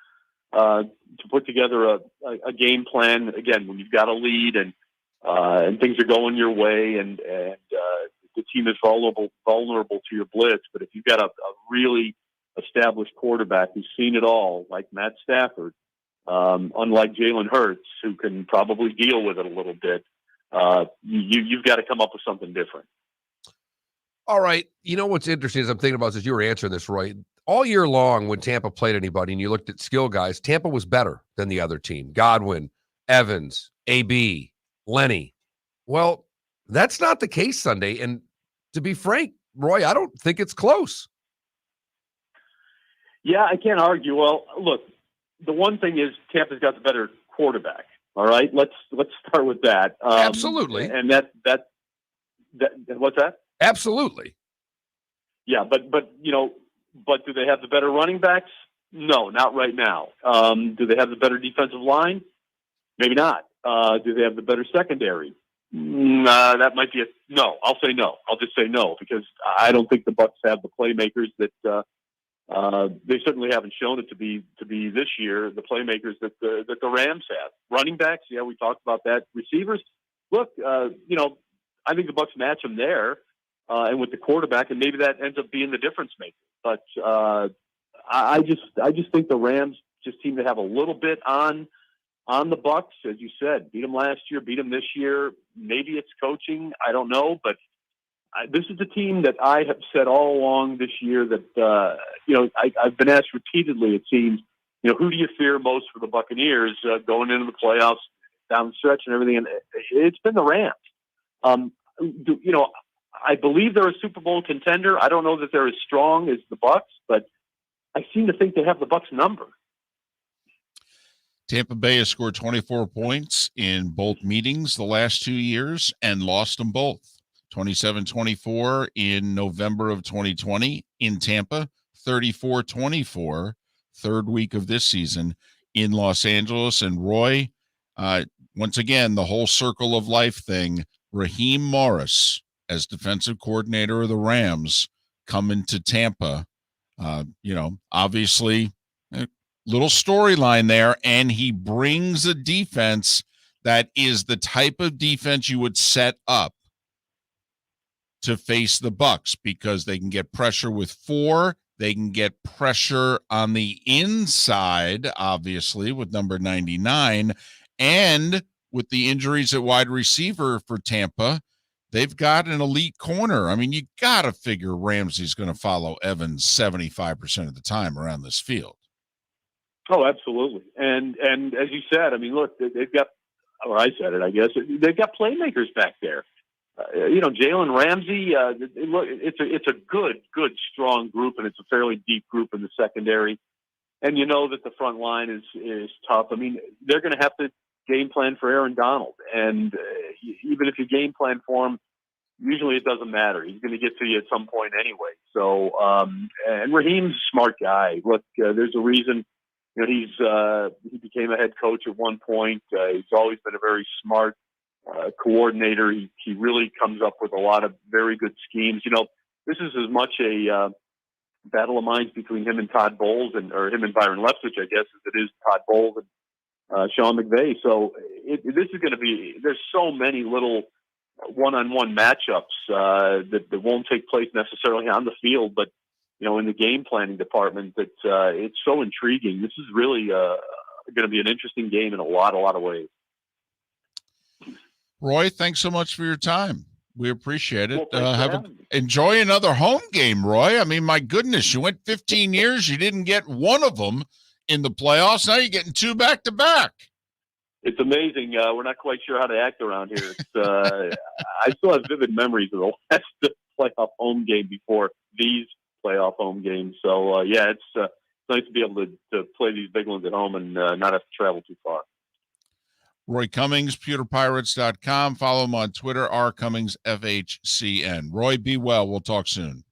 put together a game plan, again, when you've got a lead and things are going your way and the team is vulnerable to your blitz. But if you've got a really established quarterback who's seen it all, like Matt Stafford, unlike Jalen Hurts, who can probably deal with it a little bit, you've got to come up with something different. All right. What's interesting as I'm thinking about this, you were answering this, Roy. all year long when Tampa played anybody and you looked at skill guys, Tampa was better than the other team. Godwin, Evans, AB, Lenny. Well, that's not the case Sunday. And to be frank, Roy, I don't think it's close. Yeah, I can't argue. Well, look, the one thing is Tampa's got the better quarterback. All right, let's start with that. Absolutely. And that what's that? Absolutely. Yeah, but do they have the better running backs? No, not right now. Do they have the better defensive line? Maybe not. Do they have the better secondary? That might be no. I'll say no. I'll just say no because I don't think the Bucs have the playmakers that they certainly haven't shown it to be this year. The playmakers that the Rams have. Running backs, yeah, we talked about that. Receivers, look, I think the Bucs match them there, and with the quarterback, and maybe that ends up being the difference maker. But I just think the Rams just seem to have a little bit on the Bucs, as you said. Beat them last year, beat them this year. Maybe it's coaching, I don't know, but this is the team that I have said all along this year that I've been asked repeatedly. It seems, who do you fear most for the Buccaneers going into the playoffs, down the stretch, and everything? And it's been the Rams. I believe they're a Super Bowl contender. I don't know that they're as strong as the Bucs, but I seem to think they have the Bucs number. Tampa Bay has scored 24 points in both meetings the last 2 years and lost them both. 27-24 in November of 2020 in Tampa, 34-24 third week of this season in Los Angeles. And Roy, once again, the whole circle of life thing, Raheem Morris as defensive coordinator of the Rams coming to Tampa, obviously a little storyline there, and he brings a defense that is the type of defense you would set up to face the Bucs because they can get pressure with 4. They can get pressure on the inside, obviously, with number 99. And with the injuries at wide receiver for Tampa, they've got an elite corner. I mean, you got to figure Ramsey's going to follow Evans 75% of the time around this field. Oh, absolutely. And as you said, I mean, look, they've got, or I said it, I guess, they've got playmakers back there. Jalen Ramsey, it's a good, strong group, and it's a fairly deep group in the secondary. And you know that the front line is tough. I mean, they're going to have to game plan for Aaron Donald. And even if you game plan for him, usually it doesn't matter. He's going to get to you at some point anyway. So, and Raheem's a smart guy. Look, there's a reason, he became a head coach at one point. He's always been a very smart coordinator. He really comes up with a lot of very good schemes. This is as much a battle of minds between him and Todd Bowles or him and Byron Leftwich, I guess, as it is Todd Bowles and Sean McVay. So this is going to be, there's so many little one-on-one matchups that won't take place necessarily on the field, but in the game planning department, that it's so intriguing. This is really going to be an interesting game in a lot of ways. Roy, thanks so much for your time. We appreciate it. Well, enjoy another home game, Roy. I mean, my goodness, you went 15 years. You didn't get one of them in the playoffs. Now you're getting 2 back-to-back. It's amazing. We're not quite sure how to act around here. I still have vivid memories of the last playoff home game before these playoff home games. So, it's nice to be able to play these big ones at home and not have to travel too far. Roy Cummings, pewterpirates.com. Follow him on Twitter, rcummingsfhcn. Roy, be well. We'll talk soon.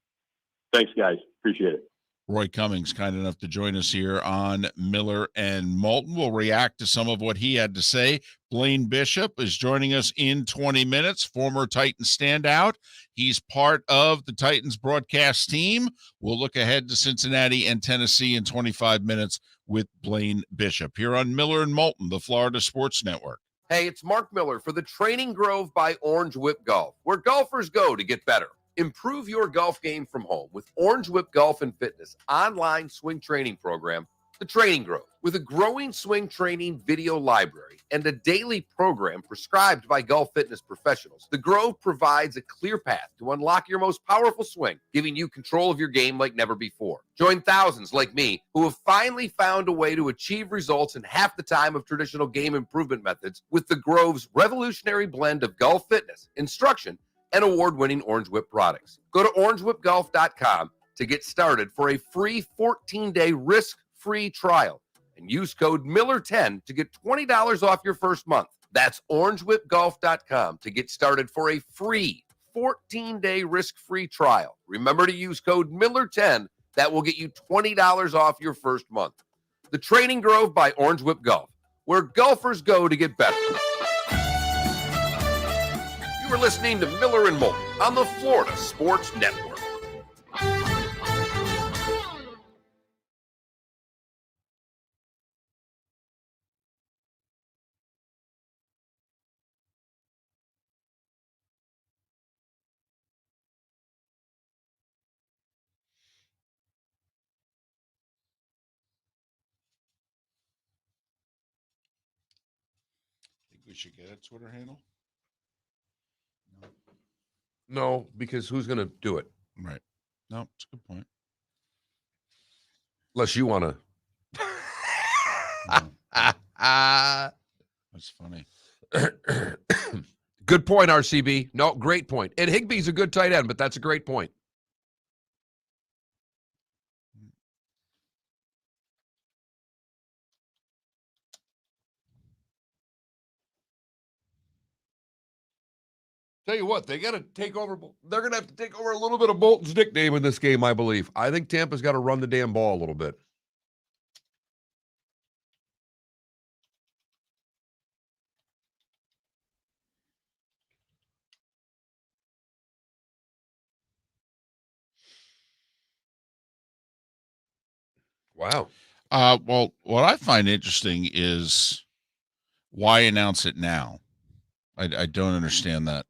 Thanks, guys. Appreciate it. Roy Cummings, kind enough to join us here on Miller and Moulton. We'll react to some of what he had to say. Blaine Bishop is joining us in 20 minutes, former Titans standout. He's part of the Titans broadcast team. We'll look ahead to Cincinnati and Tennessee in 25 minutes with Blaine Bishop here on Miller and Moulton, the Florida Sports Network. Hey, it's Mark Miller for the Training Grove by Orange Whip Golf, where golfers go to get better. Improve your golf game from home with Orange Whip Golf and Fitness online swing training program. The The Training Grove. With a growing swing training video library and a daily program prescribed by golf fitness professionals, The Grove provides a clear path to unlock your most powerful swing, giving you control of your game like never before. Join thousands like me who have finally found a way to achieve results in half the time of traditional game improvement methods with The Grove's revolutionary blend of golf fitness, instruction, and award-winning Orange Whip products. Go to orangewhipgolf.com to get started for a free 14-day risk-free trial and use code Miller10 to get $20 off your first month. That's orangewhipgolf.com to get started for a free 14-day risk-free trial. Remember to use code Miller10. That will get you $20 off your first month. The Training Grove by Orange Whip Golf, where golfers go to get better. You are listening to Miller and Moulton on the Florida Sports Network. Think we should get a Twitter handle? No, because who's going to do it? Right. No, it's a good point. Unless you want to. That's funny. Good point, RCB. No, great point. And Higbee's a good tight end, but that's a great point. Tell you what, they got to take over. They're going to have to take over a little bit of Moulton's nickname in this game, I believe. I think Tampa's got to run the damn ball a little bit. Wow. Well, what I find interesting is why announce it now? I don't understand that.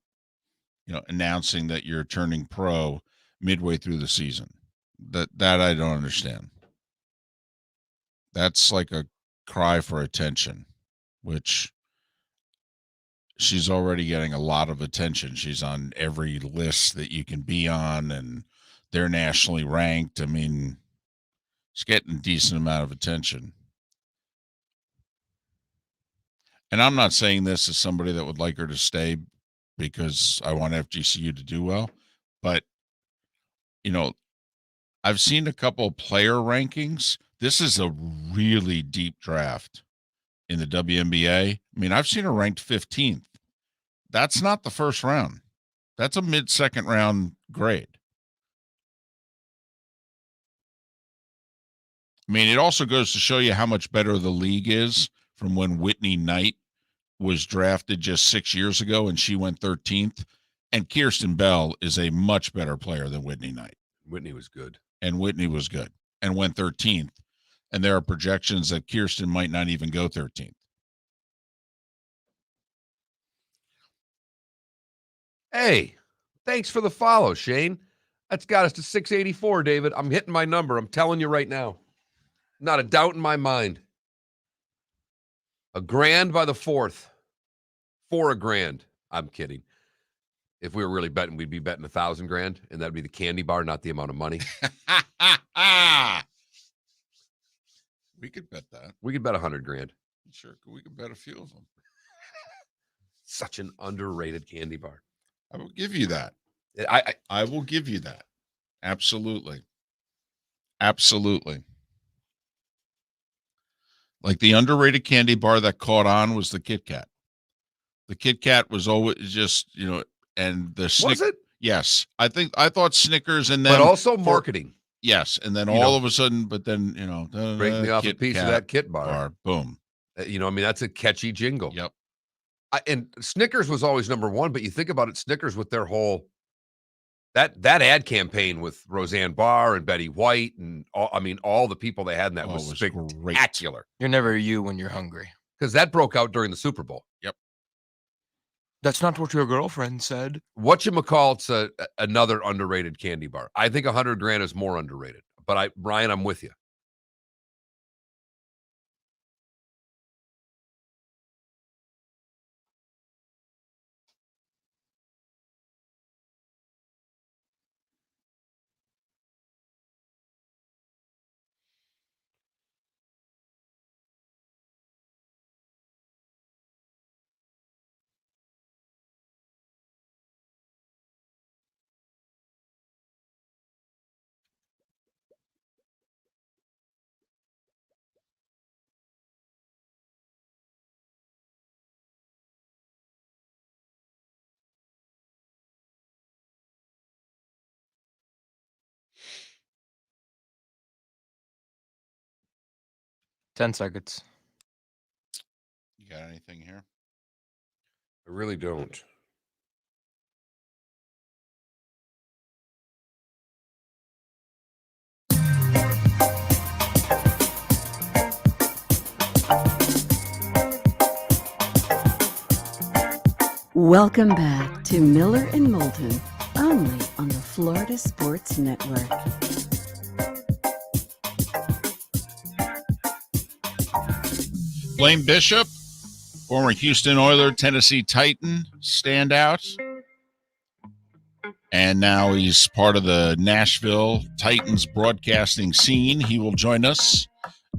Announcing that you're turning pro midway through the season. That I don't understand. That's like a cry for attention, which she's already getting a lot of attention. She's on every list that you can be on, and they're nationally ranked. I mean, she's getting a decent amount of attention. And I'm not saying this as somebody that would like her to stay because I want FGCU to do well. But, I've seen a couple of player rankings. This is a really deep draft in the WNBA. I mean, I've seen her ranked 15th. That's not the first round. That's a mid-second round grade. I mean, it also goes to show you how much better the league is from when Whitney Knight was drafted just 6 years ago and she went 13th. And Kirsten Bell is a much better player than Whitney Knight. Whitney was good. And Whitney was good and went 13th. And there are projections that Kirsten might not even go 13th. Hey, thanks for the follow, Shane. That's got us to 684, David. I'm hitting my number. I'm telling you right now. Not a doubt in my mind. $1,000 by the 4th. For $1,000. I'm kidding. If we were really betting, we'd be betting $1,000, and that'd be the candy bar, not the amount of money. We could bet that. We could bet $100,000. Sure, we could bet a few of them. Such an underrated candy bar. I will give you that. I will give you that. Absolutely. Absolutely. Like the underrated candy bar that caught on was the Kit Kat. The Kit Kat was always just, and the Was it? Yes. I thought Snickers and then. But also marketing. Yes. And then all of a sudden, but then, break me off a piece of that Kit bar. Boom. That's a catchy jingle. Yep. And Snickers was always number one, but you think about it, Snickers with their whole that ad campaign with Roseanne Barr and Betty White and all the people they had in that was spectacular. You're never you when you're hungry. Because that broke out during the Super Bowl. Yep. That's not what your girlfriend said. Whatchamacallit's another underrated candy bar. I think $100,000 is more underrated. But Brian, I'm with you. 10 seconds. You got anything here? I really don't. Welcome back to Miller and Moulton, only on the Florida Sports Network. Blaine Bishop, former Houston Oiler, Tennessee Titan standout. And now he's part of the Nashville Titans broadcasting scene. He will join us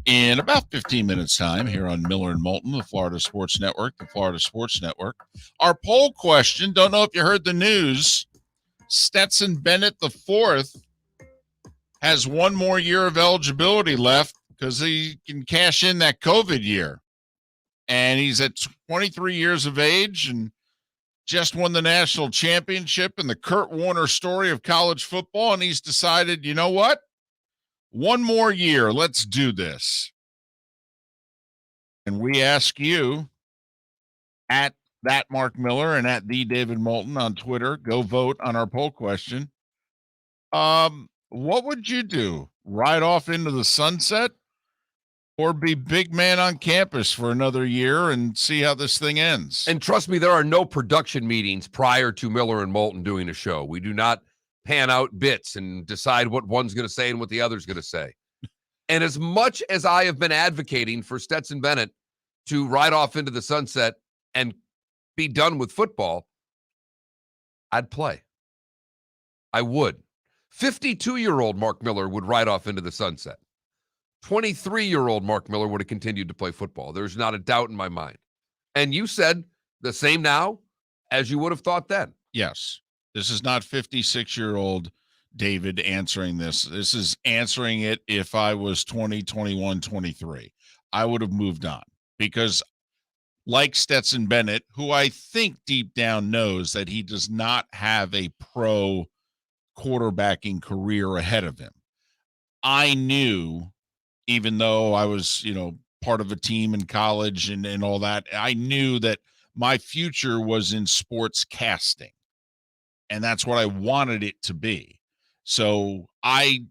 in about 15 minutes' time here on Miller and Moulton, the Florida Sports Network, the Florida Sports Network. Our poll question, don't know if you heard the news, Stetson Bennett IV has one more year of eligibility left because he can cash in that COVID year. And he's at 23 years of age and just won the national championship in the Kurt Warner story of college football. And he's decided, you know what? One more year. Let's do this. And we ask you at that Mark Miller and at the David Moulton on Twitter, go vote on our poll question. What would you do? Ride off into the sunset or be big man on campus for another year and see how this thing ends? And trust me, there are no production meetings prior to Miller and Moulton doing a show. We do not pan out bits and decide what one's going to say and what the other's going to say. And as much as I have been advocating for Stetson Bennett to ride off into the sunset and be done with football, I'd play. I would. 52-year-old Mark Miller would ride off into the sunset. 23-year-old Mark Miller would have continued to play football. There's not a doubt in my mind. And you said the same now as you would have thought then. Yes. This is not 56-year-old David answering this. This is answering it if I was 20, 21, 23. I would have moved on because like Stetson Bennett, who I think deep down knows that he does not have a pro quarterbacking career ahead of him. I knew, even though I was, part of a team in college and all that, I knew that my future was in sports casting. And that's what I wanted it to be. So I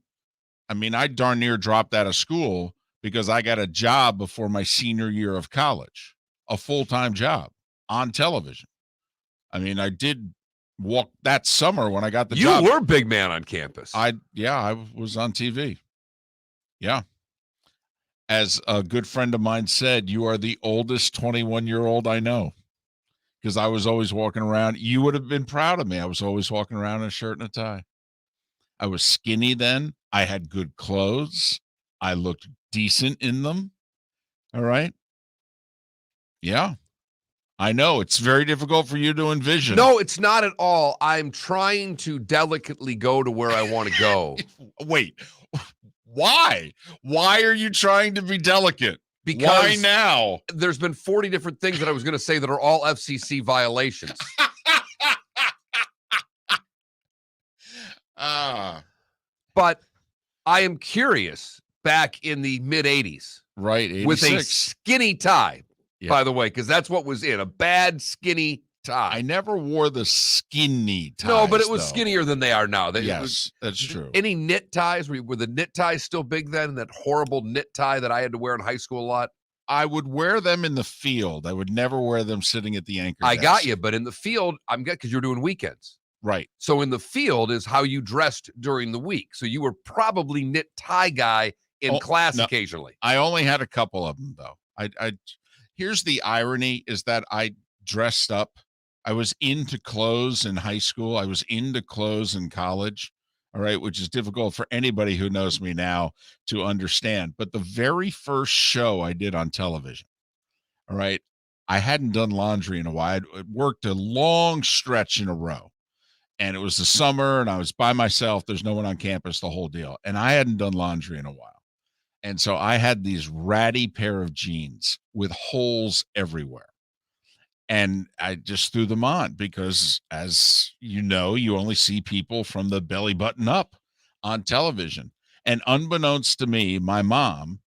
darn near dropped out of school because I got a job before my senior year of college, a full-time job on television. I did walk that summer when I got the job. You were big man on campus. I was on TV. Yeah. As a good friend of mine said, you are the oldest 21-year-old I know. Because I was always walking around. You would have been proud of me. I was always walking around in a shirt and a tie. I was skinny then. I had good clothes. I looked decent in them. All right. Yeah. I know. It's very difficult for you to envision. No, it's not at all. I'm trying to delicately go to where I want to go. Wait. Why? Why are you trying to be delicate? Because why now? There's been 40 different things that I was going to say that are all FCC violations. But I am curious, back in the mid-'80s. Right, 86. With a skinny tie, by the way, because that's what was in, a bad skinny tie. I never wore the skinny ties. No, but it was skinnier than they are now. Yes, that's true. Any knit ties? Were the knit ties still big then? That horrible knit tie that I had to wear in high school a lot? I would wear them in the field. I would never wear them sitting at the anchor I desk. got you, but in the field, I'm good because you're doing weekends. Right. So in the field is how you dressed during the week. So you were probably knit tie guy in class occasionally. I only had a couple of them, though. Here's the irony is that I dressed up. I was into clothes in high school. I was into clothes in college, all right, which is difficult for anybody who knows me now to understand. But the very first show I did on television, all right, I hadn't done laundry in a while. I'd worked a long stretch in a row. And it was the summer, and I was by myself. There's no one on campus, the whole deal. And I hadn't done laundry in a while. And so I had these ratty pair of jeans with holes everywhere. And I just threw them on because, as you know, you only see people from the belly button up on television. And unbeknownst to me, my mom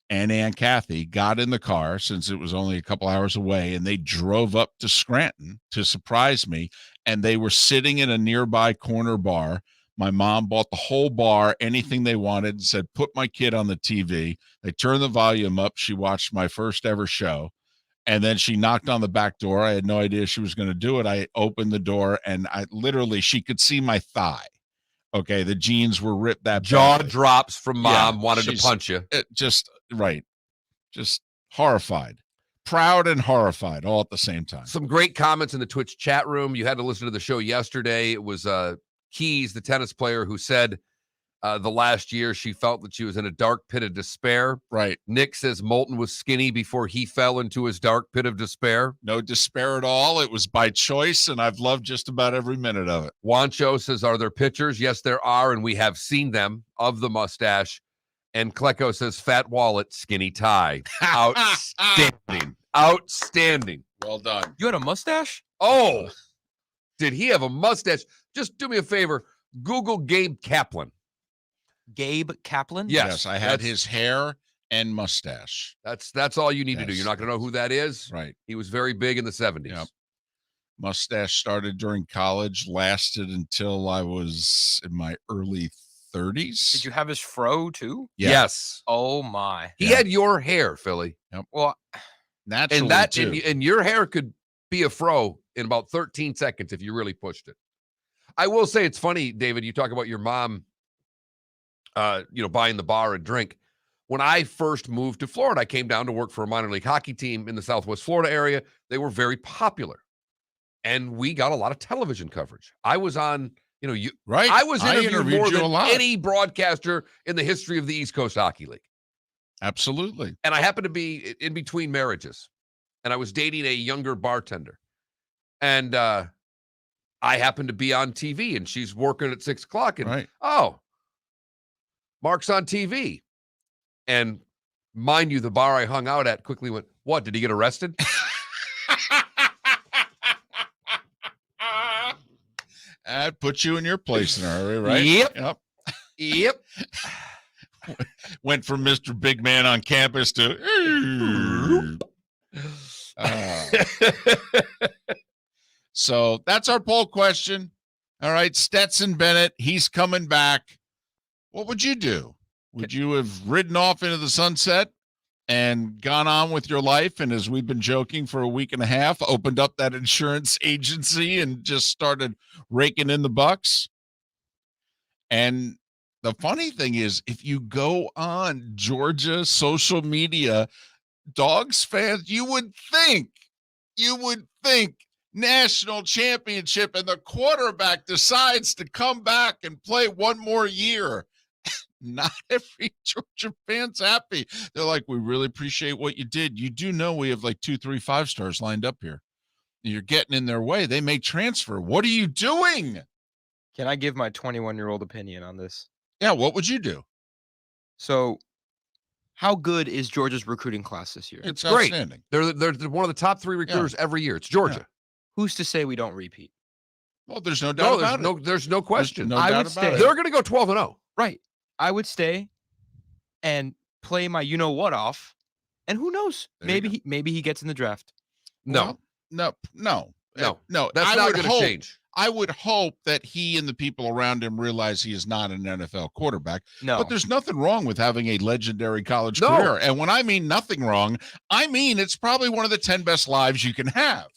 and Aunt Kathy got in the car, since it was only a couple hours away, and they drove up to Scranton to surprise me. And they were sitting in a nearby corner bar. My mom bought the whole bar, anything they wanted, and said, put my kid on the TV. They turned the volume up. She watched my first ever show. And then she knocked on the back door. I had no idea she was going to do it. I opened the door, and she could see my thigh. Okay, the jeans were ripped that Jaw badly. drops from mom, wanted to punch you. Just horrified. Proud and horrified all at the same time. Some great comments in the Twitch chat room. You had to listen to the show yesterday. It was Keys, the tennis player, who said the last year she felt that she was in a dark pit of despair. Right. Nick says Moulton was skinny before he fell into his dark pit of despair. No despair at all. It was by choice, and I've loved just about every minute of it. Wancho says, are there pictures? Yes, there are, and we have seen them of the mustache. And Klecko says, fat wallet, skinny tie. Outstanding. Outstanding. Well done. You had a mustache? Oh, did he have a mustache? Just do me a favor. Google Gabe Kaplan. Gabe Kaplan? Yes, I had his hair and mustache. That's all you need to do. You're not going to know who that is. Right. He was very big in the 70s. Yep. Mustache started during college, lasted until I was in my early 30s. Did you have his fro too? Yeah. Yes. Oh my. He had your hair, Philly. Yep. Well, naturally, and that too. and your hair could be a fro in about 13 seconds if you really pushed it. I will say it's funny, David, you talk about your mom buying the bar and drink. When I first moved to Florida, I came down to work for a minor league hockey team in the Southwest Florida area. They were very popular, and we got a lot of television coverage. I was on, right. I was interviewed more you a than lot. any broadcaster in the history of the East Coast Hockey League. Absolutely. And I happened to be in between marriages, and I was dating a younger bartender, and I happened to be on TV, and she's working at 6 o'clock, and right. Oh, Mark's on TV. And mind you, the bar I hung out at quickly went, what, did he get arrested? That puts you in your place in a hurry, right? Yep. Yep. Went from Mr. Big Man on campus to... So that's our poll question. All right, Stetson Bennett, he's coming back. What would you do? Would you have ridden off into the sunset and gone on with your life? And as we've been joking for a week and a half, opened up that insurance agency and just started raking in the bucks? And the funny thing is, if you go on Georgia social media, Dogs fans, you would think national championship and the quarterback decides to come back and play one more year. Not every Georgia fan's happy. They're like, we really appreciate what you did. You do know we have like 2, 3, 5 stars lined up here. You're getting in their way. They may transfer. What are you doing? Can I give my 21-year-old opinion on this? Yeah, what would you do? So, how good is Georgia's recruiting class this year? It's great. Outstanding. They're one of the top 3 recruiters every year. It's Georgia. Yeah. Who's to say we don't repeat? Well, there's no doubt about it. There's no question. No I doubt would about stay. it. They're going to go 12-0. Right. I would stay and play my you-know-what off, and who knows? There you Maybe he gets in the draft. No. Well, no. That's not going to change. I would hope that he and the people around him realize he is not an NFL quarterback. No. But there's nothing wrong with having a legendary college career. And when I mean nothing wrong, I mean it's probably one of the 10 best lives you can have.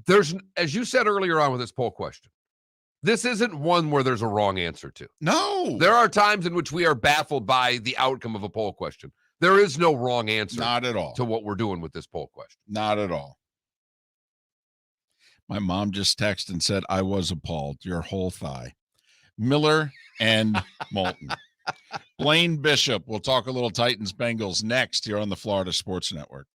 There's, as you said earlier on with this poll question, this isn't one where there's a wrong answer to. No. There are times in which we are baffled by the outcome of a poll question. There is no wrong answer. Not at all. To what we're doing with this poll question. Not at all. My mom just texted and said, I was appalled. Your whole thigh. Miller and Moulton. Blaine Bishop. We'll talk a little Titans Bengals next here on the Florida Sports Network.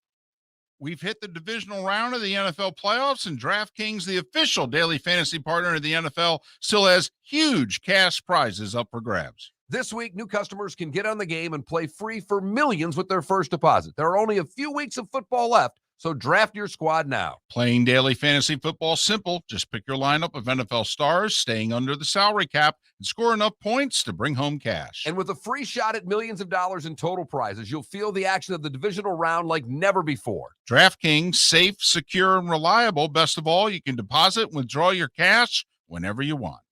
We've hit the divisional round of the NFL playoffs, and DraftKings, the official daily fantasy partner of the NFL, still has huge cash prizes up for grabs. This week, new customers can get on the game and play free for millions with their first deposit. There are only a few weeks of football left, So draft your squad now. Playing daily fantasy football is simple. Just pick your lineup of NFL stars, staying under the salary cap, and score enough points to bring home cash. And with a free shot at millions of dollars in total prizes, you'll feel the action of the divisional round like never before. DraftKings, safe, secure, and reliable. Best of all, you can deposit and withdraw your cash whenever you want.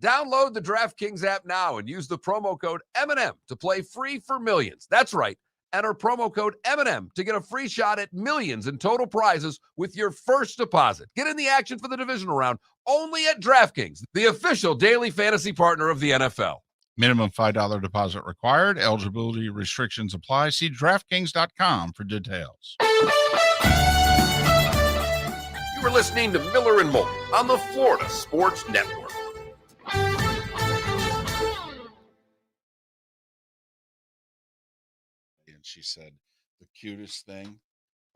Download the DraftKings app now and use the promo code M&M to play free for millions. That's right. Enter promo code M&M to get a free shot at millions in total prizes with your first deposit. Get in the action for the divisional round only at DraftKings, the official daily fantasy partner of the NFL. Minimum $5 deposit required. Eligibility restrictions apply. See DraftKings.com for details. You are listening to Miller and Moulton on the Florida Sports Network. And she said, the cutest thing,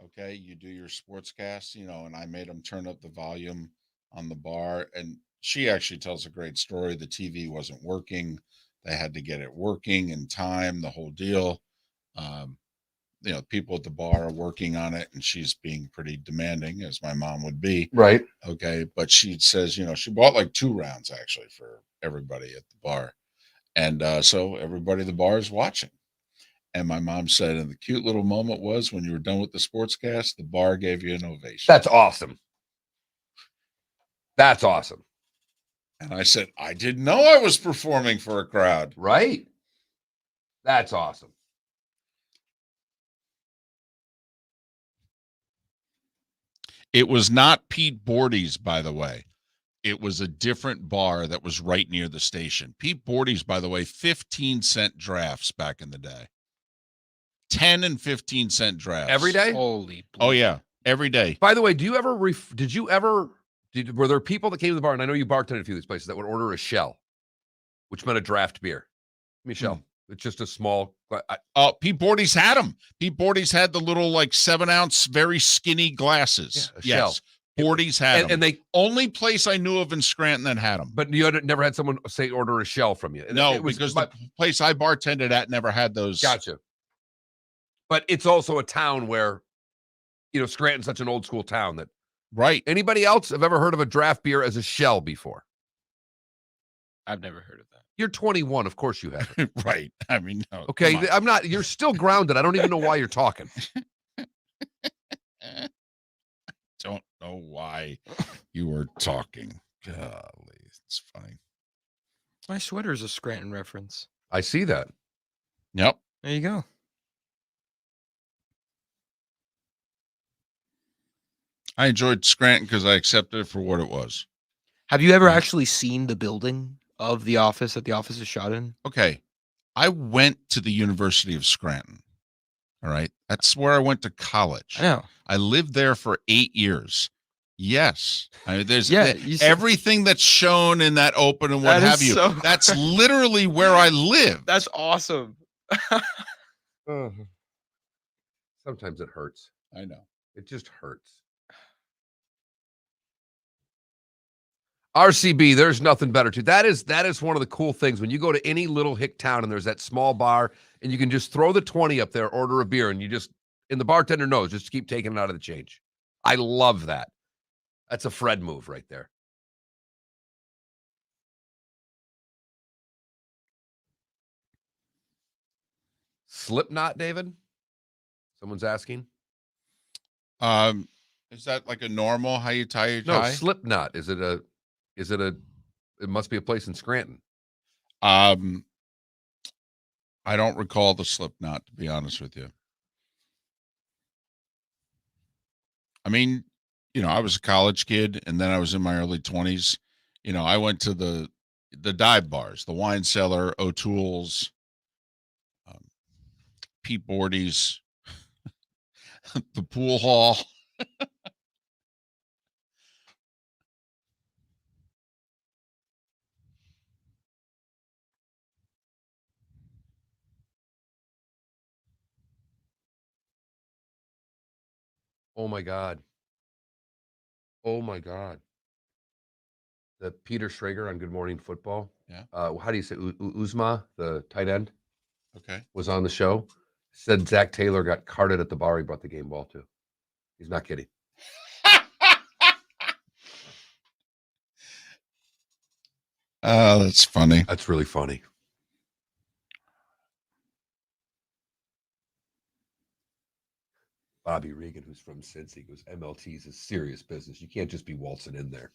okay, you do your sportscast, and I made them turn up the volume on the bar. And she actually tells a great story. The TV wasn't working. They had to get it working in time, the whole deal. People at the bar are working on it, and she's being pretty demanding, as my mom would be. Right. Okay. But she says, she bought like 2 rounds actually for everybody at the bar. And so everybody at the bar is watching. And my mom said, and the cute little moment was when you were done with the sportscast, the bar gave you an ovation. That's awesome. That's awesome. And I said, I didn't know I was performing for a crowd. Right. That's awesome. It was not Pete Bordy's, by the way. It was a different bar that was right near the station. Pete Bordy's, by the way, 15-cent drafts back in the day. 10 and 15-cent drafts. Every day? Holy. Oh, yeah. Every day. By the way, were there people that came to the bar, and I know you bartended a few of these places, that would order a shell, which meant a draft beer? Give me a shell. It's just a small. Pete Bordy's had them. Pete Bordy's had the little 7-ounce, very skinny glasses. Yeah, yes. shell. Bordy's had them. And they only place I knew of in Scranton that had them. But you never had someone say order a shell from you. No, because the place I bartended at never had those. Gotcha. But it's also a town where, Scranton's such an old school town that. Right. Anybody else have ever heard of a draft beer as a shell before? I've never heard of that. You're 21. Of course you haven't. Right. I mean, no. Okay. I'm not. You're still grounded. I don't even know why you're talking. Don't know why you were talking. Golly, it's funny. My sweater is a Scranton reference. I see that. Yep. There you go. I enjoyed Scranton because I accepted it for what it was. Have you ever actually seen the building of the office that the office is shot in? Okay. I went to the University of Scranton. All right. That's where I went to college. I know. I lived there for 8 years. Yes. I mean, there's everything that's shown in that open and what have you. That's literally where I live. That's awesome. Sometimes it hurts. I know. It just hurts. RCB, there's nothing better to. That is one of the cool things when you go to any little hick town and there's that small bar and you can just throw the 20 up there, order a beer, and the bartender knows, just keep taking it out of the change. I love that. That's a Fred move right there. Slipknot, David? Someone's asking. Is that like a normal how you tie your tie? No, Slipknot. It must be a place in Scranton. I don't recall the Slipknot, to be honest with you. I mean, I was a college kid, and then I was in my early 20s. I went to the dive bars, the Wine Cellar, O'Toole's, Pete Bordy's, the pool hall. Oh my God. Oh my God. The Peter Schrager on Good Morning Football. Yeah. How do you say Uzma, the tight end? Okay. Was on the show. Said Zach Taylor got carted at the bar. He brought the game ball to. He's not kidding. Oh, that's funny. That's really funny. Bobby Regan, who's from Cincy, goes, MLT's is serious business. You can't just be waltzing in there.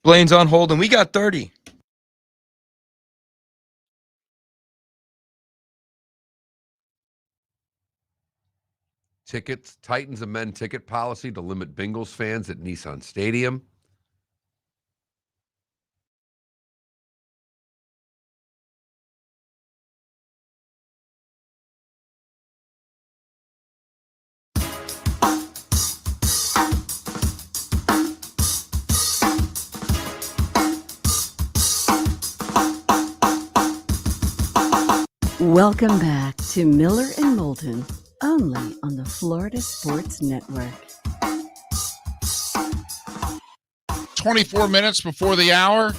Blaine's on hold, and we got 30. Tickets, Titans amend ticket policy to limit Bengals fans at Nissan Stadium. Welcome back to Miller and Moulton, only on the Florida Sports Network. 24 minutes before the hour.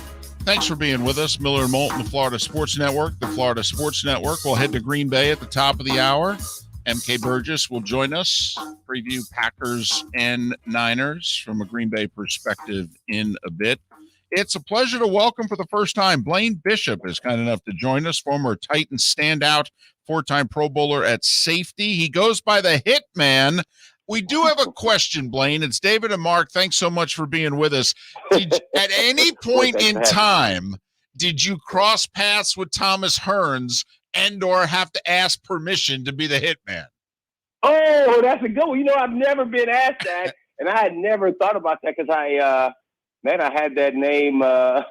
Thanks for being with us. Miller and Moulton, the Florida Sports Network. The Florida Sports Network will head to Green Bay at the top of the hour. MK Burgess will join us, preview Packers and Niners from a Green Bay perspective in a bit. It's a pleasure to welcome for the first time Blaine Bishop is kind enough to join us, former Titans standout, four-time Pro Bowler at safety. He goes by the Hitman. We do have a question, Blaine. It's David and Mark. Thanks so much for being with us. At any point in time, did you cross paths with Thomas Hearns and or have to ask permission to be the Hitman? Oh, that's a good one. I've never been asked that, and I had never thought about that because I had that name. A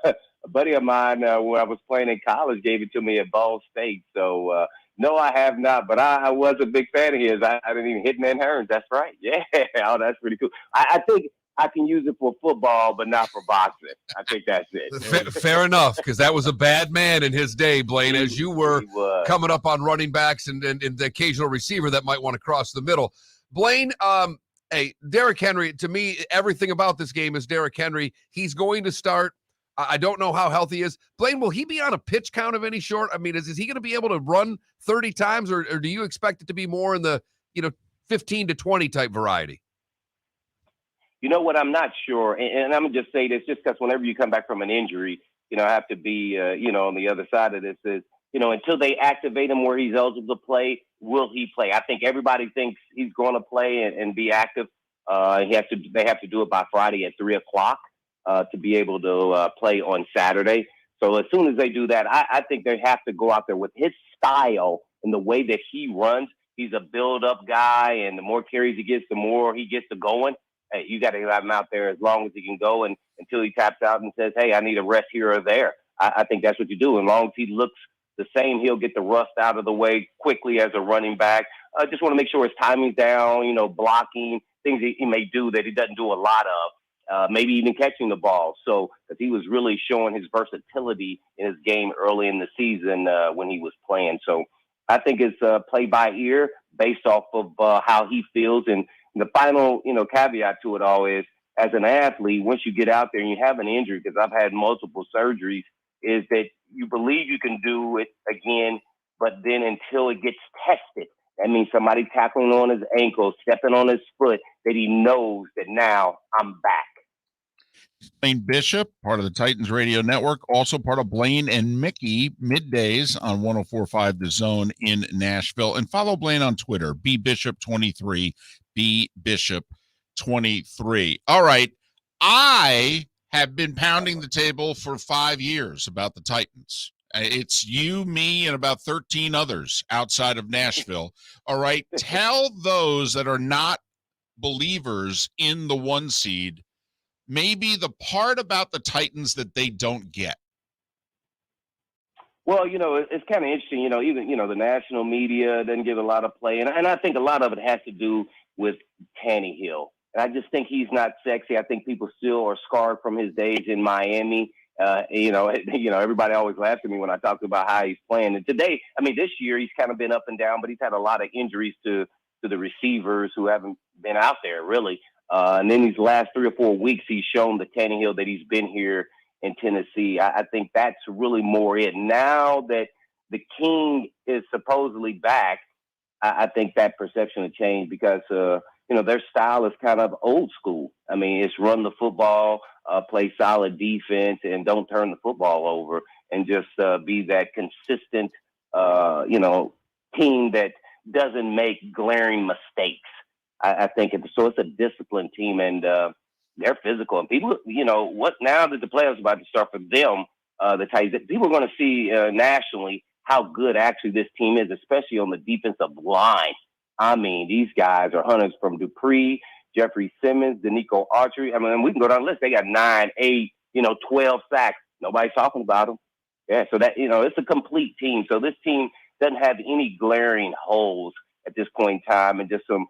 buddy of mine, when I was playing in college, gave it to me at Ball State. So, no, I have not, but I was a big fan of his. I didn't even Hitman Hearns. That's right. Yeah. Oh, that's pretty cool. I think I can use it for football, but not for boxing. I think that's it. Fair enough, because that was a bad man in his day, Blaine, as you were coming up on running backs and the occasional receiver that might want to cross the middle. Blaine, hey, Derrick Henry, to me, everything about this game is Derrick Henry. He's going to start. I don't know how healthy he is. Blaine, will he be on a pitch count of any sort? I mean, is he going to be able to run 30 times, or do you expect it to be more in the 15 to 20 type variety? You know what? I'm not sure. And I'm going to just say this just because whenever you come back from an injury, I have to be, on the other side of this is, until they activate him where he's eligible to play, will he play? I think everybody thinks he's going to play and be active. They have to do it by Friday at 3:00 to be able to play on Saturday. So as soon as they do that, I think they have to go out there with his style and the way that he runs. He's a build-up guy, and the more carries he gets, the more he gets to going. Hey, you got to have him out there as long as he can go and until he taps out and says, hey, I need a rest here or there. I think that's what you do. As long as he looks the same, he'll get the rust out of the way quickly as a running back. I just want to make sure his timing's down, blocking, things he may do that he doesn't do a lot of, maybe even catching the ball. So, because he was really showing his versatility in his game early in the season when he was playing. So I think it's play by ear based off of how he feels. And the final, caveat to it all is, as an athlete, once you get out there and you have an injury, because I've had multiple surgeries, is that you believe you can do it again, but then until it gets tested, that means somebody tackling on his ankle, stepping on his foot, that he knows that now I'm back. Blaine Bishop, part of the Titans Radio Network, also part of Blaine and Mickey middays on 104.5 The Zone in Nashville. And follow Blaine on Twitter, bbishop23, bbishop23. All right. I have been pounding the table for 5 years about the Titans. It's you, me, and about 13 others outside of Nashville. All right. Tell those that are not believers in the 1 seed maybe the part about the Titans that they don't get. Well, it's kind of interesting, even, the national media doesn't give a lot of play. And I think a lot of it has to do with Tannehill. And I just think he's not sexy. I think people still are scarred from his days in Miami. Everybody always laughs at me when I talk about how he's playing. And today, this year he's kind of been up and down, but he's had a lot of injuries to the receivers who haven't been out there really. And then these last 3 or 4 weeks, he's shown the Tannehill that he's been here in Tennessee. I think that's really more it. Now that the King is supposedly back, I think that perception will change because, their style is kind of old school. I mean, it's run the football, play solid defense, and don't turn the football over, and just be that consistent, team that doesn't make glaring mistakes. I think it's a disciplined team, and they're physical. And people, what now that the playoffs are about to start for them, the Titans, people are going to see nationally how good actually this team is, especially on the defensive line. I mean, these guys are hunters from Dupree, Jeffrey Simmons, Danico Autry. I mean, we can go down the list. They got 9, 8, 12 sacks. Nobody's talking about them. Yeah, so that, it's a complete team. So this team doesn't have any glaring holes at this point in time, and just some,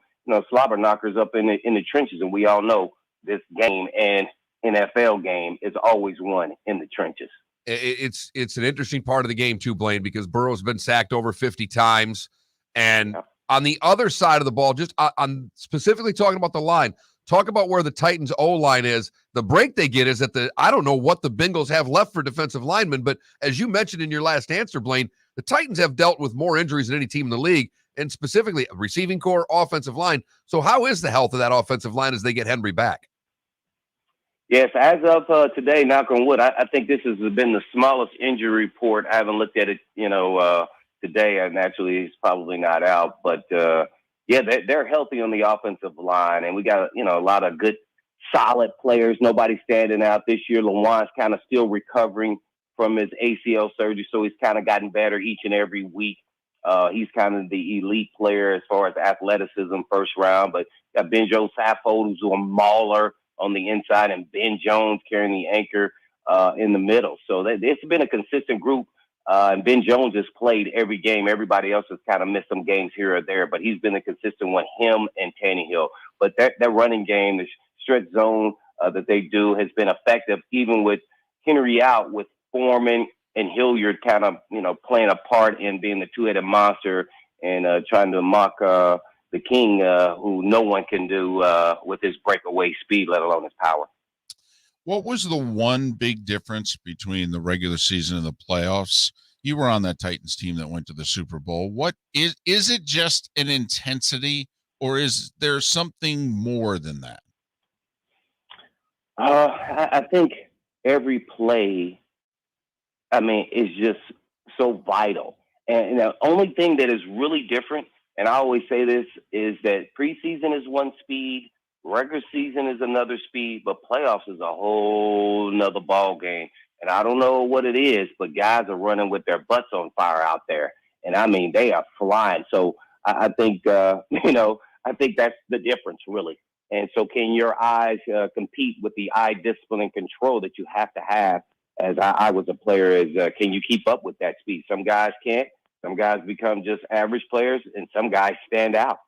slobber knockers up in the trenches. And we all know this game and NFL game is always won in the trenches. It's an interesting part of the game too, Blaine, because Burrow's been sacked over 50 times. And on the other side of the ball, just on specifically talking about the line, talk about where the Titans O-line is. The break they get is at I don't know what the Bengals have left for defensive linemen, but as you mentioned in your last answer, Blaine, the Titans have dealt with more injuries than any team in the league, and specifically receiving core, offensive line. So how is the health of that offensive line as they get Henry back? Yes, as of today, knock on wood, I think this has been the smallest injury report. I haven't looked at it, today. Naturally, it's probably not out. But, they're healthy on the offensive line. And we got, a lot of good, solid players. Nobody standing out this year. Lawan's kind of still recovering from his ACL surgery, so he's kind of gotten better each and every week. He's kind of the elite player as far as athleticism, first round. But got Ben Jones Saffold, who's a mauler on the inside, and Ben Jones carrying the anchor in the middle. So it's been a consistent group. And Ben Jones has played every game. Everybody else has kind of missed some games here or there, but he's been a consistent one, him and Tannehill. But that running game, the stretch zone that they do has been effective, even with Henry out, with Foreman and Hilliard kind of, playing a part in being the two-headed monster and trying to mock the King, who no one can do with his breakaway speed, let alone his power. What was the one big difference between the regular season and the playoffs? You were on that Titans team that went to the Super Bowl. What is it just an intensity, or is there something more than that? I think every play, is just so vital. And the only thing that is really different, and I always say this, is that preseason is one speed, regular season is another speed, but playoffs is a whole nother ball game. And I don't know what it is, but guys are running with their butts on fire out there. And they are flying. So I think, I think that's the difference, really. And so can your eyes compete with the eye discipline and control that you have to have as I was a player? Can you keep up with that speed? Some guys can't. Some guys become just average players, and some guys stand out.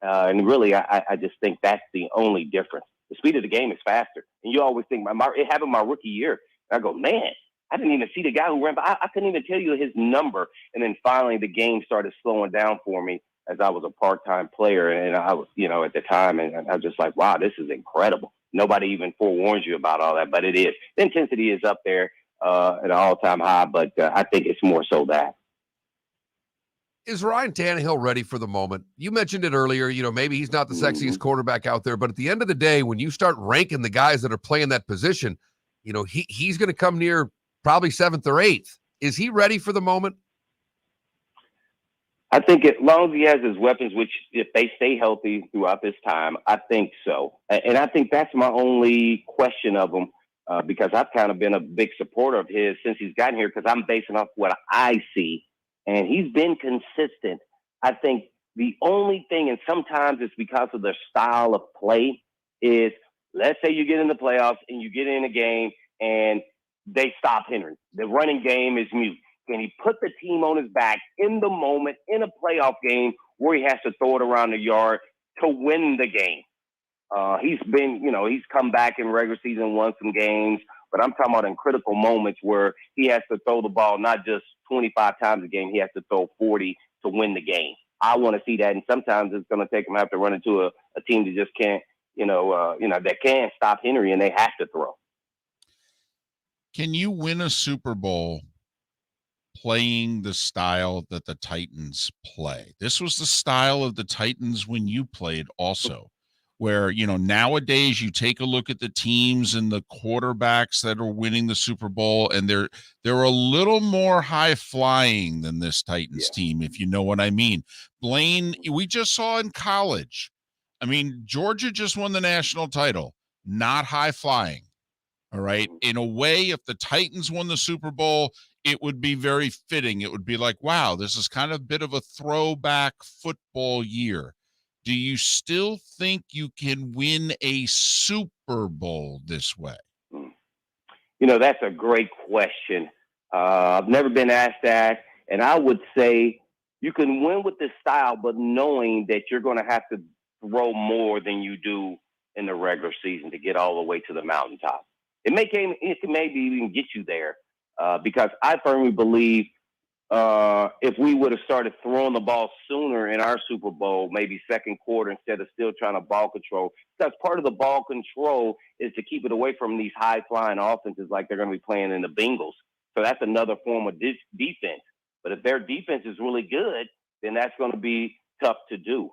And really, I just think that's the only difference. The speed of the game is faster. And you always think, it happened my rookie year. And I go, man, I didn't even see the guy who ran, but I couldn't even tell you his number. And then finally, the game started slowing down for me as I was a part-time player. And I was, at the time, and I was just like, wow, this is incredible. Nobody even forewarns you about all that, but it is. The intensity is up there at an all-time high, but I think it's more so that. Is Ryan Tannehill ready for the moment? You mentioned it earlier, maybe he's not the sexiest quarterback out there, but at the end of the day, when you start ranking the guys that are playing that position, he's going to come near probably 7th or 8th. Is he ready for the moment? I think as long as he has his weapons, which if they stay healthy throughout this time, I think so. And I think that's my only question of him, because I've kind of been a big supporter of his since he's gotten here, because I'm basing off what I see. And he's been consistent. I think the only thing, and sometimes it's because of their style of play, is let's say you get in the playoffs and you get in a game and they stop Henry. The running game is mute. Can he put the team on his back in the moment in a playoff game where he has to throw it around the yard to win the game? He's been, he's come back in regular season, won some games, but I'm talking about in critical moments where he has to throw the ball not just 25 times a game, he has to throw 40 to win the game. I want to see that, and sometimes it's going to take him have to run into a team that just can't, that can stop Henry, and they have to throw. Can you win a Super Bowl playing the style that the Titans play? This was the style of the Titans when you played also, where, nowadays you take a look at the teams and the quarterbacks that are winning the Super Bowl, and they're a little more high flying than this Titans team, if you know what I mean. Blaine, we just saw in college. I mean, Georgia just won the national title, not high flying. All right. In a way, if the Titans won the Super Bowl, it would be very fitting. It would be like, wow, this is kind of a bit of a throwback football year. Do you still think you can win a Super Bowl this way? That's a great question. I've never been asked that. And I would say you can win with this style, but knowing that you're going to have to throw more than you do in the regular season to get all the way to the mountaintop. It can maybe even get you there because I firmly believe if we would have started throwing the ball sooner in our Super Bowl, maybe second quarter, instead of still trying to ball control, because part of the ball control is to keep it away from these high-flying offenses like they're going to be playing in the Bengals. So that's another form of defense. But if their defense is really good, then that's going to be tough to do.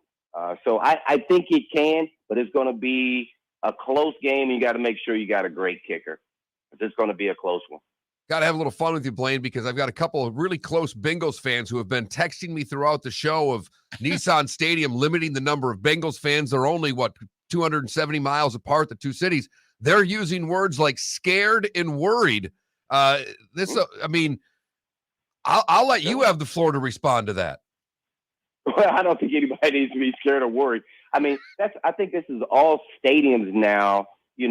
So I think it can, but it's going to be a close game. You got to make sure you got a great kicker. It's going to be a close one. Got to have a little fun with you, Blaine, because I've got a couple of really close Bengals fans who have been texting me throughout the show of Nissan Stadium limiting the number of Bengals fans. They're only, 270 miles apart, the two cities. They're using words like scared and worried. I'll let you have the floor to respond to that. Well, I don't think anybody needs to be scared or worried. I mean, I think this is all stadiums now, and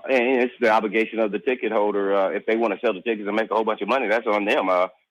it's the obligation of the ticket holder. If they want to sell the tickets and make a whole bunch of money, that's on them.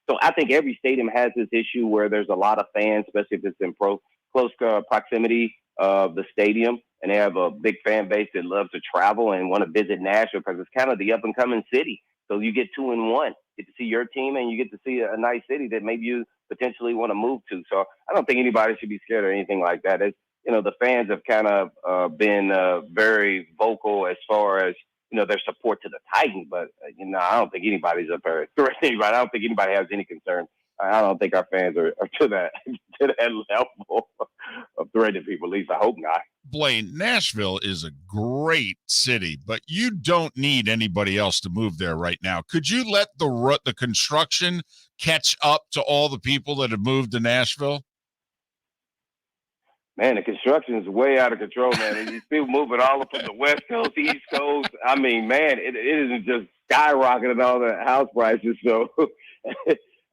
So I think every stadium has this issue where there's a lot of fans, especially if it's in close proximity of the stadium, and they have a big fan base that loves to travel and want to visit Nashville because it's kind of the up-and-coming city. So you get 2 in 1. You get to see your team, and you get to see a nice city that maybe you potentially want to move to. So I don't think anybody should be scared or anything like that. The fans have kind of been very vocal as far as, their support to the Titans. But, I don't think anybody's up there threatening anybody. I don't think anybody has any concern. I don't think our fans are to that level of threatening people. At least I hope not. Blaine, Nashville is a great city, but you don't need anybody else to move there right now. Could you let the construction catch up to all the people that have moved to Nashville? Man, the construction is way out of control, man. These people moving all up from the West Coast, the East Coast. I mean, man, it isn't just skyrocketing all the house prices. So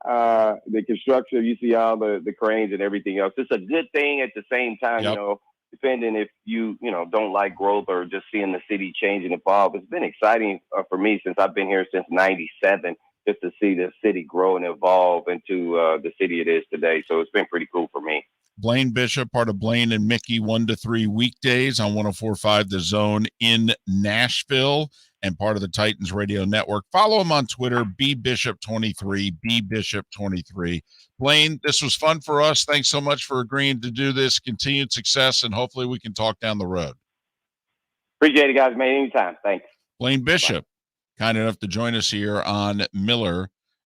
the construction, you see all the cranes and everything else. It's a good thing at the same time, depending if you don't like growth or just seeing the city change and evolve. It's been exciting for me since I've been here since '97, just to see the city grow and evolve into the city it is today. So it's been pretty cool for me. Blaine Bishop, part of Blaine and Mickey, 1 to 3 weekdays on 104.5 The Zone in Nashville, and part of the Titans Radio Network. Follow him on Twitter, bbishop23, bbishop23. Blaine, this was fun for us. Thanks so much for agreeing to do this. Continued success, and hopefully we can talk down the road. Appreciate it, guys. Man, anytime. Thanks. Blaine Bishop, kind enough to join us here on Miller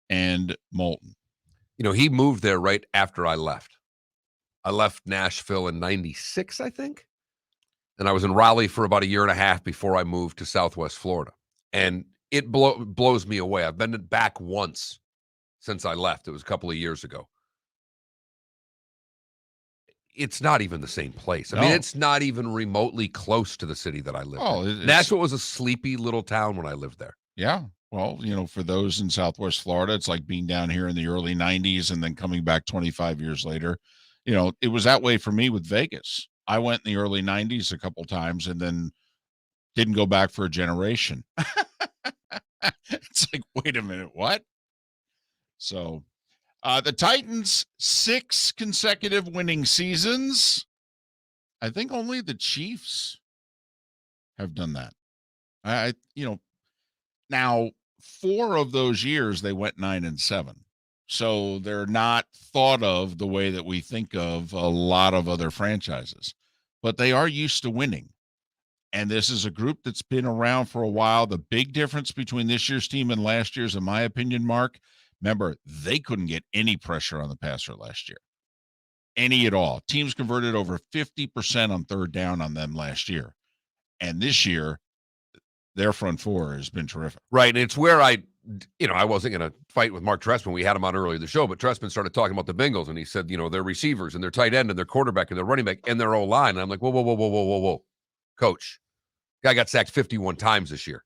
and Moulton. He moved there right after I left. I left Nashville in '96, I think. And I was in Raleigh for about a year and a half before I moved to Southwest Florida. And it blows me away. I've been back once since I left. It was a couple of years ago. It's not even the same place. I mean, it's not even remotely close to the city that I live in. Nashville was a sleepy little town when I lived there. Yeah. Well, for those in Southwest Florida, it's like being down here in the early 90s and then coming back 25 years later. It was that way for me with Vegas. I went in the early 90s a couple times and then didn't go back for a generation. It's like, wait a minute, what? So the Titans, 6 consecutive winning seasons. I think only the Chiefs have done that. Now 4 of those years they went 9-7. So they're not thought of the way that we think of a lot of other franchises, but they are used to winning. And this is a group that's been around for a while. The big difference between this year's team and last year's, in my opinion, Mark, remember, they couldn't get any pressure on the passer last year. Any at all. Teams converted over 50% on third down on them last year. And this year, their front four has been terrific. Right. And it's where I wasn't going to fight with Marc Trestman. We had him on earlier in the show, but Trestman started talking about the Bengals, and he said, their receivers and their tight end and their quarterback and their running back and their O-line. And I'm like, whoa. Coach, guy got sacked 51 times this year.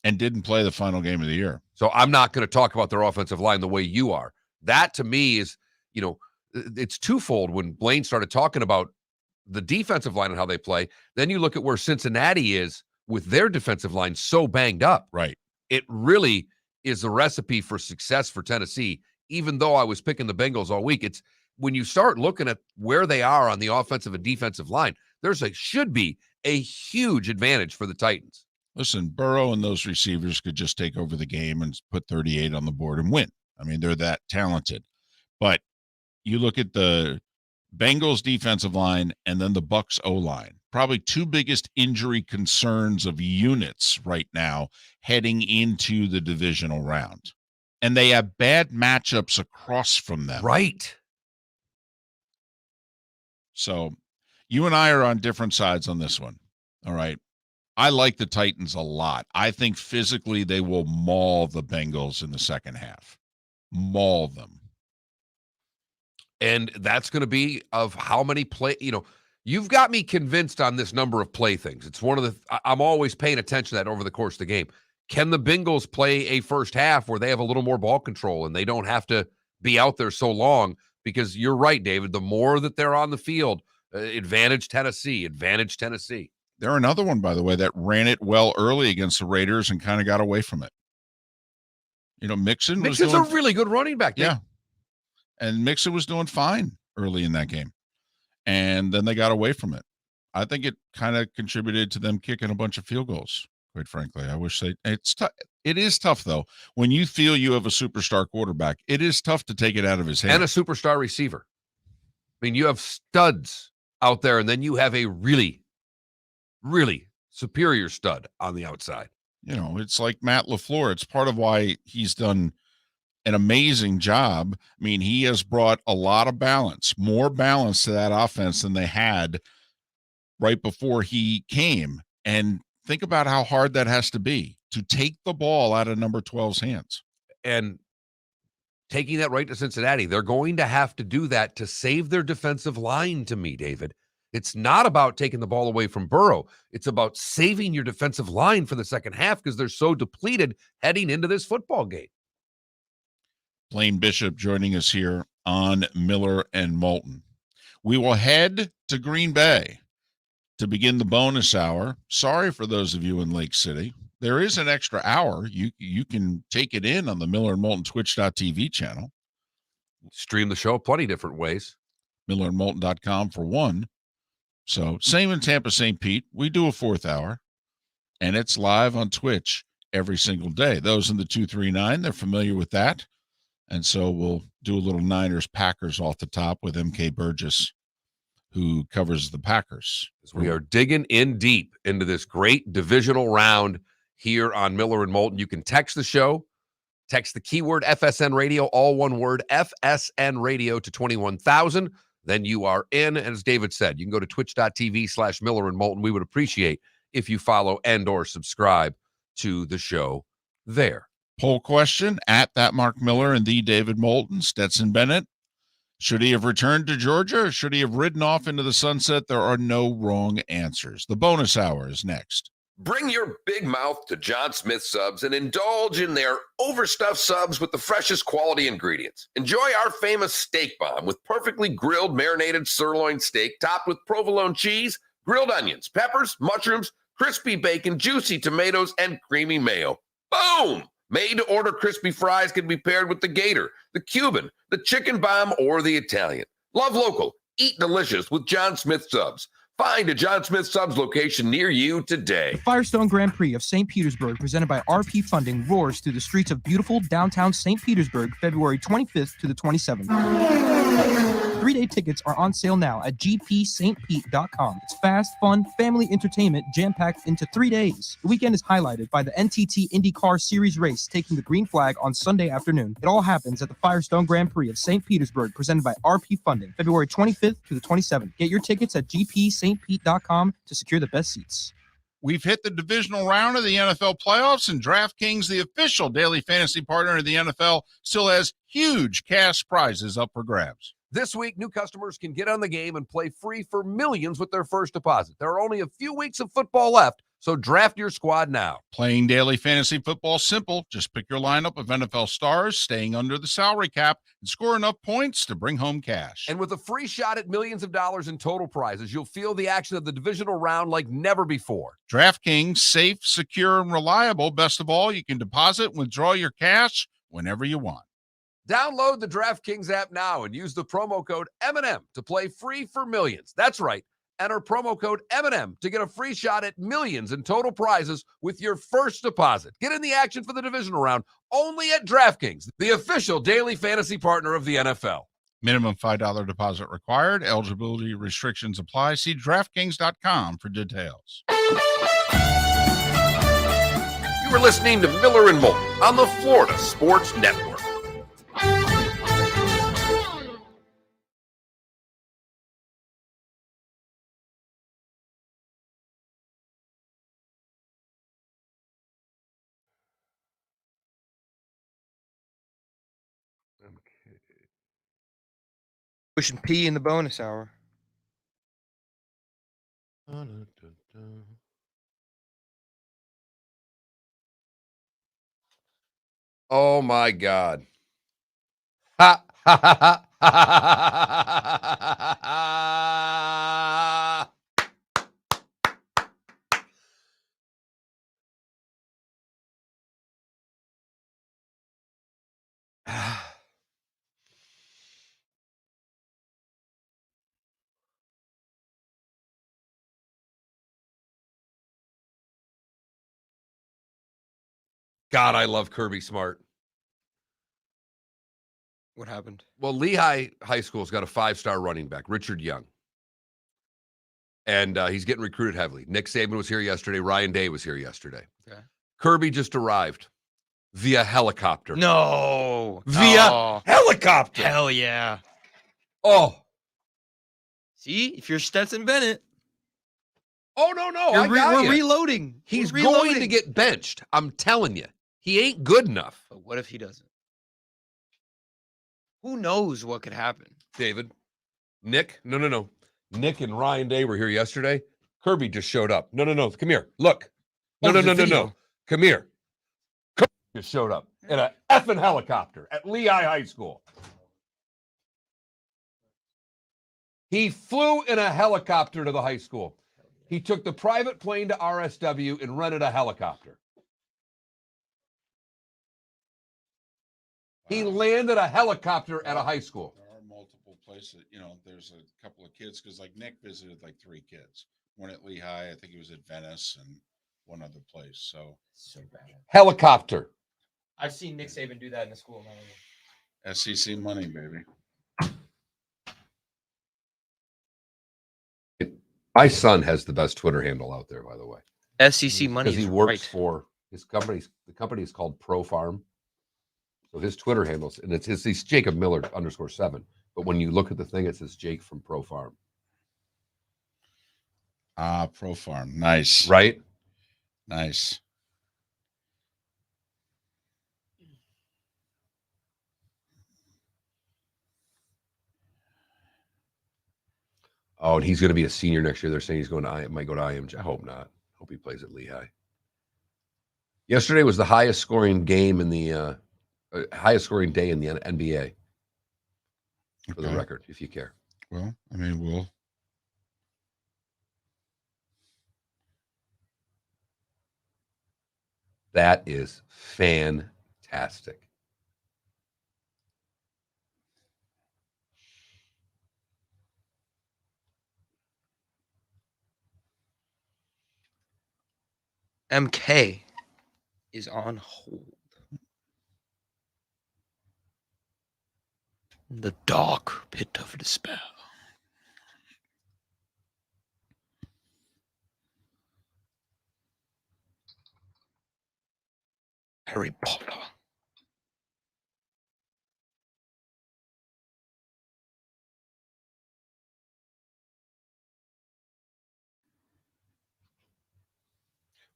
And didn't play the final game of the year. So I'm not going to talk about their offensive line the way you are. That, to me, is, it's twofold. When Blaine started talking about the defensive line and how they play, then you look at where Cincinnati is with their defensive line so banged up. Right. It really is a recipe for success for Tennessee, even though I was picking the Bengals all week. It's when you start looking at where they are on the offensive and defensive line, should be a huge advantage for the Titans. Listen, Burrow and those receivers could just take over the game and put 38 on the board and win. I mean, they're that talented. But you look at the Bengals defensive line and then the Bucs O-line, probably two biggest injury concerns of units right now heading into the divisional round. And they have bad matchups across from them. Right. So you and I are on different sides on this one. All right. I like the Titans a lot. I think physically they will maul the Bengals in the second half. Maul them. And that's going to be of how many play, you've got me convinced on this number of play things. It's one of the, I'm always paying attention to that over the course of the game. Can the Bengals play a first half where they have a little more ball control and they don't have to be out there so long? Because you're right, David, the more that they're on the field, advantage Tennessee. They're another one, by the way, that ran it well early against the Raiders and kind of got away from it. Mixon's a really good running back. Yeah. And Mixon was doing fine early in that game. And then they got away from it. I think it kind of contributed to them kicking a bunch of field goals, quite frankly. I wish it's tough. It is tough, though. When you feel you have a superstar quarterback, it is tough to take it out of his hand. And a superstar receiver. I mean, you have studs out there, and then you have a really, really superior stud on the outside. It's like Matt LaFleur. It's part of why he's done an amazing job. I mean, he has brought a lot of balance, more balance to that offense than they had right before he came. And think about how hard that has to be to take the ball out of number 12's hands. And taking that right to Cincinnati, they're going to have to do that to save their defensive line to me, David. It's not about taking the ball away from Burrow. It's about saving your defensive line for the second half because they're so depleted heading into this football game. Blaine Bishop joining us here on Miller and Moulton. We will head to Green Bay to begin the bonus hour. Sorry for those of you in Lake City. There is an extra hour. You can take it in on the Miller and Moulton Twitch.tv channel. Stream the show plenty different ways. MillerandMoulton.com for one. So same in Tampa, St. Pete. We do a fourth hour, and it's live on Twitch every single day. Those in the 239, they're familiar with that. And so we'll do a little Niners-Packers off the top with MK Burgess, who covers the Packers. We are digging in deep into this great divisional round here on Miller and Moulton. You can text the show, text the keyword FSN Radio, all one word, FSN Radio to 21,000. Then you are in. And as David said, you can go to twitch.tv/Miller and Moulton. We would appreciate if you follow and or subscribe to the show there. Poll question at that Mark Miller and the David Moulton. Stetson Bennett, should he have returned to Georgia or should he have ridden off into the sunset? There are no wrong answers. The bonus hour is next. Bring your big mouth to John Smith Subs and indulge in their overstuffed subs with the freshest quality ingredients. Enjoy our famous steak bomb with perfectly grilled marinated sirloin steak topped with provolone cheese, grilled onions, peppers, mushrooms, crispy bacon, juicy tomatoes, and creamy mayo. Boom! Made-to-order crispy fries can be paired with the Gator, the Cuban, the Chicken Bomb, or the Italian. Love local. Eat delicious with John Smith Subs. Find a John Smith Subs location near you today. The Firestone Grand Prix of St. Petersburg, presented by RP Funding, roars through the streets of beautiful downtown St. Petersburg, February 25th to the 27th. 3-day tickets are on sale now at gpstpete.com. It's fast, fun, family entertainment jam-packed into 3 days. The weekend is highlighted by the NTT IndyCar Series race taking the green flag on Sunday afternoon. It all happens at the Firestone Grand Prix of St. Petersburg, presented by RP Funding, February 25th to the 27th. Get your tickets at gpstpete.com to secure the best seats. We've hit the divisional round of the NFL playoffs, and DraftKings, the official daily fantasy partner of the NFL, still has huge cash prizes up for grabs. This week, new customers can get on the game and play free for millions with their first deposit. There are only a few weeks of football left, so draft your squad now. Playing daily fantasy football simple. Just pick your lineup of NFL stars, staying under the salary cap, and score enough points to bring home cash. And with a free shot at millions of dollars in total prizes, you'll feel the action of the divisional round like never before. DraftKings, safe, secure, and reliable. Best of all, you can deposit and withdraw your cash whenever you want. Download the DraftKings app now and use the promo code M&M to play free for millions. That's right. Enter promo code M&M to get a free shot at millions in total prizes with your first deposit. Get in the action for the divisional round only at DraftKings, the official daily fantasy partner of the NFL. Minimum $5 deposit required. Eligibility restrictions apply. See DraftKings.com for details. You were listening to Miller and Moulton on the Florida Sports Network. Pushing P in the bonus hour. Oh, my God. Ha, ha, ha, ha, ha, ha, ha. God, I love Kirby Smart. What happened? Well, Lehigh High School's got a 5-star running back, Richard Young. And he's getting recruited heavily. Nick Saban was here yesterday. Ryan Day was here yesterday. Okay. Kirby just arrived via helicopter. No. Via helicopter. Hell yeah. Oh. See, if you're Stetson Bennett. Oh, no. We're reloading. He's We're going reloading. to get benched. I'm telling you. He ain't good enough. But what if he doesn't? Who knows what could happen? David, Nick, no. Nick and Ryan Day were here yesterday. Kirby just showed up. No. Come here. Look. No. Come here. Kirby just showed up in an effing helicopter at Lehigh High School. He flew in a helicopter to the high school. He took the private plane to RSW and rented a helicopter. He landed a helicopter at a high school. There are multiple places. There's a couple of kids because, Nick visited 3 kids. One at Lehigh, I think he was at Venice, and one other place. So bad. Helicopter. I've seen Nick Saban do that in the school. SEC money, baby. My son has the best Twitter handle out there, by the way. SEC money. Because he works for his company. The company is called Pro Farm. So his Twitter handles, and it's Jacob Miller _7. But when you look at the thing, it says Jake from Pro Farm. Pro Farm. Nice. Right? Nice. Oh, and he's going to be a senior next year. They're saying he's might go to IMG. I hope not. Hope he plays at Lehigh. Yesterday was the highest scoring game in the highest scoring day in the NBA. For the record, if you care. Well, we'll. That is fantastic. MK is on hold. The dark pit of despair. Harry Potter.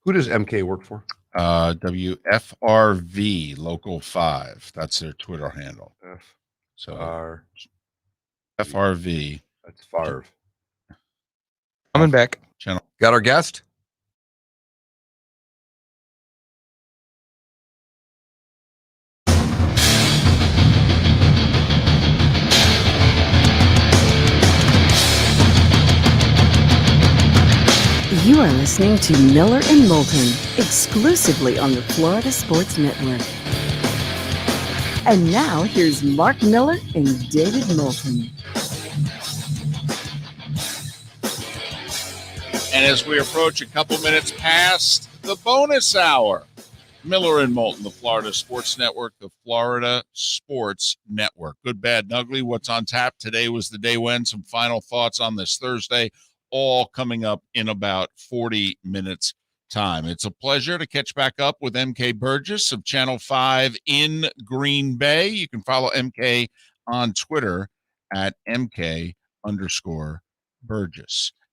Who does MK work for? WFRV Local 5. That's their Twitter handle. So FRV. That's Favre. Coming back. Channel. Got our guest? You are listening to Miller and Moulton, exclusively on the Florida Sports Network. And now, here's Mark Miller and David Moulton. And as we approach a couple minutes past the bonus hour, Miller and Moulton, the Florida Sports Network, the Florida Sports Network. Good, bad, and ugly. What's on tap? Today was the day when. Some final thoughts on this Thursday, all coming up in about 40 minutes time. It's a pleasure to catch back up with MK Burgess of Channel 5 in Green Bay. You can follow MK on Twitter at MK_Burgess.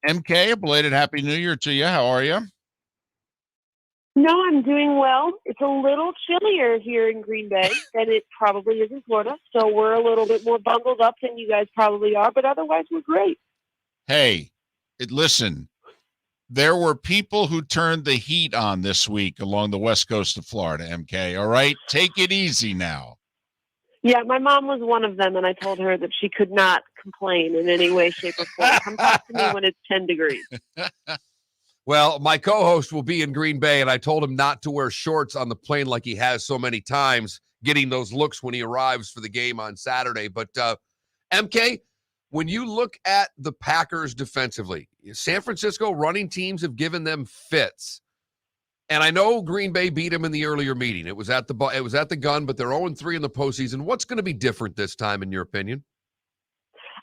MK, a belated Happy New Year to you. How are you? No, I'm doing well. It's a little chillier here in Green Bay than it probably is in Florida. So we're a little bit more bundled up than you guys probably are, but otherwise we're great. Hey, listen, there were people who turned the heat on this week along the west coast of Florida, MK. All right? Take it easy now. Yeah, my mom was one of them, and I told her that she could not complain in any way, shape, or form. Come talk to me when it's 10 degrees. Well, my co-host will be in Green Bay, and I told him not to wear shorts on the plane like he has so many times, getting those looks when he arrives for the game on Saturday. But, MK, when you look at the Packers defensively, San Francisco running teams have given them fits. And I know Green Bay beat them in the earlier meeting. It was at the gun, but they're 0-3 in the postseason. What's going to be different this time, in your opinion?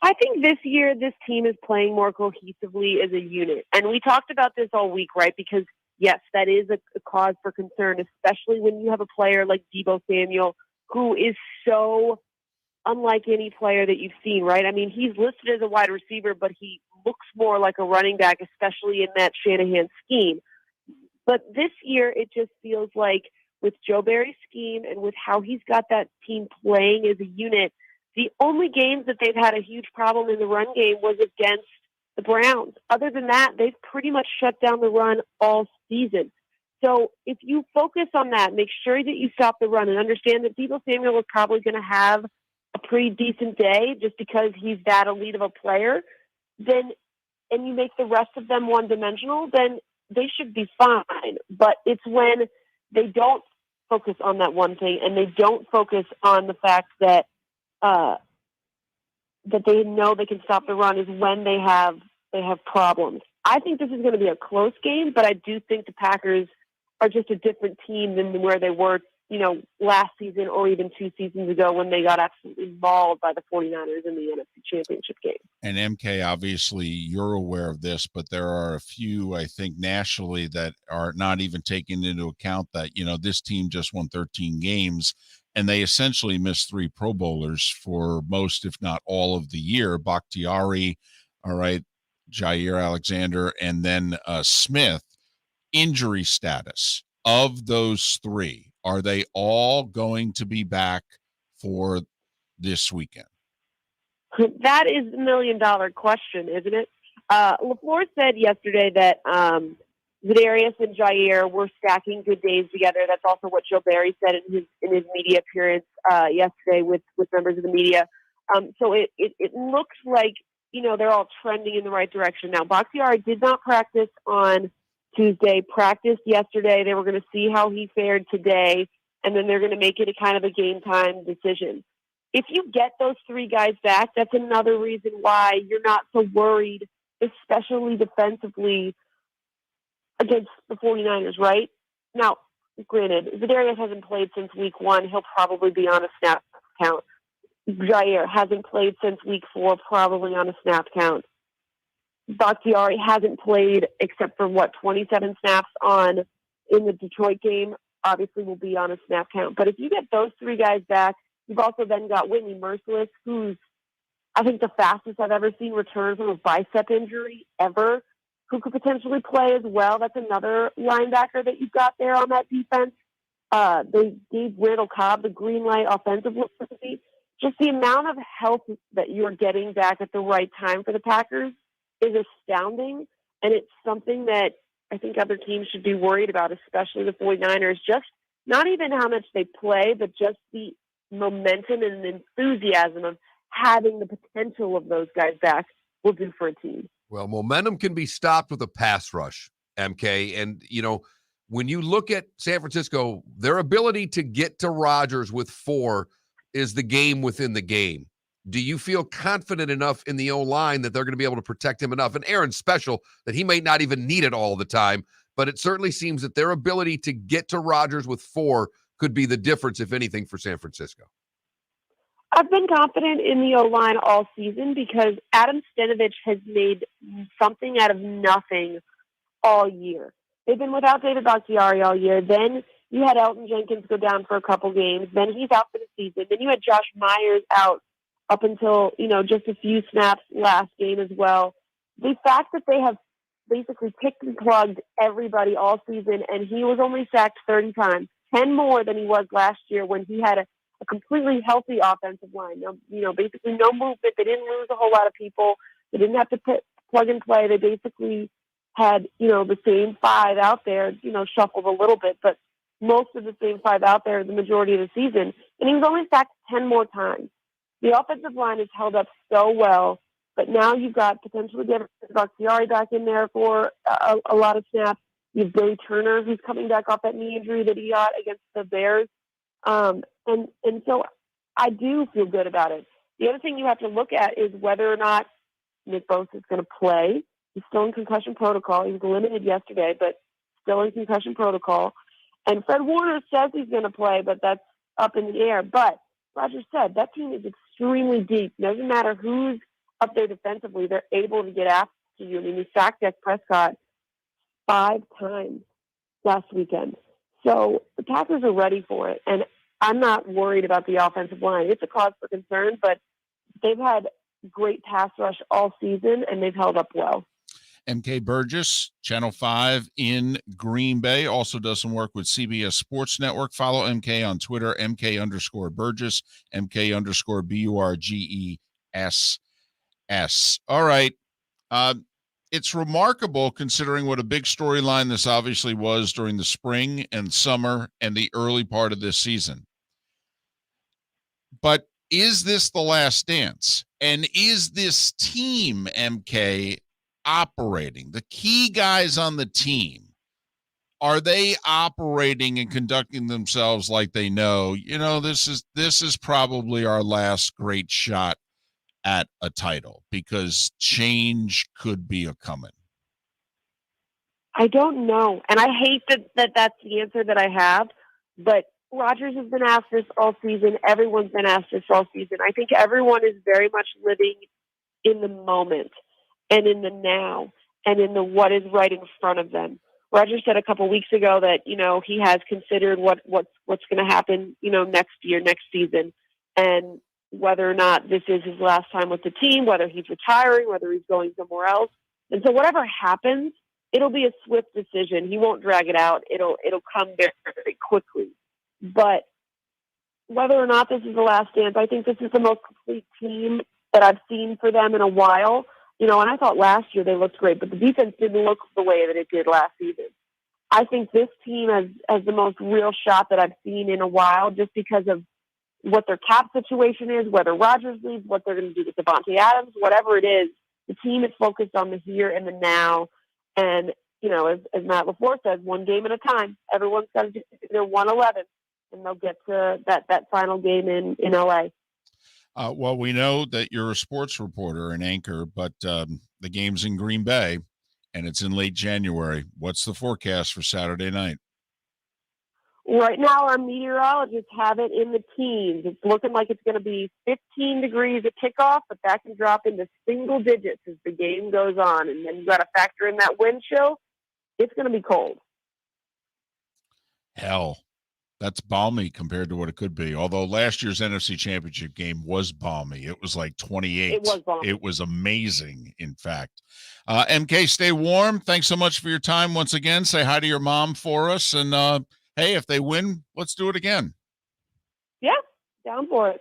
I think this year this team is playing more cohesively as a unit. And we talked about this all week, right? Because, yes, that is a cause for concern, especially when you have a player like Deebo Samuel, who is so unlike any player that you've seen, right? I mean, he's listed as a wide receiver, but he looks more like a running back, especially in that Shanahan scheme. But this year, it just feels like with Joe Barry's scheme and with how he's got that team playing as a unit, the only games that they've had a huge problem in the run game was against the Browns. Other than that, they've pretty much shut down the run all season. So if you focus on that, make sure that you stop the run and understand that Deebo Samuel is probably going to have a pretty decent day just because he's that elite of a player, then, and you make the rest of them one-dimensional, then they should be fine. But it's when they don't focus on that one thing and they don't focus on the fact that that they know they can stop the run is when they have problems. I think this is going to be a close game, but I do think the Packers are just a different team than where they were, last season or even 2 seasons ago when they got absolutely mauled by the 49ers in the NFC Championship game. And MK, obviously, you're aware of this, but there are a few, I think, nationally that are not even taking into account that, this team just won 13 games and they essentially missed 3 Pro Bowlers for most, if not all, of the year. Bakhtiari, all right, Jair Alexander, and then Smith. Injury status of those 3, are they all going to be back for this weekend? That is the $1 million question, isn't it? LaFleur said yesterday that Za'Darius and Jair were stacking good days together. That's also what Joe Barry said in his media appearance yesterday with members of the media. So it looks like they're all trending in the right direction. Now, Bakhtiari did not practice on Tuesday, practiced yesterday. They were going to see how he fared today, and then they're going to make it a kind of a game time decision. If you get those 3 guys back, that's another reason why you're not so worried, especially defensively against the 49ers, right? Now, granted, Za'Darius hasn't played since week 1. He'll probably be on a snap count. Jair hasn't played since week 4, probably on a snap count. Bakhtiari hasn't played except for 27 snaps in the Detroit game. Obviously will be on a snap count. But if you get those 3 guys back, you've also then got Whitney Merciless, who's I think the fastest I've ever seen return from a bicep injury ever, who could potentially play as well. That's another linebacker that you've got there on that defense. They gave Randall Cobb the green light offensively. Just the amount of help that you're getting back at the right time for the Packers is astounding, and it's something that I think other teams should be worried about, especially the 49ers. Just not even how much they play, but just the momentum and enthusiasm of having the potential of those guys back will do for a team. Well, momentum can be stopped with a pass rush, MK. And, when you look at San Francisco, their ability to get to Rodgers with 4 is the game within the game. Do you feel confident enough in the O-line that they're going to be able to protect him enough? And Aaron's special that he may not even need it all the time, but it certainly seems that their ability to get to Rodgers with 4 could be the difference, if anything, for San Francisco. I've been confident in the O-line all season because Adam Stenavich has made something out of nothing all year. They've been without David Bakhtiari all year. Then you had Elton Jenkins go down for a couple games. Then he's out for the season. Then you had Josh Myers out up until, just a few snaps last game as well. The fact that they have basically picked and plugged everybody all season, and he was only sacked 30 times, 10 more than he was last year when he had a completely healthy offensive line. Basically no movement. They didn't lose a whole lot of people. They didn't have to plug and play. They basically had, the same 5 out there, shuffled a little bit, but most of the same 5 out there the majority of the season. And he was only sacked 10 more times. The offensive line has held up so well, but now you've got potentially David Bakhtiari back in there for a lot of snaps. You have Billy Turner, who's coming back off that knee injury that he got against the Bears. And so I do feel good about it. The other thing you have to look at is whether or not Nick Bosa is going to play. He's still in concussion protocol. He was limited yesterday, but still in concussion protocol. And Fred Warner says he's going to play, but that's up in the air. But Roger said that team is extremely deep. Doesn't matter who's up there defensively, they're able to get after you. I mean, he sacked Dak Prescott 5 times last weekend. So the Packers are ready for it. And I'm not worried about the offensive line. It's a cause for concern, but they've had great pass rush all season, and they've held up well. MK Burgess, Channel 5 in Green Bay, also does some work with CBS Sports Network. Follow MK on Twitter, MK_Burgess, MK_BURGESS. All right. It's remarkable considering what a big storyline this obviously was during the spring and summer and the early part of this season. But is this the last dance? And is this team, MK, operating? The key guys on the team, are they operating and conducting themselves like they know, this is probably our last great shot at a title, because change could be a coming? I don't know. And I hate that that's the answer that I have, but Rodgers has been asked this all season. Everyone's been asked this all season. I think everyone is very much living in the moment and in the now and in the what is right in front of them. Rodgers said a couple weeks ago that, he has considered what's going to happen, next season, and whether or not this is his last time with the team, whether he's retiring, whether he's going somewhere else. And so whatever happens, it'll be a swift decision. He won't drag it out. It'll come very, very quickly. But whether or not this is the last dance, I think this is the most complete team that I've seen for them in a while. And I thought last year they looked great, but the defense didn't look the way that it did last season. I think this team has the most real shot that I've seen in a while, just because of what their cap situation is, whether Rodgers leaves, what they're going to do with Devontae Adams, whatever it is. The team is focused on the here and the now. And, as Matt LaFleur says, one game at a time. Everyone's got to do their 111, and they'll get to that final game in LA. Well, we know that you're a sports reporter and anchor, but the game's in Green Bay, and it's in late January. What's the forecast for Saturday night? Right now, our meteorologists have it in the teens. It's looking like it's going to be 15 degrees at kickoff, but that can drop into single digits as the game goes on. And then you got to factor in that wind chill. It's going to be cold. Hell, that's balmy compared to what it could be. Although last year's NFC Championship game was balmy. It was like 28. It was balmy. It was amazing, in fact. MK, stay warm. Thanks so much for your time once again. Say hi to your mom for us. And, hey, if they win, let's do it again. Yeah, down for it.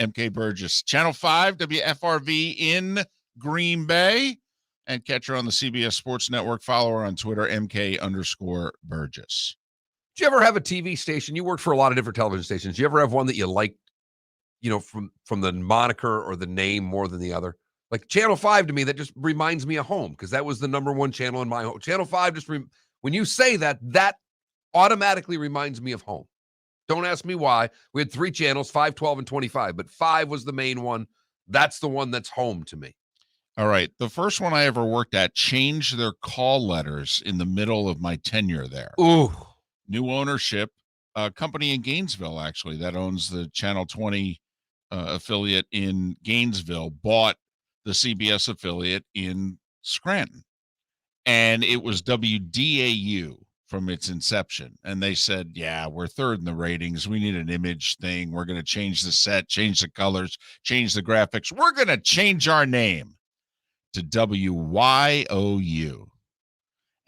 MK Burgess, Channel 5, WFRV in Green Bay. And catch her on the CBS Sports Network. Follow her on Twitter, MK_Burgess. Did you ever have a TV station? You worked for a lot of different television stations. Did you ever have one that you liked, from the moniker or the name more than the other? Like Channel 5 to me, that just reminds me of home because that was the number one channel in my home. Channel 5 just, when you say that, that automatically reminds me of home. Don't ask me why. We had 3 channels, 5, 12, and 25, but 5 was the main one. That's the one that's home to me. All right. The first one I ever worked at changed their call letters in the middle of my tenure there. Ooh. New ownership, a company in Gainesville, actually, that owns the Channel 20 affiliate in Gainesville, bought the CBS affiliate in Scranton. And it was WDAU from its inception. And they said, yeah, we're third in the ratings. We need an image thing. We're going to change the set, change the colors, change the graphics. We're going to change our name to WYOU.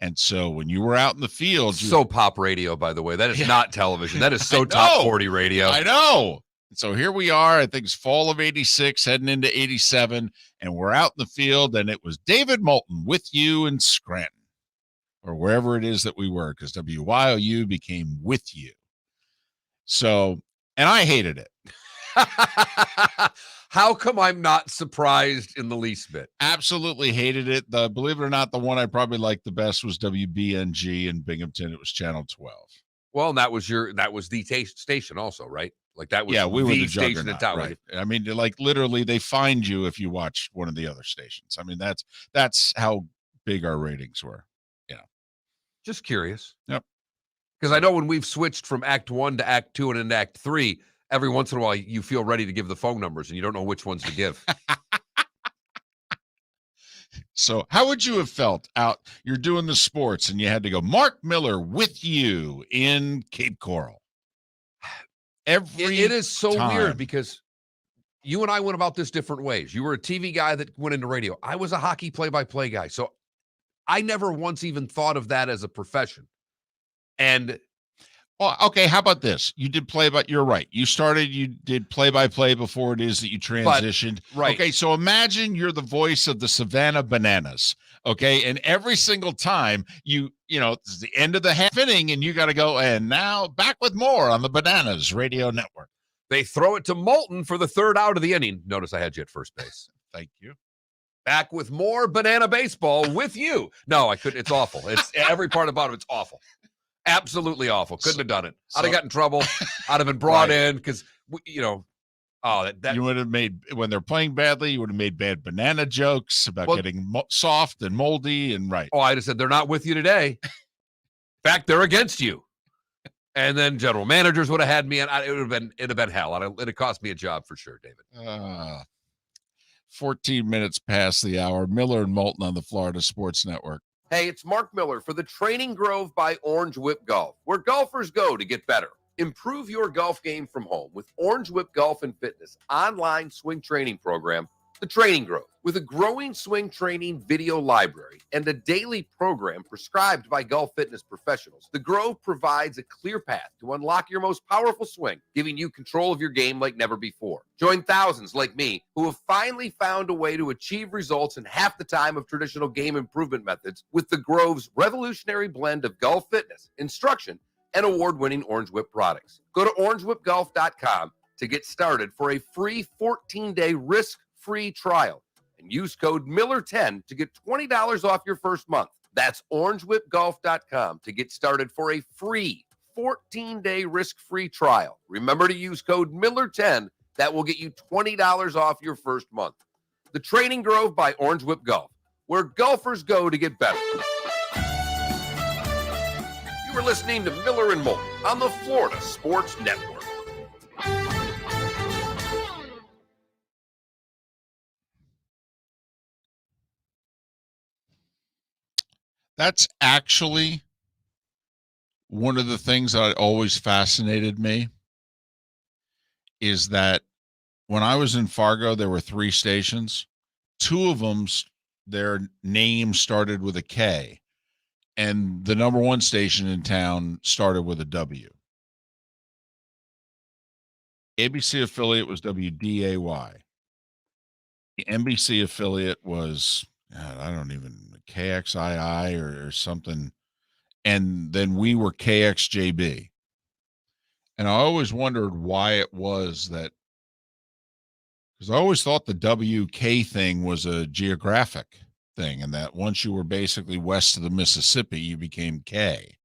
And so when you were out in the field, so pop radio, by the way, that is not television. That is so top 40 radio. I know. So here we are. I think it's fall of 86, heading into 87. And we're out in the field. And it was David Moulton with you in Scranton or wherever it is that we were, because WYOU became with you. So, and I hated it. How come I'm not surprised in the least bit? Absolutely hated it. Believe it or not, the one I probably liked the best was WBNG in Binghamton. It was Channel 12. Well, and that was the station also, right? Like that was we were the station in town, right? I mean, like literally they find you if you watch one of the other stations. I mean, that's how big our ratings were. Yeah. Just curious. Yep. Because I know when we've switched from Act 1 to Act 2 and into Act 3, every once in a while, you feel ready to give the phone numbers and you don't know which ones to give. So how would you have felt out? You're doing the sports and you had to go, Mark Miller with you in Cape Coral. It is so time. weird because you and I went about this different ways. You were a TV guy that went into radio. I was a hockey play-by-play guy. So I never once even thought of that as a profession. And well, okay, how about this? You did you're right. You did play-by-play before it is that you transitioned. Right. Okay, so imagine you're the voice of the Savannah Bananas, okay? And every single time it's the end of the half inning and you got to go, and now back with more on the Bananas Radio Network. They throw it to Moulton for the third out of the inning. Notice I had you at first base. Thank you. Back with more banana baseball with you. No, I couldn't. It's awful. It's every part about it. It's awful. Absolutely awful. Couldn't have done it. I'd have got in trouble. I'd have been brought in because, that you would have made, when they're playing badly, you would have made bad banana jokes about getting soft and moldy and right. Oh, I'd have said, they're not with you today. In fact, they're against you. And then general managers would have had me, and it'd have been hell. It'd have cost me a job for sure, David. 14 minutes past the hour. Miller and Moulton on the Florida Sports Network. Hey, it's Mark Miller for the Training Grove by Orange Whip Golf, where golfers go to get better. Improve your golf game from home with Orange Whip Golf and Fitness online swing training program, The Training Grove. With a growing swing training video library and a daily program prescribed by golf fitness professionals, The Grove provides a clear path to unlock your most powerful swing, giving you control of your game like never before. Join thousands like me who have finally found a way to achieve results in half the time of traditional game improvement methods with The Grove's revolutionary blend of golf fitness, instruction, and award-winning Orange Whip products. Go to orangewhipgolf.com to get started for a free 14-day risk-free trial. And use code Miller10 to get $20 off your first month. That's orangewhipgolf.com to get started for a free 14-day risk-free trial. Remember to use code Miller10. That will get you $20 off your first month. The Training Grove by Orange Whip Golf, where golfers go to get better. You are listening to Miller and Moulton on the Florida Sports Network. That's actually one of the things that always fascinated me is that when I was in Fargo, there were 3 stations. 2 of them, their name started with a K, and the number 1 station in town started with a W. ABC affiliate was WDAY. The NBC affiliate was, God, I don't even, KXII or something. And then we were KXJB. And I always wondered why it was that, because I always thought the WK thing was a geographic thing, and that once you were basically west of the Mississippi, you became K.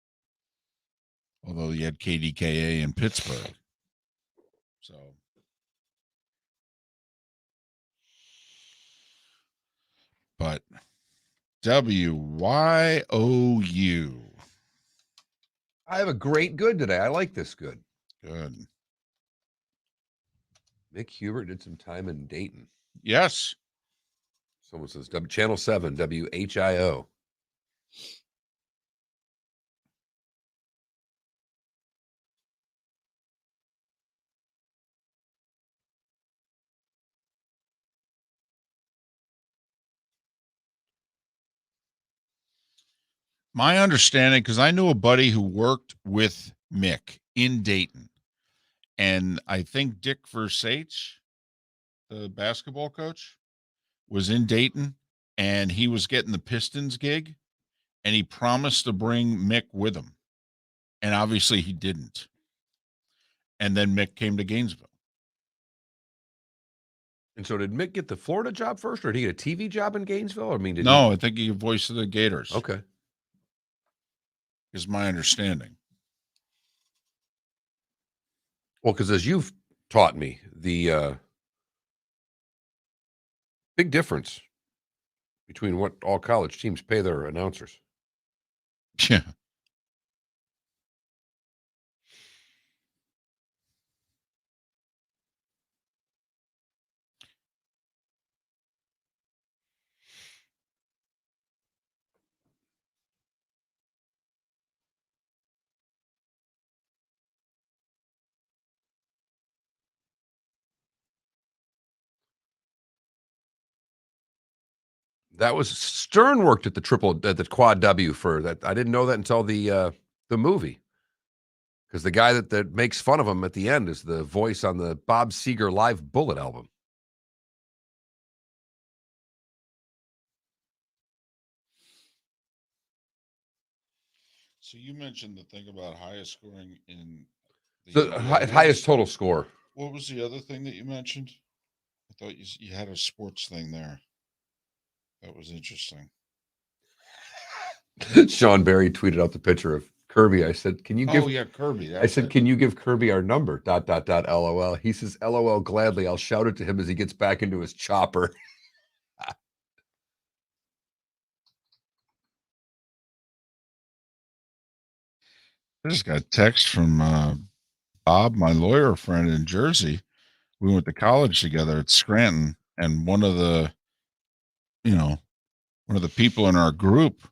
Although you had KDKA in Pittsburgh. So, but WYOU. I have a great good today. I like this good. Good. Mick Hubert did some time in Dayton. Yes. Someone says Channel 7, WHIO. My understanding, because I knew a buddy who worked with Mick in Dayton, and I think Dick Versace, the basketball coach, was in Dayton, and he was getting the Pistons gig, and he promised to bring Mick with him, and obviously he didn't. And then Mick came to Gainesville. And so did Mick get the Florida job first, or did he get a TV job in Gainesville? I mean, I think he voiced the Gators. Okay. Is my understanding. Well, because as you've taught me, the big difference between what all college teams pay their announcers. Yeah. That was Stern worked at the quad W for that. I didn't know that until the movie, because the guy that makes fun of him at the end is the voice on the Bob Seger Live Bullet album. So you mentioned the thing about highest scoring in The highest total score. What was the other thing that you mentioned? I thought you had a sports thing there. That was interesting. Sean Barry tweeted out the picture of Kirby. I said, "Can you give?" Oh yeah, Kirby. I said, "Can you give Kirby our number?" ... LOL. He says, "LOL, gladly. I'll shout it to him as he gets back into his chopper." I just got a text from Bob, my lawyer friend in Jersey. We went to college together at Scranton, and one of the people in our group,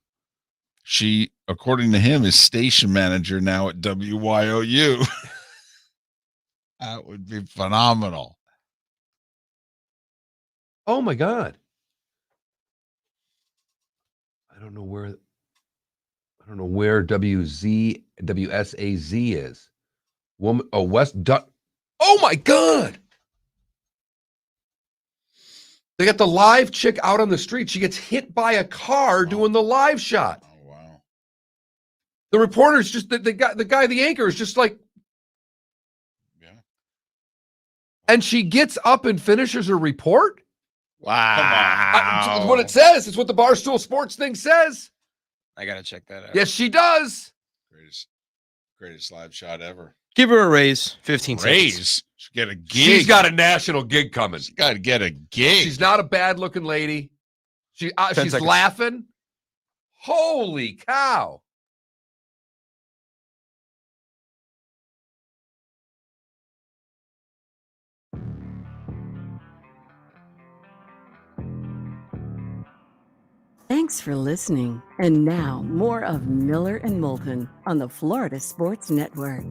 she, according to him, is station manager now at WYOU. That would be phenomenal. Oh my God. I don't know where WSAZ is. Woman, oh my God. They got the live chick out on the street. She gets hit by a car doing the live shot. Oh wow. The reporter's just the anchor is just like, yeah. And she gets up and finishes her report. Wow. It's what it says. It's what the Barstool Sports thing says. I gotta check that out. Yes, she does. Greatest live shot ever. Give her a raise. 15 seconds. She get a gig. She's got a national gig coming. She's got to get a gig. She's not a bad looking lady. She's seconds. laughing. Holy cow. Thanks for listening. And now, more of Miller and Moulton on the Florida Sports Network.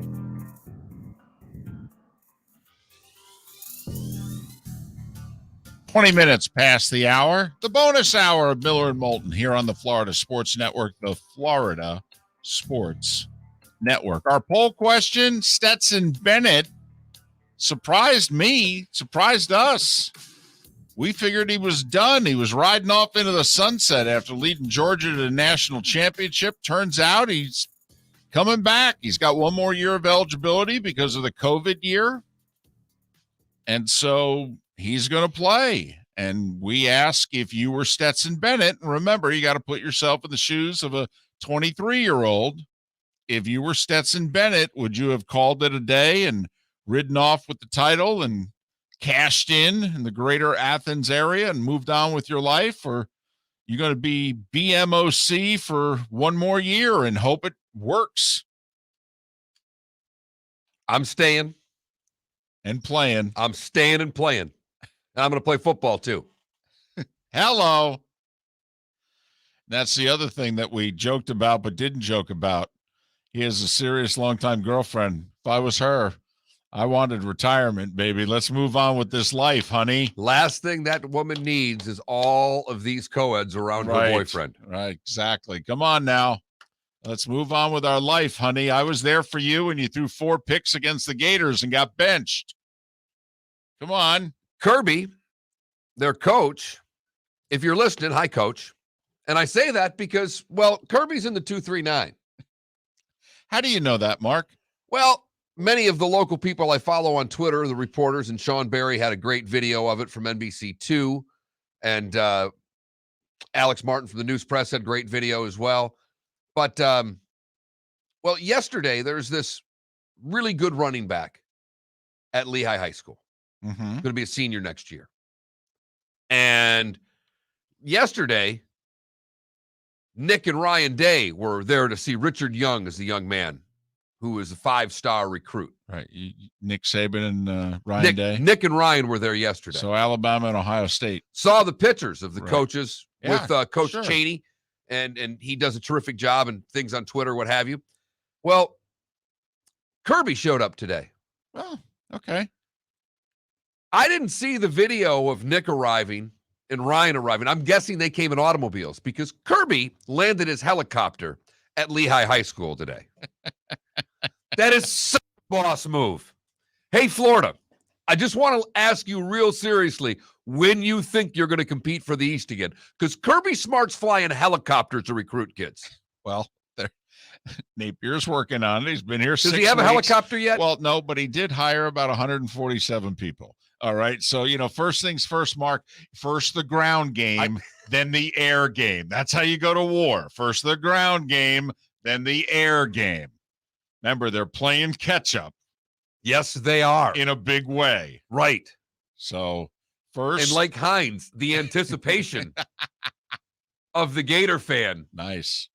Minutes past the hour, the bonus hour of Miller and Moulton here on the Florida Sports Network, the Florida Sports Network. Our poll question, Stetson Bennett surprised me, surprised us. We figured he was done. He was riding off into the sunset after leading Georgia to the national championship. Turns out he's coming back. He's got one more year of eligibility because of the COVID year. And so he's going to play. And we ask, if you were Stetson Bennett, and remember, you got to put yourself in the shoes of a 23-year-old. If you were Stetson Bennett, would you have called it a day and ridden off with the title and cashed in the greater Athens area and moved on with your life? Or you going to be BMOC for one more year and hope it works? I'm staying. And playing. I'm staying and playing. And I'm going to play football too. Hello. That's the other thing that we joked about but didn't joke about. He has a serious longtime girlfriend. If I was her, I wanted retirement, baby. Let's move on with this life, honey. Last thing that woman needs is all of these co-eds around her boyfriend. Right, exactly. Come on now. Let's move on with our life, honey. I was there for you when you threw 4 picks against the Gators and got benched. Come on. Kirby, their coach, if you're listening, hi, coach. And I say that because, well, Kirby's in the 239. How do you know that, Mark? Well, many of the local people I follow on Twitter, the reporters, and Sean Barry had a great video of it from NBC2. And Alex Martin from the News Press had great video as well. But, well, yesterday there's this really good running back at Lehigh High School. Mm-hmm. Going to be a senior next year. And yesterday, Nick and Ryan Day were there to see Richard Young as the young man who is a 5-star recruit. Right. Nick Saban and Ryan Day. Nick and Ryan were there yesterday. So Alabama and Ohio State. Saw the pictures of the Right. coaches with Coach sure. Chaney, and he does a terrific job and things on Twitter, what have you. Well, Kirby showed up today. Oh, okay. I didn't see the video of Nick arriving and Ryan arriving. I'm guessing they came in automobiles because Kirby landed his helicopter at Lehigh High School today. That is such a boss move. Hey, Florida, I just want to ask you real seriously when you think you're going to compete for the East again, because Kirby Smart's flying helicopters to recruit kids. Well, Napier's working on it. He's been here 6 weeks. Does he have a helicopter yet? Well, no, but he did hire about 147 people. All right. So, first things first, Mark, first the ground game, then the air game. That's how you go to war. First the ground game, then the air game. Remember, they're playing catch up. Yes, they are. In a big way. Right. So, first. And like Hines, the anticipation of the Gator fan. Nice.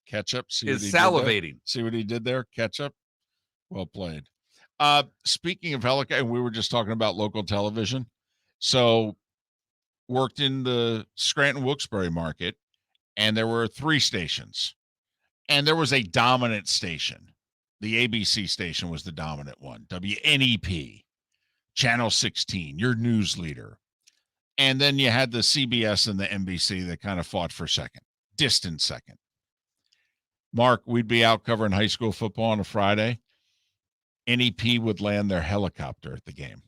Ketchup is salivating. See what he did there? Ketchup. Well played. Speaking of helicopter, we were just talking about local television. So worked in the Scranton Wilkes-Barre market, and there were 3 stations. And there was a dominant station. The ABC station was the dominant one. WNEP, Channel 16, your news leader. And then you had the CBS and the NBC that kind of fought for second, distant second. Mark, we'd be out covering high school football on a Friday. NEP would land their helicopter at the game.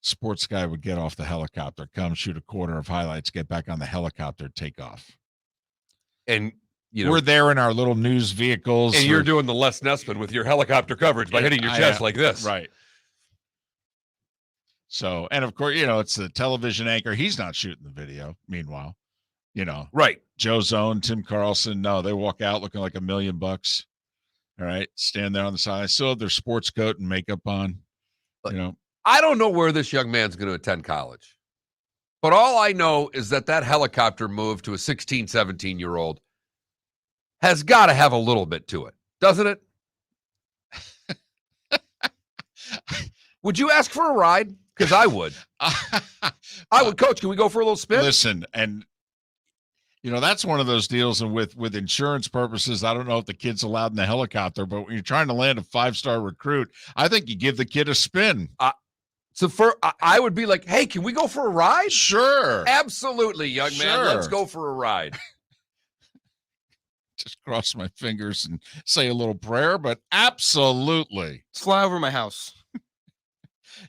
Sports guy would get off the helicopter, come shoot a quarter of highlights, get back on the helicopter, take off. And, we're there in our little news vehicles. And you're doing the Les Nessman with your helicopter coverage by hitting your chest like this. Right. So, and of course, it's the television anchor. He's not shooting the video, meanwhile. Right. Joe Zone, Tim Carlson. No, they walk out looking like $1 million. All right. Stand there on the side. Still have their sports coat and makeup on. I don't know where this young man's going to attend college, but all I know is that helicopter move to a 16, 17-year-old has got to have a little bit to it, doesn't it? Would you ask for a ride? Because I would. I would. Coach, can we go for a little spin? Listen, and That's one of those deals, and with insurance purposes, I don't know if the kid's allowed in the helicopter, but when you're trying to land a 5-star recruit, I think you give the kid a spin. So I would be like, hey, can we go for a ride? Sure. Absolutely, young man. Let's go for a ride. Just cross my fingers and say a little prayer, but absolutely. Let's fly over my house.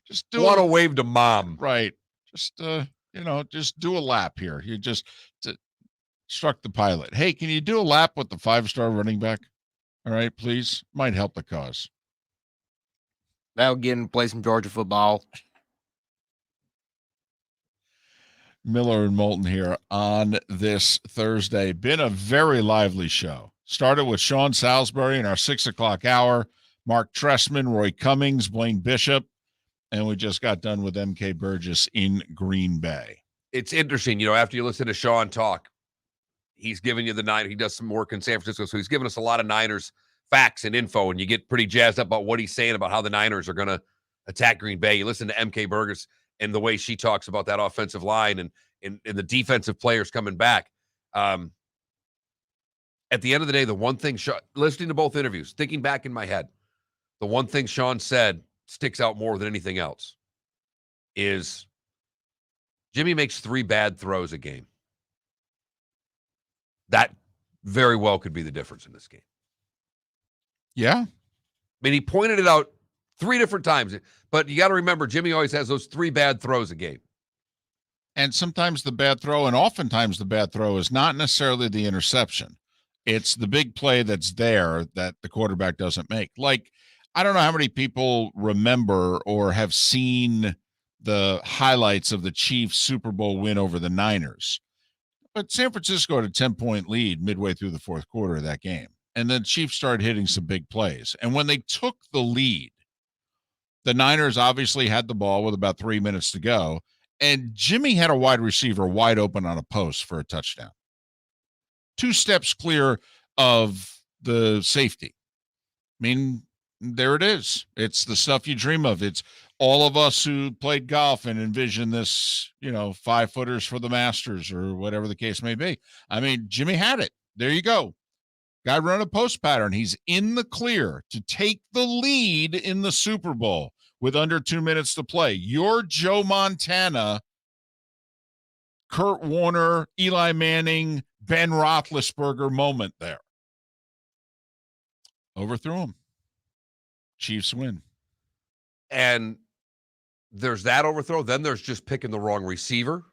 Just do Want to wave to mom. Right. Just, just do a lap here. You just struck the pilot. Hey, can you do a lap with the 5-star running back? All right, please. Might help the cause. That'll get him to play some Georgia football. Miller and Moulton here on this Thursday. Been a very lively show. Started with Sean Salisbury in our 6 o'clock hour, Marc Trestman, Roy Cummings, Blaine Bishop, and we just got done with MK Burgess in Green Bay. It's interesting, after you listen to Sean talk, he's giving you the Niners. He does some work in San Francisco, so he's giving us a lot of Niners facts and info, and you get pretty jazzed up about what he's saying about how the Niners are going to attack Green Bay. You listen to MK Burgess and the way she talks about that offensive line and the defensive players coming back. At the end of the day, the one thing, listening to both interviews, thinking back in my head, the one thing Sean said sticks out more than anything else is Jimmy makes 3 bad throws a game. That very well could be the difference in this game. Yeah. I mean, he pointed it out 3 different times, but you got to remember, Jimmy always has those 3 bad throws a game. And sometimes the bad throw, and oftentimes the bad throw, is not necessarily the interception. It's the big play that's there that the quarterback doesn't make. Like, I don't know how many people remember or have seen the highlights of the Chiefs Super Bowl win over the Niners. But San Francisco had a 10-point lead midway through the fourth quarter of that game. And then Chiefs started hitting some big plays. And when they took the lead, the Niners obviously had the ball with about 3 minutes to go. And Jimmy had a wide receiver wide open on a post for a touchdown. 2 steps clear of the safety. I mean, there it is. It's the stuff you dream of. It's all of us who played golf and envisioned this, 5-footers for the Masters or whatever the case may be. I mean, Jimmy had it. There you go. Guy run a post pattern. He's in the clear to take the lead in the Super Bowl with under 2 minutes to play. Your Joe Montana, Kurt Warner, Eli Manning, Ben Roethlisberger moment there. Overthrew him. Chiefs win. And there's that overthrow. Then there's just picking the wrong receiver,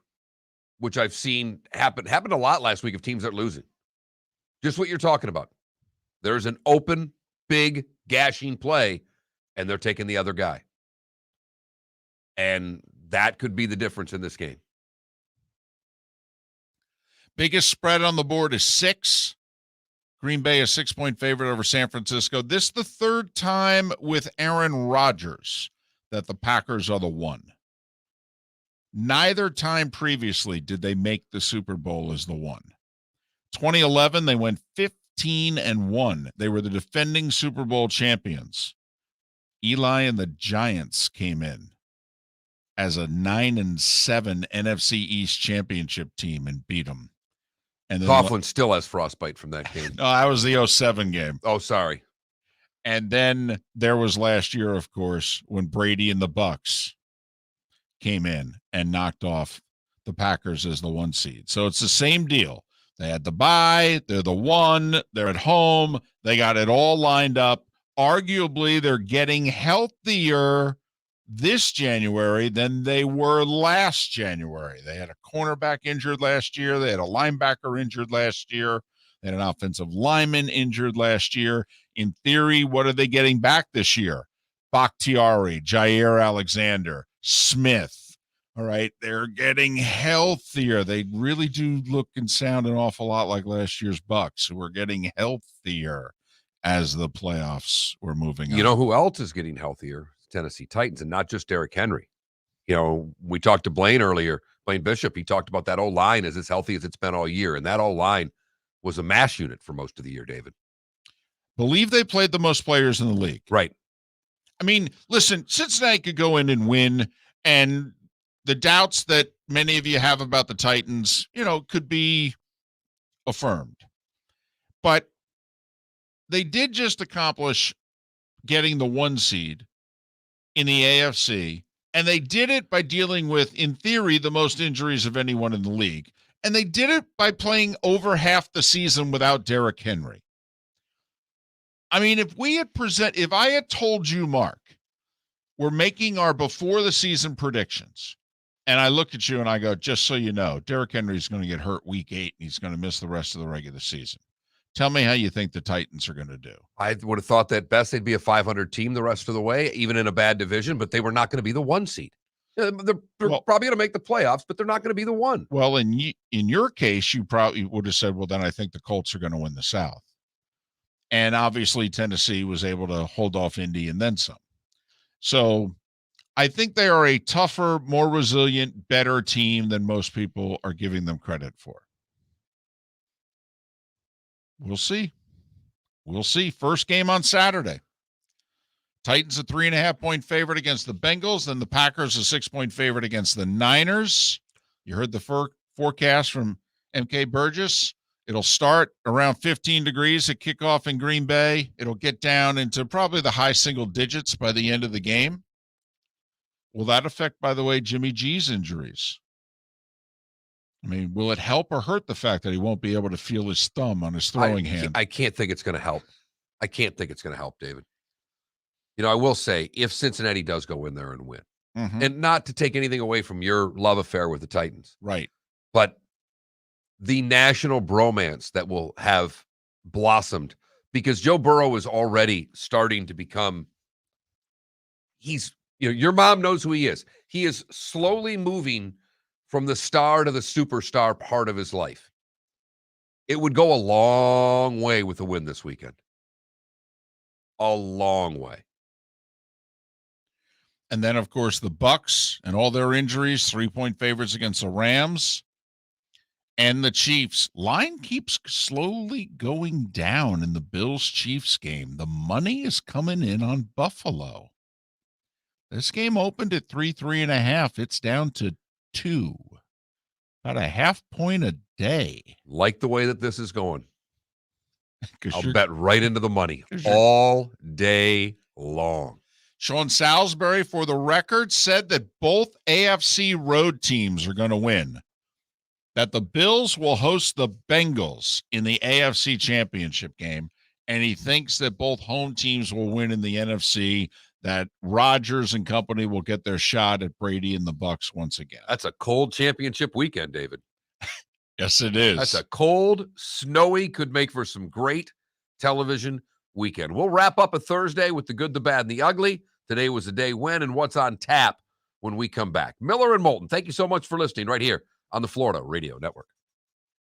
which I've seen happened a lot last week of teams that are losing. Just what you're talking about. There's an open, big, gashing play, and they're taking the other guy. And that could be the difference in this game. Biggest spread on the board is 6. Green Bay a 6-point favorite over San Francisco. This is the 3rd time with Aaron Rodgers that the Packers are the 1. Neither time previously did they make the Super Bowl as the 1. 2011, they went 15-1. They were the defending Super Bowl champions. Eli and the Giants came in as a 9-7 NFC East championship team and beat them. And then Coughlin still has frostbite from that game. No, that was the 07 game. Oh, sorry. And then there was last year, of course, when Brady and the Bucks came in and knocked off the Packers as the 1 seed. So it's the same deal. They had the bye. They're the 1. They're at home. They got it all lined up. Arguably, they're getting healthier this January than they were last January. They had a cornerback injured last year. They had a linebacker injured last year. They had an offensive lineman injured last year. In theory, what are they getting back this year? Bakhtiari, Jair Alexander, Smith. All right, they're getting healthier. They really do look and sound an awful lot like last year's Bucks, who were getting healthier as the playoffs were moving on. You know who else is getting healthier? Tennessee Titans, and not just Derrick Henry. We talked to Blaine earlier, Blaine Bishop. He talked about that O-line is as healthy as it's been all year, and that O-line was a mash unit for most of the year, David. Believe they played the most players in the league. Right. I mean, listen, Cincinnati could go in and win, and the doubts that many of you have about the Titans, could be affirmed. But they did just accomplish getting the 1 seed in the AFC, and they did it by dealing with, in theory, the most injuries of anyone in the league. And they did it by playing over half the season without Derrick Henry. I mean, if I had told you, Mark, we're making our before the season predictions, and I look at you and I go, just so you know, Derrick Henry's going to get hurt week 8 and he's going to miss the rest of the regular season. Tell me how you think the Titans are going to do. I would have thought that best they'd be a 500 team the rest of the way, even in a bad division, but they were not going to be the 1 seed. They're probably going to make the playoffs, but they're not going to be the 1. Well, in your case, you probably would have said, well, then I think the Colts are going to win the South. And obviously Tennessee was able to hold off Indy and then some. So I think they are a tougher, more resilient, better team than most people are giving them credit for. We'll see. First game on Saturday. Titans a 3.5-point favorite against the Bengals. Then the Packers a 6-point favorite against the Niners. You heard the forecast from MK Burgess. It'll start around 15 degrees at kickoff in Green Bay. It'll get down into probably the high single digits by the end of the game. Will that affect, by the way, Jimmy G's injuries? I mean, will it help or hurt the fact that he won't be able to feel his thumb on his throwing hand? I can't think it's going to help. I can't think it's going to help, David. I will say, if Cincinnati does go in there and win, and not to take anything away from your love affair with the Titans, right? But the national bromance that will have blossomed, because Joe Burrow is already starting to become, your mom knows who he is. He is slowly moving from the star to the superstar part of his life. It would go a long way with a win this weekend. A long way. And then, of course, the Bucks and all their injuries, 3-point favorites against the Rams. And the Chiefs. Line keeps slowly going down in the Bills-Chiefs game. The money is coming in on Buffalo. This game opened at 3.5. It's down to 2. About a 0.5 point a day. Like the way that this is going. I'll bet right into the money all day long. Sean Salisbury, for the record, said that both AFC road teams are going to win. That the Bills will host the Bengals in the AFC Championship game, and he thinks that both home teams will win in the NFC, that Rodgers and company will get their shot at Brady and the Bucks once again. That's a cold championship weekend, David. Yes, it is. That's a cold, snowy, could make for some great television weekend. We'll wrap up a Thursday with the good, the bad, and the ugly. Today was the day when and what's on tap when we come back. Miller and Moulton, thank you so much for listening right here on the Florida Radio Network.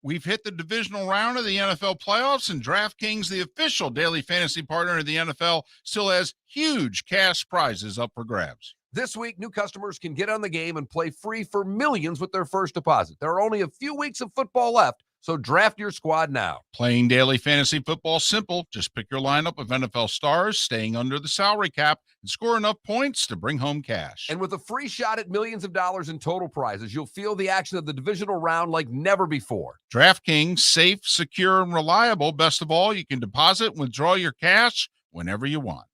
We've hit the divisional round of the NFL playoffs, and DraftKings, the official daily fantasy partner of the NFL, still has huge cash prizes up for grabs. This week, new customers can get on the game and play free for millions with their first deposit. There are only a few weeks of football left, so draft your squad now. Playing daily fantasy football simple. Just pick your lineup of NFL stars, staying under the salary cap, and score enough points to bring home cash. And with a free shot at millions of dollars in total prizes, you'll feel the action of the divisional round like never before. DraftKings, safe, secure, and reliable. Best of all, you can deposit and withdraw your cash whenever you want.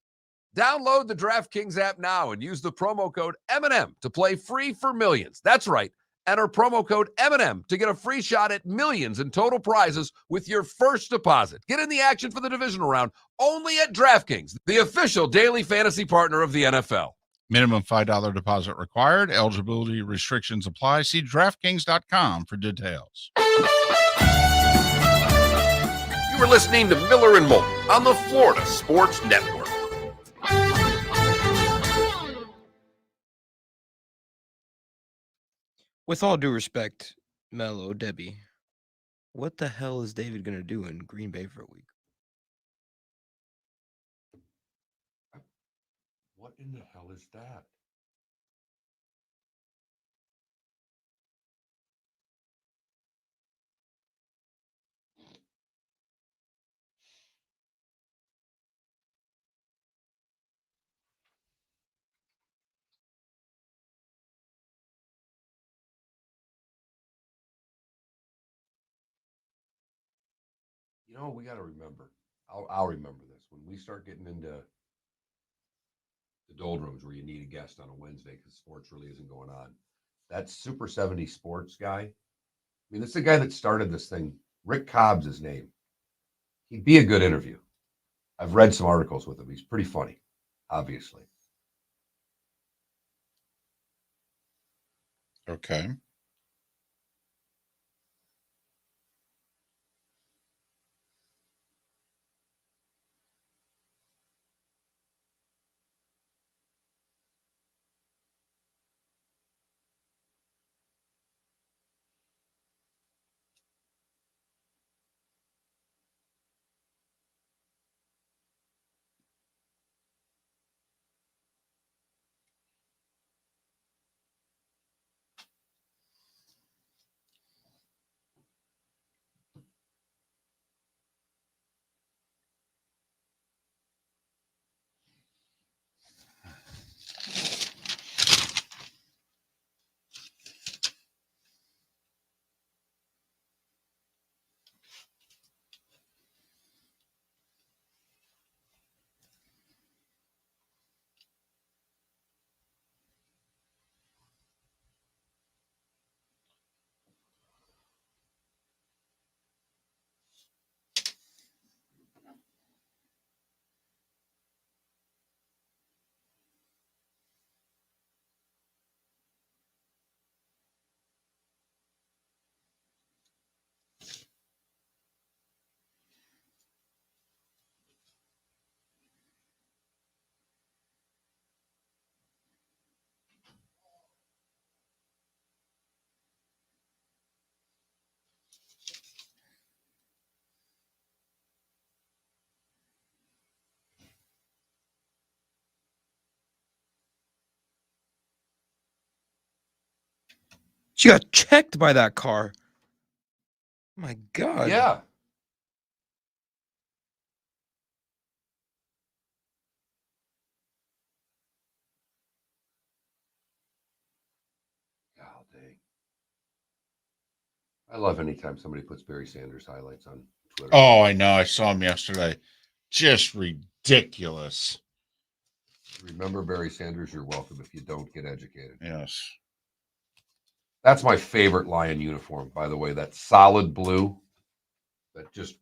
Download the DraftKings app now and use the promo code M&M to play free for millions. That's right. Enter promo code M&M to get a free shot at millions in total prizes with your first deposit. Get in the action for the divisional round only at DraftKings, the official daily fantasy partner of the NFL. Minimum $5 deposit required. Eligibility restrictions apply. See DraftKings.com for details. You were listening to Miller and Moulton on the Florida Sports Network. With all due respect, Mello, Debbie, what the hell is David going to do in Green Bay for a week? What in the hell is that? You know, we got to remember. I'll remember this when we start getting into the doldrums where you need a guest on a Wednesday because sports really isn't going on. That Super 70 Sports guy. I mean, this is the guy that started this thing. Rick Cobb's his name. He'd be a good interview. I've read some articles with him. He's pretty funny, obviously. Okay. She got checked by that car. My God. Yeah. God dang. I love anytime somebody puts Barry Sanders highlights on Twitter. Oh, I know. I saw him yesterday. Just ridiculous. Remember Barry Sanders, you're welcome if you don't get educated. Yes. That's my favorite Lion uniform, by the way. That solid blue, that just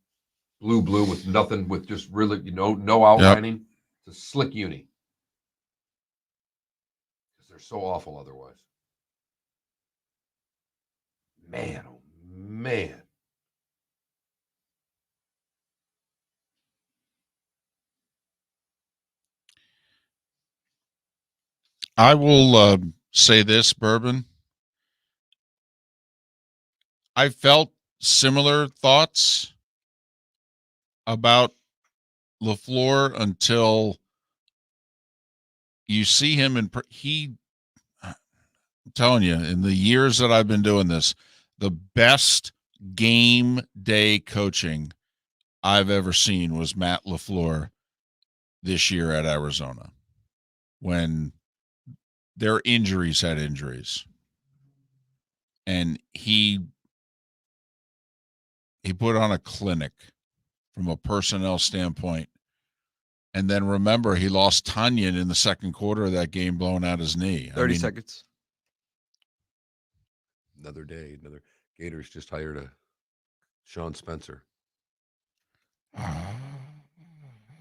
blue with nothing, with just really, no outlining. Yep. It's a slick uni. Because they're so awful otherwise. Man, oh man. I will say this, Bourbon. I felt similar thoughts about LaFleur until you see him I'm telling you, in the years that I've been doing this, the best game day coaching I've ever seen was Matt LaFleur this year at Arizona, when their injuries had injuries. And he put on a clinic from a personnel standpoint. And then remember, he lost Tanyan in the second quarter of that game, blowing out his knee. 30 seconds. Another day, Gators just hired a Sean Spencer.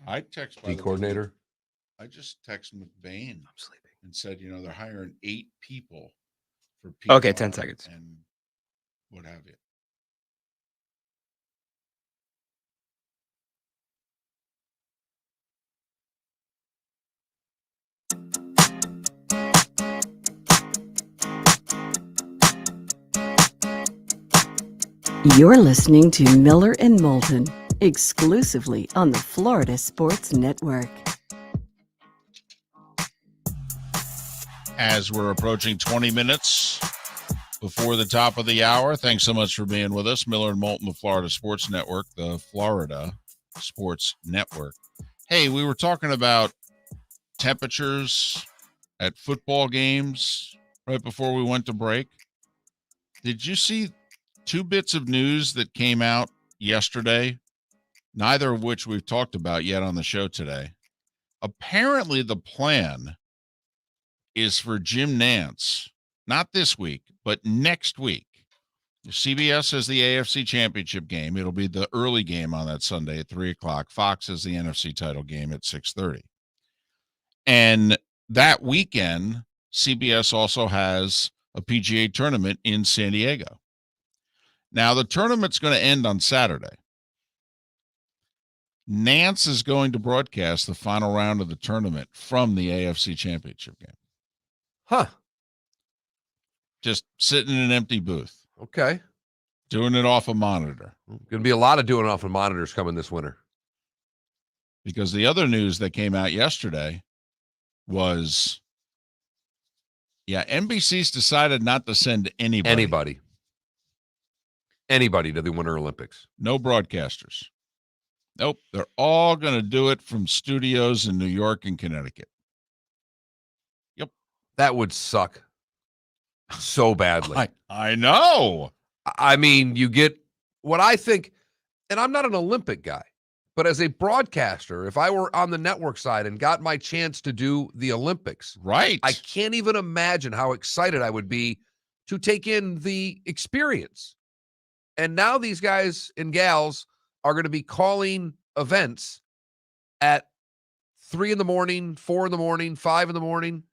I text D coordinator. I just texted McBain. I'm sleeping. And said, they're hiring 8 people for Okay, 10 seconds. And what have you. You're listening to Miller and Moulton, exclusively on the Florida Sports Network. As we're approaching 20 minutes before the top of the hour, thanks so much for being with us. Miller and Moulton, the Florida Sports Network, the Florida Sports Network. Hey, we were talking about temperatures at football games right before we went to break. Did you see 2 bits of news that came out yesterday neither of which we've talked about yet on the show today. Apparently, the plan is for Jim Nantz, not this week, but next week. CBS has the AFC Championship game. It'll be the early game on that Sunday at 3 o'clock. Fox has the NFC title game at 6:30. And that weekend, CBS also has a PGA tournament in San Diego. Now, the tournament's going to end on Saturday. Nantz is going to broadcast the final round of the tournament from the AFC Championship game. Huh. Just sitting in an empty booth. Okay. Doing it off a monitor. Going to be a lot of doing it off of monitors coming this winter. Because the other news that came out yesterday was, NBC's decided not to send anybody to the Winter Olympics. No broadcasters. Nope. They're all going to do it from studios in New York and Connecticut. Yep. That would suck so badly. I know. I mean, you get what I think, and I'm not an Olympic guy, but as a broadcaster, if I were on the network side and got my chance to do the Olympics, right? I can't even imagine how excited I would be to take in the experience. And now these guys and gals are going to be calling events at 3 a.m, 4 a.m, 5 a.m,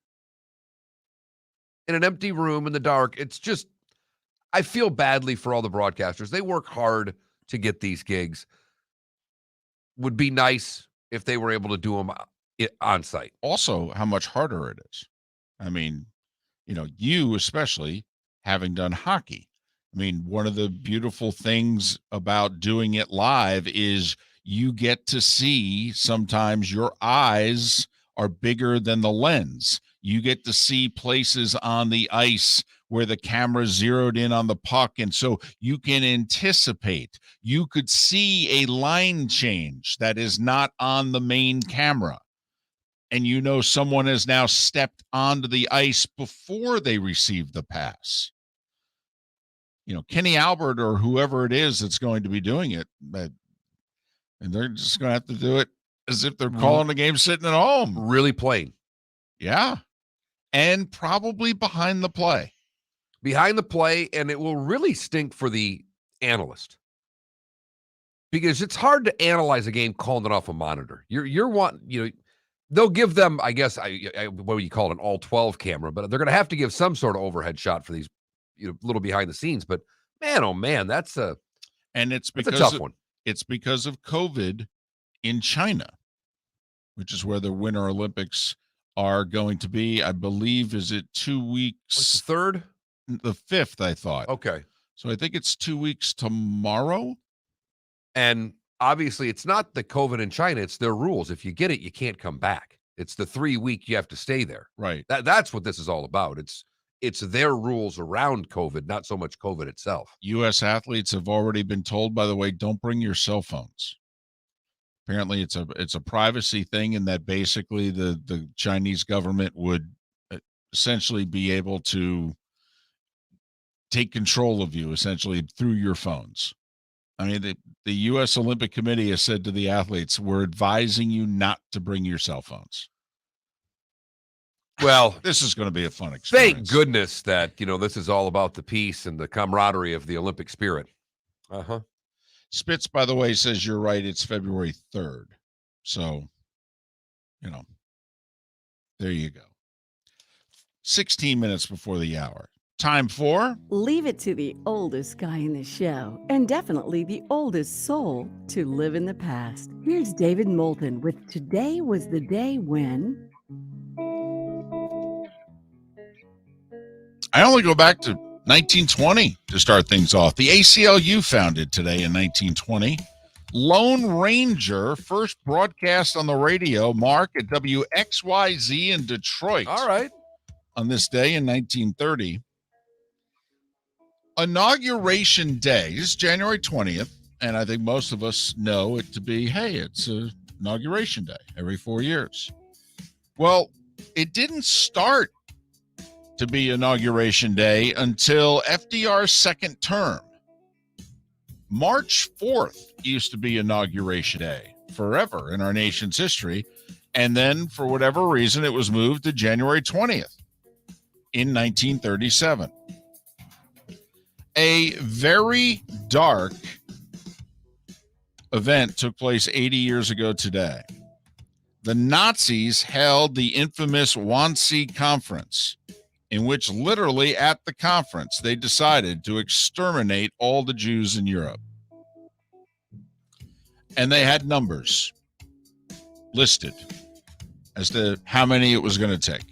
in an empty room in the dark. It's just, I feel badly for all the broadcasters. They work hard to get these gigs. Would be nice if they were able to do them on site. Also, how much harder it is. I mean, you especially having done hockey. I mean, one of the beautiful things about doing it live is you get to see sometimes your eyes are bigger than the lens. You get to see places on the ice where the camera zeroed in on the puck, and so you can anticipate. You could see a line change that is not on the main camera, and someone has now stepped onto the ice before they receive the pass. Kenny Albert or whoever it is that's going to be doing it, and they're just going to have to do it as if they're calling the game sitting at home. Really plain. Yeah. And probably behind the play. Behind the play, and it will really stink for the analyst. Because it's hard to analyze a game calling it off a monitor. They'll give them, I guess, what would you call it, an all 12 camera, but they're going to have to give some sort of overhead shot for these, little behind the scenes. But man, oh man, it's a tough one. It's because of COVID in China, which is where the Winter Olympics are going to be. I believe, is it 2 weeks? What's the third? The 5th, I thought. Okay. So I think it's 2 weeks tomorrow. And obviously it's not the COVID in China, it's their rules. If you get it, you can't come back. It's the 3 week you have to stay there. Right. That's what this is all about. It's their rules around COVID, not so much COVID itself. U.S. athletes have already been told, by the way, don't bring your cell phones. Apparently it's a privacy thing, and that basically the Chinese government would essentially be able to take control of you essentially through your phones. I mean, the U.S. Olympic Committee has said to the athletes, we're advising you not to bring your cell phones. Well, this is going to be a fun experience. Thank goodness that, this is all about the peace and the camaraderie of the Olympic spirit. Uh-huh. Spitz, by the way, says you're right. It's February 3rd. So, there you go. 16 minutes before the hour. Time for... Leave it to the oldest guy in the show, and definitely the oldest soul, to live in the past. Here's David Moulton with Today Was the Day When... I only go back to 1920 to start things off. The ACLU founded today in 1920. Lone Ranger first broadcast on the radio, Mark, at WXYZ in Detroit. All right. On this day in 1930. Inauguration Day is January 20th, and I think most of us know it to be, it's Inauguration Day every 4 years. Well, it didn't start to be Inauguration Day until FDR's second term. March 4th used to be Inauguration Day forever in our nation's history. And then, for whatever reason, it was moved to January 20th in 1937. A very dark event took place 80 years ago today. The Nazis held the infamous Wannsee Conference, in which literally at the conference, they decided to exterminate all the Jews in Europe. And they had numbers listed as to how many it was going to take.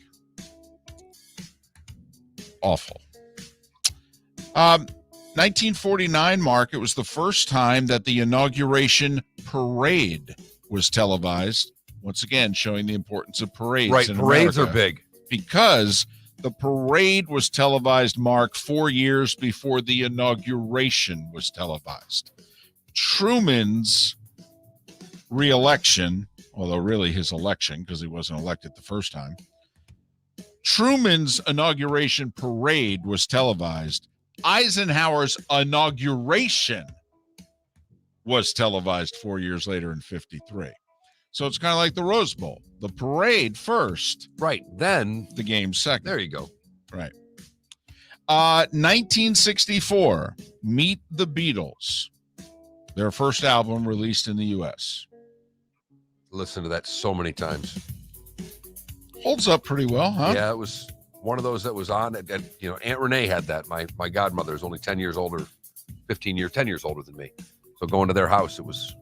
Awful. 1949, Mark, it was the first time that the inauguration parade was televised. Once again, showing the importance of parades. Right, in parades America, are big. because the parade was televised, Mark, 4 years before the inauguration was televised. Truman's re-election, although really his election, because he wasn't elected the first time, Truman's inauguration parade was televised. Eisenhower's inauguration was televised 4 years later in 53. So it's kind of like the Rose Bowl. The parade first. Right. Then the game second. There you go. Right. 1964, Meet the Beatles. Their first album released in the U.S. Listen to that so many times. Holds up pretty well, huh? Yeah, it was one of those that was on. And you know, Aunt Renee had that. My godmother is only 10 years older, 10 years older than me. So going to their house, it was,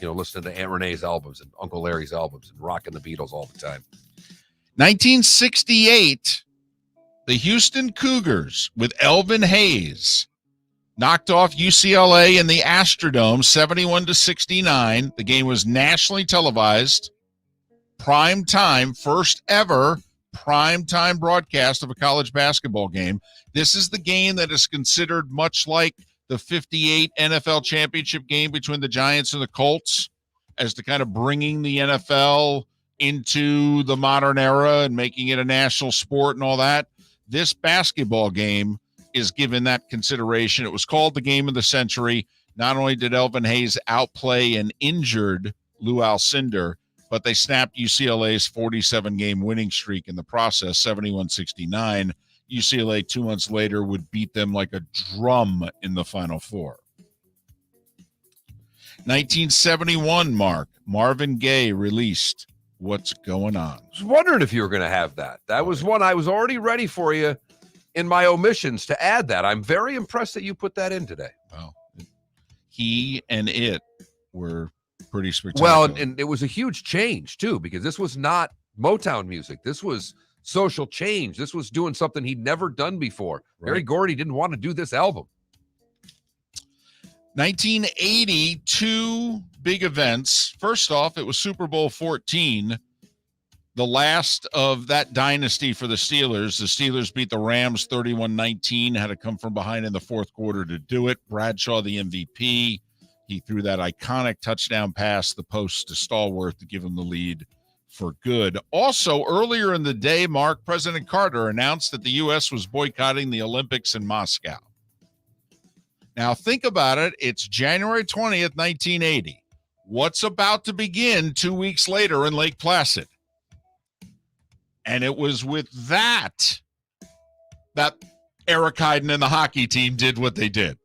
you know, listening to Aunt Renee's albums and Uncle Larry's albums and rocking the Beatles all the time. 1968, the Houston Cougars with Elvin Hayes knocked off UCLA in the Astrodome 71-69. The game was nationally televised. Prime time, first ever prime time broadcast of a college basketball game. This is the game that is considered much like the 58 NFL championship game between the Giants and the Colts as to kind of bringing the NFL into the modern era and making it a national sport and all that. This basketball game is given that consideration. It was called the game of the century. Not only did Elvin Hayes outplay an injured Lou Alcindor, but they snapped UCLA's 47-game winning streak in the process, 71-69. UCLA 2 months later would beat them like a drum in the Final Four. 1971, Mark, Marvin Gaye released What's Going On. I was wondering if you were going to have that. That was one I was already ready for you in my omissions to add that. I'm very impressed that you put that in today. Well, he and it were pretty spectacular. Well, and it was a huge change, too, because this was not Motown music. This was social change. This was doing something he'd never done before. Right. Berry Gordy didn't want to do this album. 1980, two big events. First off, it was Super Bowl 14, the last of that dynasty for the Steelers. The Steelers beat the Rams 31-19, had to come from behind in the fourth quarter to do it. Bradshaw, the MVP. He threw that iconic touchdown pass, the post to Stallworth to give him the lead for good. Also, earlier in the day, Mark, President Carter announced that the U.S. was boycotting the Olympics in Moscow. Now, think about it. It's January 20th, 1980. What's about to begin 2 weeks later in Lake Placid? And it was with that Eric Heiden and the hockey team did what they did.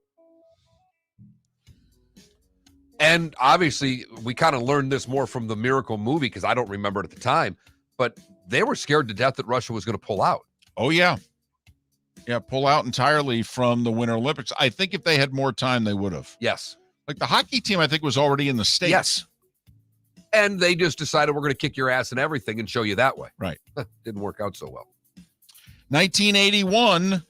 And obviously, we kind of learned this more from the Miracle movie because I don't remember it at the time, but they were scared to death that Russia was going to pull out. Oh, yeah. Yeah, pull out entirely from the Winter Olympics. I think if they had more time, they would have. Yes. Like the hockey team, I think, was already in the States. Yes. And they just decided we're going to kick your ass and everything and show you that way. Right. Didn't work out so well. 1981,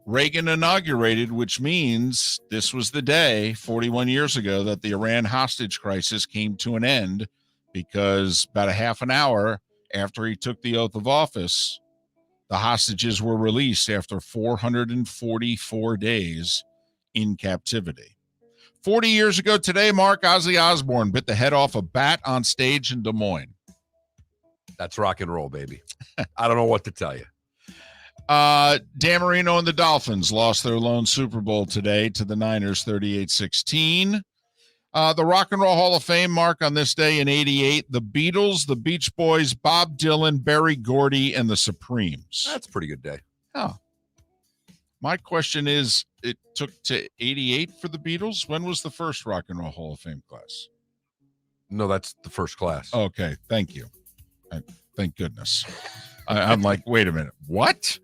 Reagan inaugurated, which means this was the day 41 years ago that the Iran hostage crisis came to an end, because about a half an hour after he took the oath of office, the hostages were released after 444 days in captivity. 40 years ago today, Mark, Ozzy Osbourne bit the head off a bat on stage in Des Moines. That's rock and roll, baby. I don't know what to tell you. Dan Marino and the Dolphins lost their lone Super Bowl today to the Niners 38-16. The Rock and Roll Hall of Fame mark on this day in 88, the Beatles, the Beach Boys, Bob Dylan, Berry Gordy, and the Supremes. That's a pretty good day. Oh. My question is, it took to 88 for the Beatles? When was the first Rock and Roll Hall of Fame class? No, that's the first class. Okay, thank you. Thank goodness. I'm like, wait a minute, what?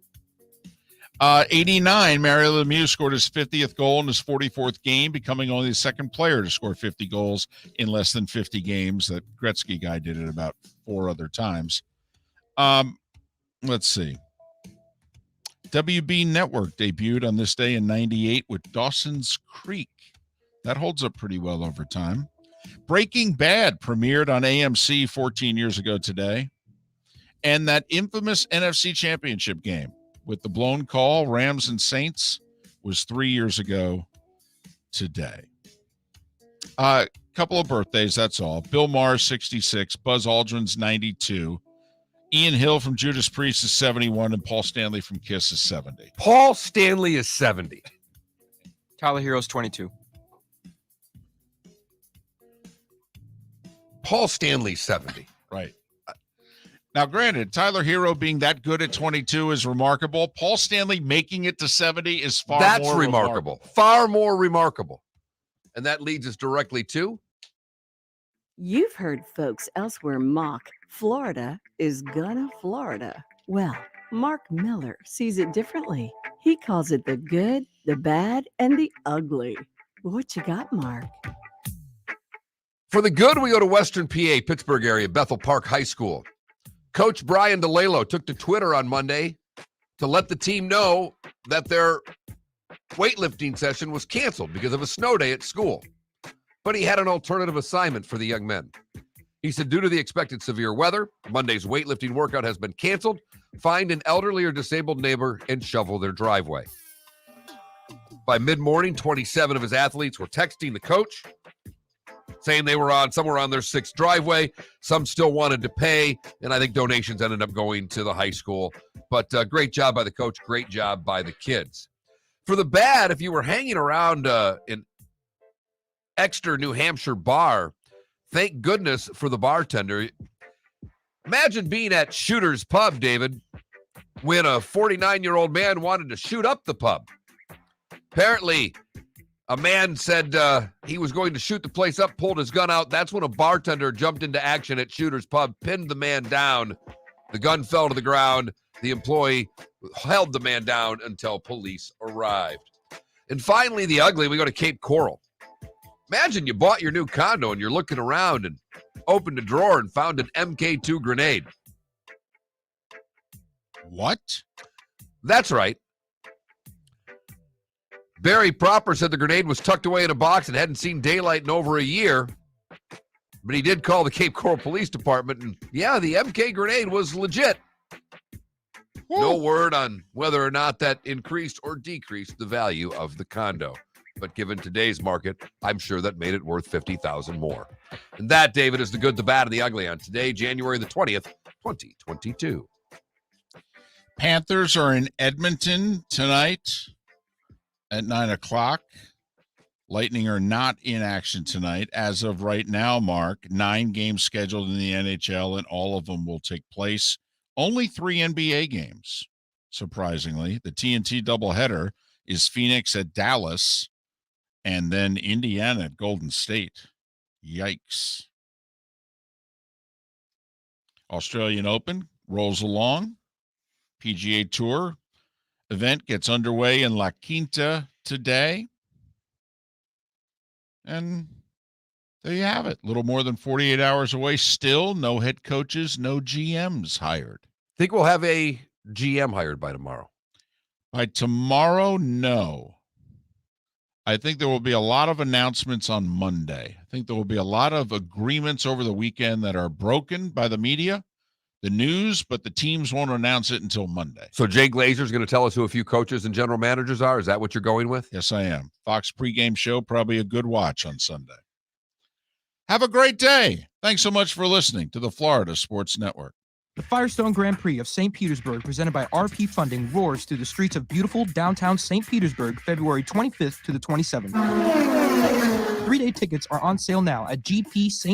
89, Mario Lemieux scored his 50th goal in his 44th game, becoming only the second player to score 50 goals in less than 50 games. That Gretzky guy did it about 4 other times. Let's see. WB Network debuted on this day in 98 with Dawson's Creek. That holds up pretty well over time. Breaking Bad premiered on AMC 14 years ago today. And that infamous NFC Championship game with the blown call, Rams and Saints, was 3 years ago today. Couple of birthdays, that's all. Bill Maher, 66. Buzz Aldrin's 92. Ian Hill from Judas Priest is 71. And Paul Stanley from Kiss is 70. Paul Stanley is 70. Tyler Hero's 22. Paul Stanley's 70. Right. Now, granted, Tyler Hero being that good at 22 is remarkable. Paul Stanley making it to 70 is far more remarkable. Far more remarkable. And that leads us directly to... You've heard folks elsewhere mock Florida is gonna Florida. Well, Mark Miller sees it differently. He calls it the good, the bad, and the ugly. What you got, Mark? For the good, we go to Western PA, Pittsburgh area, Bethel Park High School. Coach Brian DeLalo took to Twitter on Monday to let the team know that their weightlifting session was canceled because of a snow day at school. But he had an alternative assignment for the young men. He said, due to the expected severe weather, Monday's weightlifting workout has been canceled. Find an elderly or disabled neighbor and shovel their driveway. By mid-morning, 27 of his athletes were texting the coach, saying they were somewhere on their 6th driveway. Some still wanted to pay, and I think donations ended up going to the high school. But great job by the coach, great job by the kids. For the bad, if you were hanging around an Exeter, New Hampshire bar, thank goodness for the bartender. Imagine being at Shooter's Pub, David, when a 49-year-old man wanted to shoot up the pub. Apparently, a man said he was going to shoot the place up, pulled his gun out. That's when a bartender jumped into action at Shooter's Pub, pinned the man down. The gun fell to the ground. The employee held the man down until police arrived. And finally, the ugly, we go to Cape Coral. Imagine you bought your new condo and you're looking around and opened a drawer and found an MK2 grenade. What? That's right. Barry Proper said the grenade was tucked away in a box and hadn't seen daylight in over a year. But he did call the Cape Coral Police Department, and yeah, the MK grenade was legit. No word on whether or not that increased or decreased the value of the condo. But given today's market, I'm sure that made it worth $50,000 more. And that, David, is the good, the bad, and the ugly on today, January the 20th, 2022. Panthers are in Edmonton tonight at 9 o'clock. Lightning are not in action tonight. As of right now, Mark, 9 games scheduled in the NHL, and all of them will take place. Only 3 NBA games, surprisingly. The TNT doubleheader is Phoenix at Dallas, and then Indiana at Golden State. Yikes. Australian Open rolls along. PGA Tour event gets underway in La Quinta today. And there you have it. A little more than 48 hours away. Still no head coaches, no GMs hired. Think we'll have a GM hired by tomorrow? By tomorrow, no. I think there will be a lot of announcements on Monday. I think there will be a lot of agreements over the weekend that are broken by the media, the news, but the teams won't announce it until Monday. So Jay Glazer's going to tell us who a few coaches and general managers are? Is that what you're going with? Yes, I am. Fox pregame show, probably a good watch on Sunday. Have a great day. Thanks so much for listening to the Florida Sports Network. The Firestone Grand Prix of St. Petersburg, presented by RP Funding, roars through the streets of beautiful downtown St. Petersburg, February 25th to the 27th. 3-day tickets are on sale now at GP St.